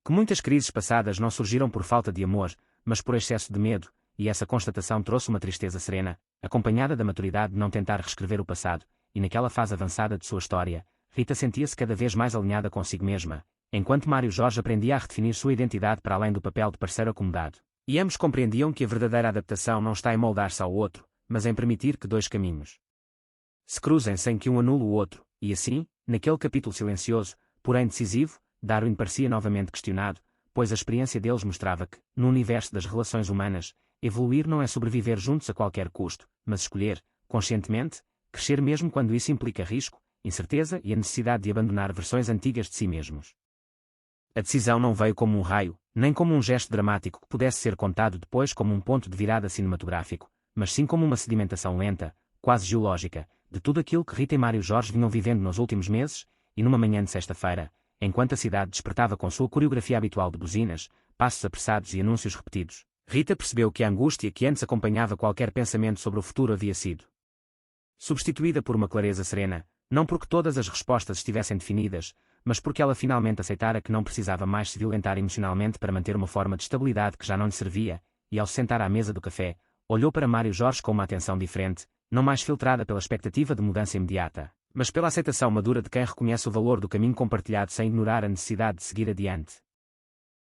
que muitas crises passadas não surgiram por falta de amor, mas por excesso de medo, e essa constatação trouxe uma tristeza serena, acompanhada da maturidade de não tentar reescrever o passado, e naquela fase avançada de sua história, Rita sentia-se cada vez mais alinhada consigo mesma, enquanto Mário Jorge aprendia a redefinir sua identidade para além do papel de parceiro acomodado. E ambos compreendiam que a verdadeira adaptação não está em moldar-se ao outro, mas em permitir que dois caminhos se cruzem sem que um anule o outro, e assim, naquele capítulo silencioso, porém decisivo, Darwin parecia novamente questionado, pois a experiência deles mostrava que, no universo das relações humanas, evoluir não é sobreviver juntos a qualquer custo, mas escolher, conscientemente, crescer mesmo quando isso implica risco, incerteza e a necessidade de abandonar versões antigas de si mesmos. A decisão não veio como um raio, nem como um gesto dramático que pudesse ser contado depois como um ponto de virada cinematográfico, mas sim como uma sedimentação lenta, quase geológica, de tudo aquilo que Rita e Mário Jorge vinham vivendo nos últimos meses, e numa manhã de sexta-feira, enquanto a cidade despertava com sua coreografia habitual de buzinas, passos apressados e anúncios repetidos, Rita percebeu que a angústia que antes acompanhava qualquer pensamento sobre o futuro havia sido substituída por uma clareza serena, não porque todas as respostas estivessem definidas, mas porque ela finalmente aceitara que não precisava mais se violentar emocionalmente para manter uma forma de estabilidade que já não lhe servia, e ao se sentar à mesa do café, olhou para Mário Jorge com uma atenção diferente, não mais filtrada pela expectativa de mudança imediata, mas pela aceitação madura de quem reconhece o valor do caminho compartilhado sem ignorar a necessidade de seguir adiante.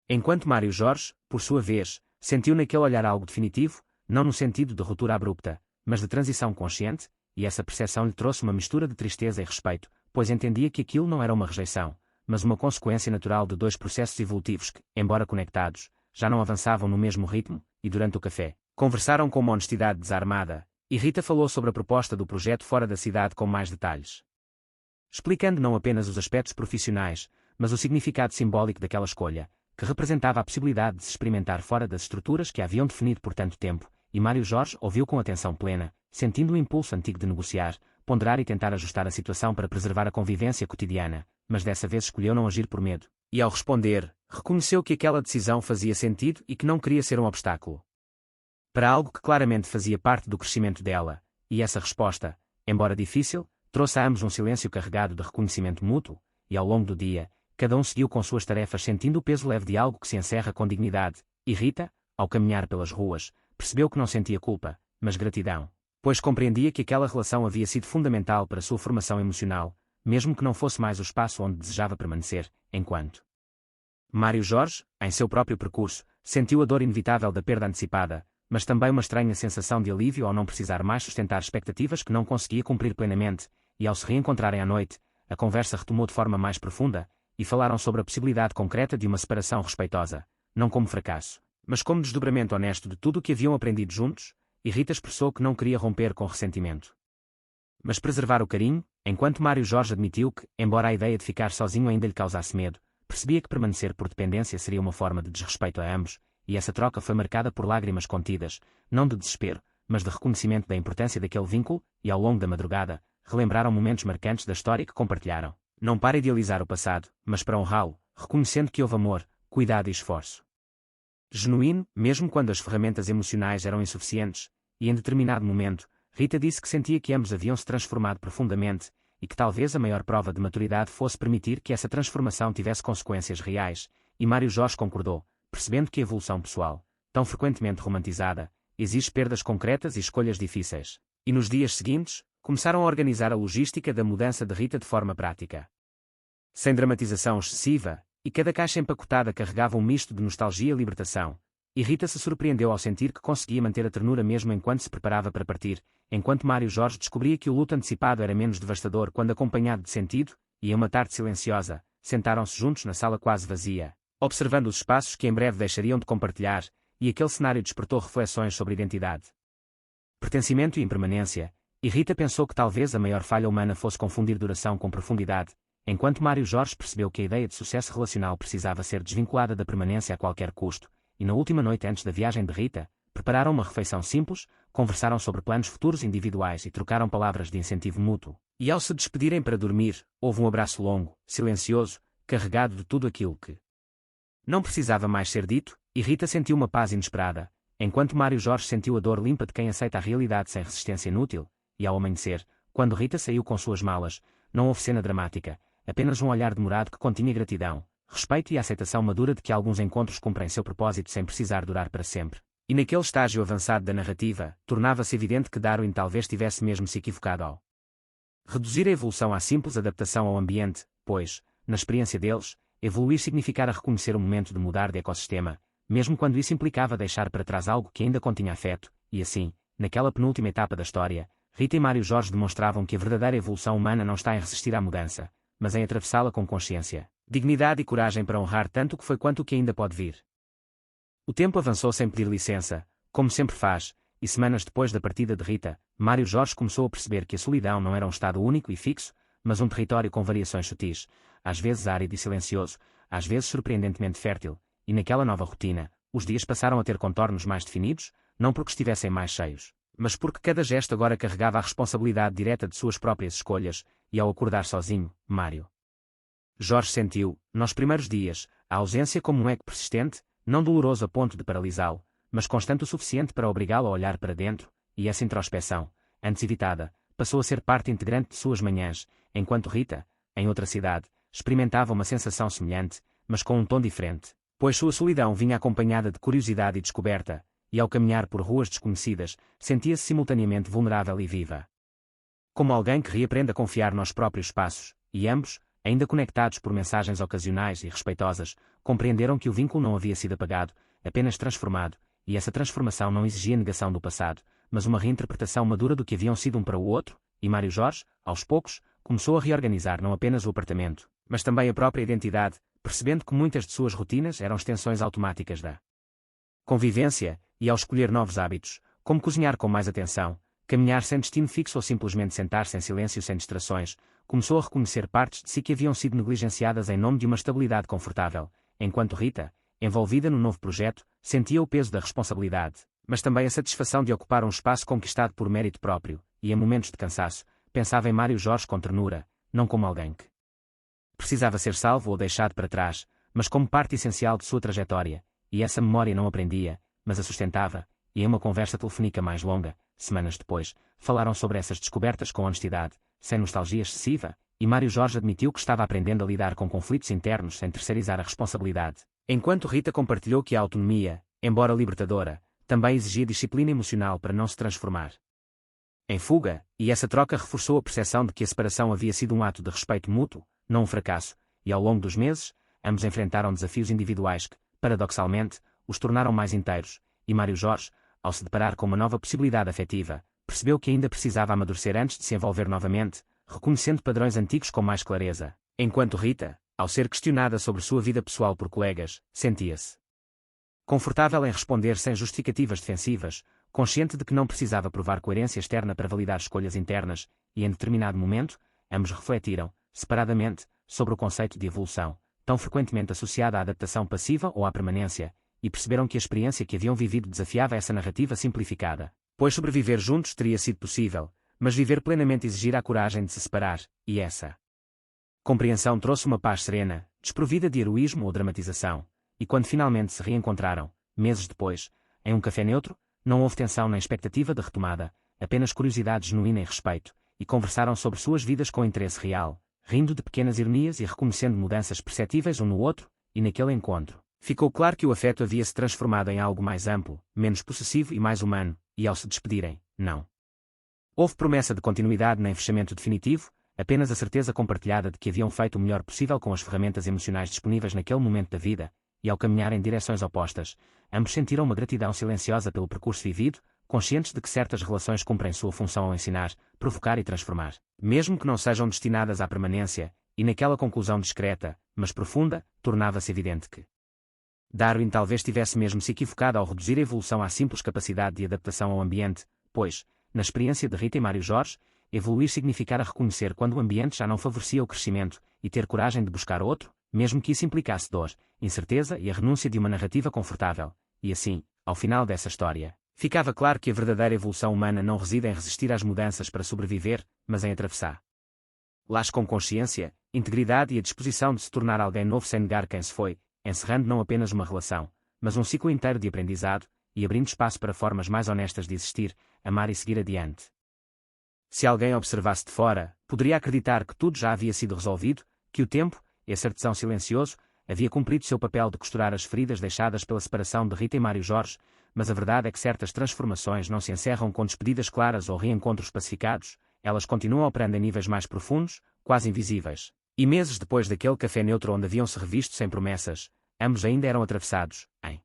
Enquanto Mário Jorge, por sua vez, sentiu naquele olhar algo definitivo, não no sentido de ruptura abrupta, mas de transição consciente, e essa percepção lhe trouxe uma mistura de tristeza e respeito, pois entendia que aquilo não era uma rejeição, mas uma consequência natural de dois processos evolutivos que, embora conectados, já não avançavam no mesmo ritmo, e durante o café, conversaram com uma honestidade desarmada, e Rita falou sobre a proposta do projeto fora da cidade com mais detalhes, explicando não apenas os aspectos profissionais, mas o significado simbólico daquela escolha, que representava a possibilidade de se experimentar fora das estruturas que a haviam definido por tanto tempo, e Mário Jorge ouviu com atenção plena, sentindo o impulso antigo de negociar, ponderar e tentar ajustar a situação para preservar a convivência cotidiana, mas dessa vez escolheu não agir por medo, e ao responder, reconheceu que aquela decisão fazia sentido e que não queria ser um obstáculo para algo que claramente fazia parte do crescimento dela, e essa resposta, embora difícil, trouxe a ambos um silêncio carregado de reconhecimento mútuo, e ao longo do dia, cada um seguiu com suas tarefas sentindo o peso leve de algo que se encerra com dignidade, e Rita, ao caminhar pelas ruas, percebeu que não sentia culpa, mas gratidão, pois compreendia que aquela relação havia sido fundamental para sua formação emocional, mesmo que não fosse mais o espaço onde desejava permanecer, enquanto Mário Jorge, em seu próprio percurso, sentiu a dor inevitável da perda antecipada, mas também uma estranha sensação de alívio ao não precisar mais sustentar expectativas que não conseguia cumprir plenamente, e ao se reencontrarem à noite, a conversa retomou de forma mais profunda, e falaram sobre a possibilidade concreta de uma separação respeitosa, não como fracasso, mas como desdobramento honesto de tudo o que haviam aprendido juntos, e Rita expressou que não queria romper com ressentimento, mas preservar o carinho, enquanto Mário Jorge admitiu que, embora a ideia de ficar sozinho ainda lhe causasse medo, percebia que permanecer por dependência seria uma forma de desrespeito a ambos, e essa troca foi marcada por lágrimas contidas, não de desespero, mas de reconhecimento da importância daquele vínculo, e ao longo da madrugada, relembraram momentos marcantes da história que compartilharam, não para idealizar o passado, mas para honrá-lo, reconhecendo que houve amor, cuidado e esforço genuíno, mesmo quando as ferramentas emocionais eram insuficientes, e em determinado momento, Rita disse que sentia que ambos haviam se transformado profundamente, e que talvez a maior prova de maturidade fosse permitir que essa transformação tivesse consequências reais, e Mário Jorge concordou, percebendo que a evolução pessoal, tão frequentemente romantizada, exige perdas concretas e escolhas difíceis. E nos dias seguintes, começaram a organizar a logística da mudança de Rita de forma prática. Sem dramatização excessiva, e cada caixa empacotada carregava um misto de nostalgia e libertação, e Rita se surpreendeu ao sentir que conseguia manter a ternura mesmo enquanto se preparava para partir, enquanto Mário Jorge descobria que o luto antecipado era menos devastador quando acompanhado de sentido, e em uma tarde silenciosa, sentaram-se juntos na sala quase vazia, observando os espaços que em breve deixariam de compartilhar, e aquele cenário despertou reflexões sobre identidade, pertencimento e impermanência, e Rita pensou que talvez a maior falha humana fosse confundir duração com profundidade, enquanto Mário Jorge percebeu que a ideia de sucesso relacional precisava ser desvinculada da permanência a qualquer custo, e na última noite antes da viagem de Rita, prepararam uma refeição simples, conversaram sobre planos futuros individuais e trocaram palavras de incentivo mútuo. E ao se despedirem para dormir, houve um abraço longo, silencioso, carregado de tudo aquilo que não precisava mais ser dito, e Rita sentiu uma paz inesperada, enquanto Mário Jorge sentiu a dor limpa de quem aceita a realidade sem resistência inútil, e ao amanhecer, quando Rita saiu com suas malas, não houve cena dramática, apenas um olhar demorado que continha gratidão, respeito e a aceitação madura de que alguns encontros cumprem seu propósito sem precisar durar para sempre. E naquele estágio avançado da narrativa, tornava-se evidente que Darwin talvez tivesse mesmo se equivocado ao reduzir a evolução à simples adaptação ao ambiente, pois, na experiência deles, evoluir significara reconhecer o momento de mudar de ecossistema, mesmo quando isso implicava deixar para trás algo que ainda continha afeto, e assim, naquela penúltima etapa da história, Rita e Mário Jorge demonstravam que a verdadeira evolução humana não está em resistir à mudança, mas em atravessá-la com consciência, dignidade e coragem para honrar tanto o que foi quanto o que ainda pode vir. O tempo avançou sem pedir licença, como sempre faz, e semanas depois da partida de Rita, Mário Jorge começou a perceber que a solidão não era um estado único e fixo, mas um território com variações sutis, às vezes árido e silencioso, às vezes surpreendentemente fértil, e naquela nova rotina, os dias passaram a ter contornos mais definidos, não porque estivessem mais cheios, mas porque cada gesto agora carregava a responsabilidade direta de suas próprias escolhas, e ao acordar sozinho, Mário Jorge sentiu, nos primeiros dias, a ausência como um eco persistente, não doloroso a ponto de paralisá-lo, mas constante o suficiente para obrigá-lo a olhar para dentro, e essa introspeção, antes evitada, passou a ser parte integrante de suas manhãs, enquanto Rita, em outra cidade, experimentava uma sensação semelhante, mas com um tom diferente, pois sua solidão vinha acompanhada de curiosidade e descoberta, e ao caminhar por ruas desconhecidas, sentia-se simultaneamente vulnerável e viva. Como alguém que reaprende a confiar nos próprios passos, e ambos, ainda conectados por mensagens ocasionais e respeitosas, compreenderam que o vínculo não havia sido apagado, apenas transformado, e essa transformação não exigia negação do passado, mas uma reinterpretação madura do que haviam sido um para o outro, e Mário Jorge, aos poucos, começou a reorganizar não apenas o apartamento, mas também a própria identidade, percebendo que muitas de suas rotinas eram extensões automáticas da convivência, e ao escolher novos hábitos, como cozinhar com mais atenção, caminhar sem destino fixo ou simplesmente sentar-se em silêncio sem distrações, começou a reconhecer partes de si que haviam sido negligenciadas em nome de uma estabilidade confortável, enquanto Rita, envolvida no novo projeto, sentia o peso da responsabilidade, mas também a satisfação de ocupar um espaço conquistado por mérito próprio, e em momentos de cansaço, pensava em Mário Jorge com ternura, não como alguém que precisava ser salvo ou deixado para trás, mas como parte essencial de sua trajetória, e essa memória não aprendia, mas a sustentava, e em uma conversa telefônica mais longa, semanas depois, falaram sobre essas descobertas com honestidade, sem nostalgia excessiva, e Mário Jorge admitiu que estava aprendendo a lidar com conflitos internos sem terceirizar a responsabilidade, enquanto Rita compartilhou que a autonomia, embora libertadora, também exigia disciplina emocional para não se transformar em fuga, e essa troca reforçou a percepção de que a separação havia sido um ato de respeito mútuo, não um fracasso, e ao longo dos meses, ambos enfrentaram desafios individuais que, paradoxalmente, os tornaram mais inteiros, e Mário Jorge, ao se deparar com uma nova possibilidade afetiva, percebeu que ainda precisava amadurecer antes de se envolver novamente, reconhecendo padrões antigos com mais clareza, enquanto Rita, ao ser questionada sobre sua vida pessoal por colegas, sentia-se confortável em responder sem justificativas defensivas, consciente de que não precisava provar coerência externa para validar escolhas internas, e em determinado momento, ambos refletiram, separadamente, sobre o conceito de evolução, tão frequentemente associado à adaptação passiva ou à permanência, e perceberam que a experiência que haviam vivido desafiava essa narrativa simplificada, pois sobreviver juntos teria sido possível, mas viver plenamente exigira a coragem de se separar, e essa compreensão trouxe uma paz serena, desprovida de heroísmo ou dramatização, e quando finalmente se reencontraram, meses depois, em um café neutro, não houve tensão nem expectativa de retomada, apenas curiosidade genuína e respeito, e conversaram sobre suas vidas com interesse real, rindo de pequenas ironias e reconhecendo mudanças perceptíveis um no outro, e naquele encontro. Ficou claro que o afeto havia se transformado em algo mais amplo, menos possessivo e mais humano, e ao se despedirem, não houve promessa de continuidade nem fechamento definitivo, apenas a certeza compartilhada de que haviam feito o melhor possível com as ferramentas emocionais disponíveis naquele momento da vida, e ao caminhar em direções opostas, ambos sentiram uma gratidão silenciosa pelo percurso vivido, conscientes de que certas relações cumprem sua função ao ensinar, provocar e transformar, mesmo que não sejam destinadas à permanência, e naquela conclusão discreta, mas profunda, tornava-se evidente que Darwin talvez tivesse mesmo se equivocado ao reduzir a evolução à simples capacidade de adaptação ao ambiente, pois, na experiência de Rita e Mário Jorge, evoluir significara reconhecer quando o ambiente já não favorecia o crescimento, e ter coragem de buscar outro, mesmo que isso implicasse dor, incerteza e a renúncia de uma narrativa confortável. E assim, ao final dessa história, ficava claro que a verdadeira evolução humana não reside em resistir às mudanças para sobreviver, mas em atravessá-las com consciência, integridade e a disposição de se tornar alguém novo sem negar quem se foi, encerrando não apenas uma relação, mas um ciclo inteiro de aprendizado, e abrindo espaço para formas mais honestas de existir, amar e seguir adiante. Se alguém observasse de fora, poderia acreditar que tudo já havia sido resolvido, que o tempo, esse artesão silencioso, havia cumprido seu papel de costurar as feridas deixadas pela separação de Rita e Mário Jorge, mas a verdade é que certas transformações não se encerram com despedidas claras ou reencontros pacificados, elas continuam operando em níveis mais profundos, quase invisíveis. E meses depois daquele café neutro onde haviam se revisto sem promessas, ambos ainda eram atravessados, em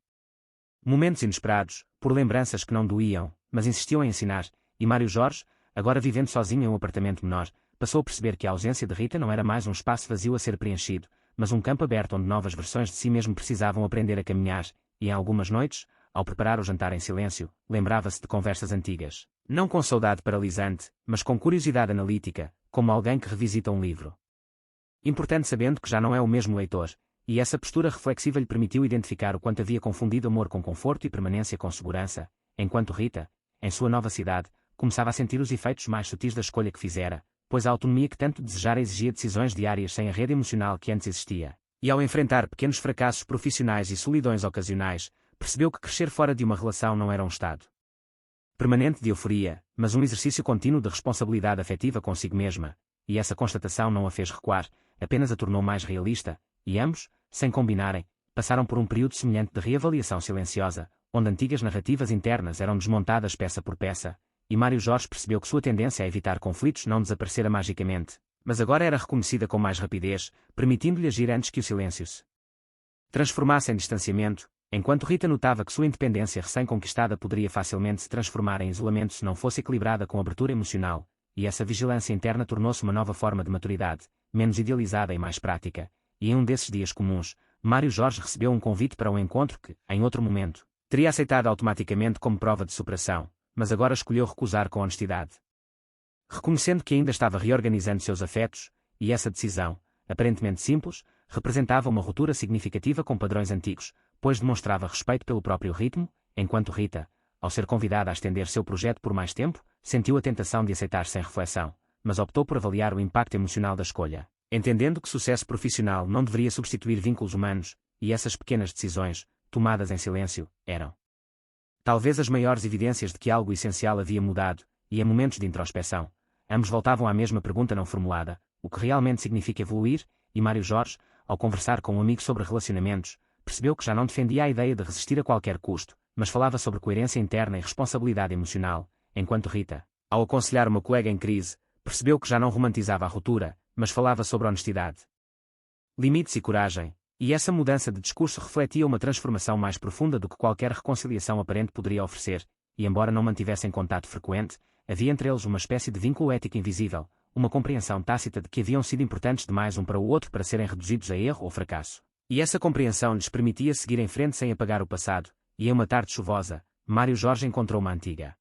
momentos inesperados, por lembranças que não doíam, mas insistiam em ensinar, e Mário Jorge, agora vivendo sozinho em um apartamento menor, passou a perceber que a ausência de Rita não era mais um espaço vazio a ser preenchido, mas um campo aberto onde novas versões de si mesmo precisavam aprender a caminhar, e em algumas noites, ao preparar o jantar em silêncio, lembrava-se de conversas antigas, não com saudade paralisante, mas com curiosidade analítica, como alguém que revisita um livro. Importante sabendo que já não é o mesmo leitor, e essa postura reflexiva lhe permitiu identificar o quanto havia confundido amor com conforto e permanência com segurança, enquanto Rita, em sua nova cidade, começava a sentir os efeitos mais sutis da escolha que fizera, pois a autonomia que tanto desejara exigia decisões diárias sem a rede emocional que antes existia. E ao enfrentar pequenos fracassos profissionais e solidões ocasionais, percebeu que crescer fora de uma relação não era um estado permanente de euforia, mas um exercício contínuo de responsabilidade afetiva consigo mesma, e essa constatação não a fez recuar, apenas a tornou mais realista, e ambos, sem combinarem, passaram por um período semelhante de reavaliação silenciosa, onde antigas narrativas internas eram desmontadas peça por peça, e Mário Jorge percebeu que sua tendência a evitar conflitos não desaparecera magicamente, mas agora era reconhecida com mais rapidez, permitindo-lhe agir antes que o silêncio se transformasse em distanciamento, enquanto Rita notava que sua independência recém-conquistada poderia facilmente se transformar em isolamento se não fosse equilibrada com abertura emocional, e essa vigilância interna tornou-se uma nova forma de maturidade, menos idealizada e mais prática, e em um desses dias comuns, Mário Jorge recebeu um convite para um encontro que, em outro momento, teria aceitado automaticamente como prova de superação, mas agora escolheu recusar com honestidade. Reconhecendo que ainda estava reorganizando seus afetos, e essa decisão, aparentemente simples, representava uma ruptura significativa com padrões antigos, pois demonstrava respeito pelo próprio ritmo, enquanto Rita, ao ser convidada a estender seu projeto por mais tempo, sentiu a tentação de aceitar sem reflexão, mas optou por avaliar o impacto emocional da escolha, entendendo que sucesso profissional não deveria substituir vínculos humanos, e essas pequenas decisões, tomadas em silêncio, eram talvez as maiores evidências de que algo essencial havia mudado, e em momentos de introspeção, ambos voltavam à mesma pergunta não formulada, o que realmente significa evoluir, e Mário Jorge, ao conversar com um amigo sobre relacionamentos, percebeu que já não defendia a ideia de resistir a qualquer custo, mas falava sobre coerência interna e responsabilidade emocional, enquanto Rita, ao aconselhar uma colega em crise, percebeu que já não romantizava a ruptura, mas falava sobre honestidade, limites e coragem, e essa mudança de discurso refletia uma transformação mais profunda do que qualquer reconciliação aparente poderia oferecer, e embora não mantivessem contato frequente, havia entre eles uma espécie de vínculo ético invisível, uma compreensão tácita de que haviam sido importantes demais um para o outro para serem reduzidos a erro ou fracasso. E essa compreensão lhes permitia seguir em frente sem apagar o passado, e em uma tarde chuvosa, Mário Jorge encontrou uma antiga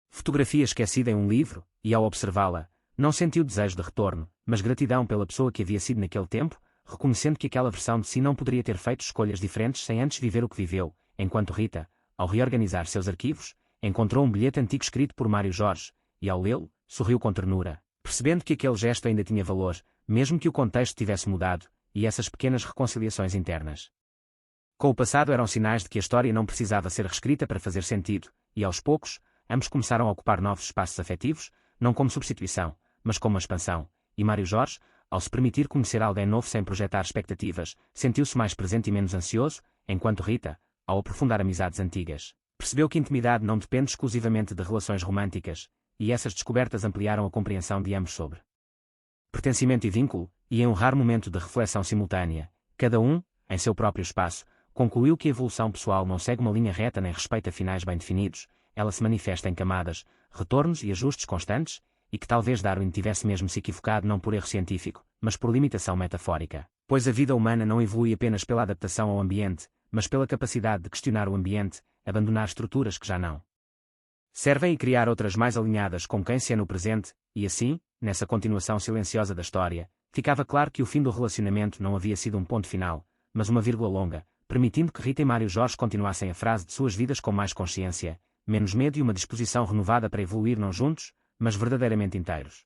fotografia esquecida em um livro, e ao observá-la, não sentiu desejo de retorno, mas gratidão pela pessoa que havia sido naquele tempo, reconhecendo que aquela versão de si não poderia ter feito escolhas diferentes sem antes viver o que viveu, enquanto Rita, ao reorganizar seus arquivos, encontrou um bilhete antigo escrito por Mário Jorge, e ao lê-lo, sorriu com ternura, percebendo que aquele gesto ainda tinha valor, mesmo que o contexto tivesse mudado, e essas pequenas reconciliações internas Com o passado eram sinais de que a história não precisava ser reescrita para fazer sentido, e aos poucos, ambos começaram a ocupar novos espaços afetivos, não como substituição, mas como uma expansão, e Mário Jorge, ao se permitir conhecer alguém novo sem projetar expectativas, sentiu-se mais presente e menos ansioso, enquanto Rita, ao aprofundar amizades antigas, percebeu que intimidade não depende exclusivamente de relações românticas, e essas descobertas ampliaram a compreensão de ambos sobre pertencimento e vínculo, e em um raro momento de reflexão simultânea, cada um, em seu próprio espaço, concluiu que a evolução pessoal não segue uma linha reta nem respeita finais bem definidos, ela se manifesta em camadas, retornos e ajustes constantes, e que talvez Darwin tivesse mesmo se equivocado não por erro científico, mas por limitação metafórica, pois a vida humana não evolui apenas pela adaptação ao ambiente, mas pela capacidade de questionar o ambiente, abandonar estruturas que já não servem e criar outras mais alinhadas com quem se é no presente, e assim, nessa continuação silenciosa da história, ficava claro que o fim do relacionamento não havia sido um ponto final, mas uma vírgula longa, permitindo que Rita e Mário Jorge continuassem a frase de suas vidas com mais consciência, menos medo e uma disposição renovada para evoluir não juntos, mas verdadeiramente inteiros.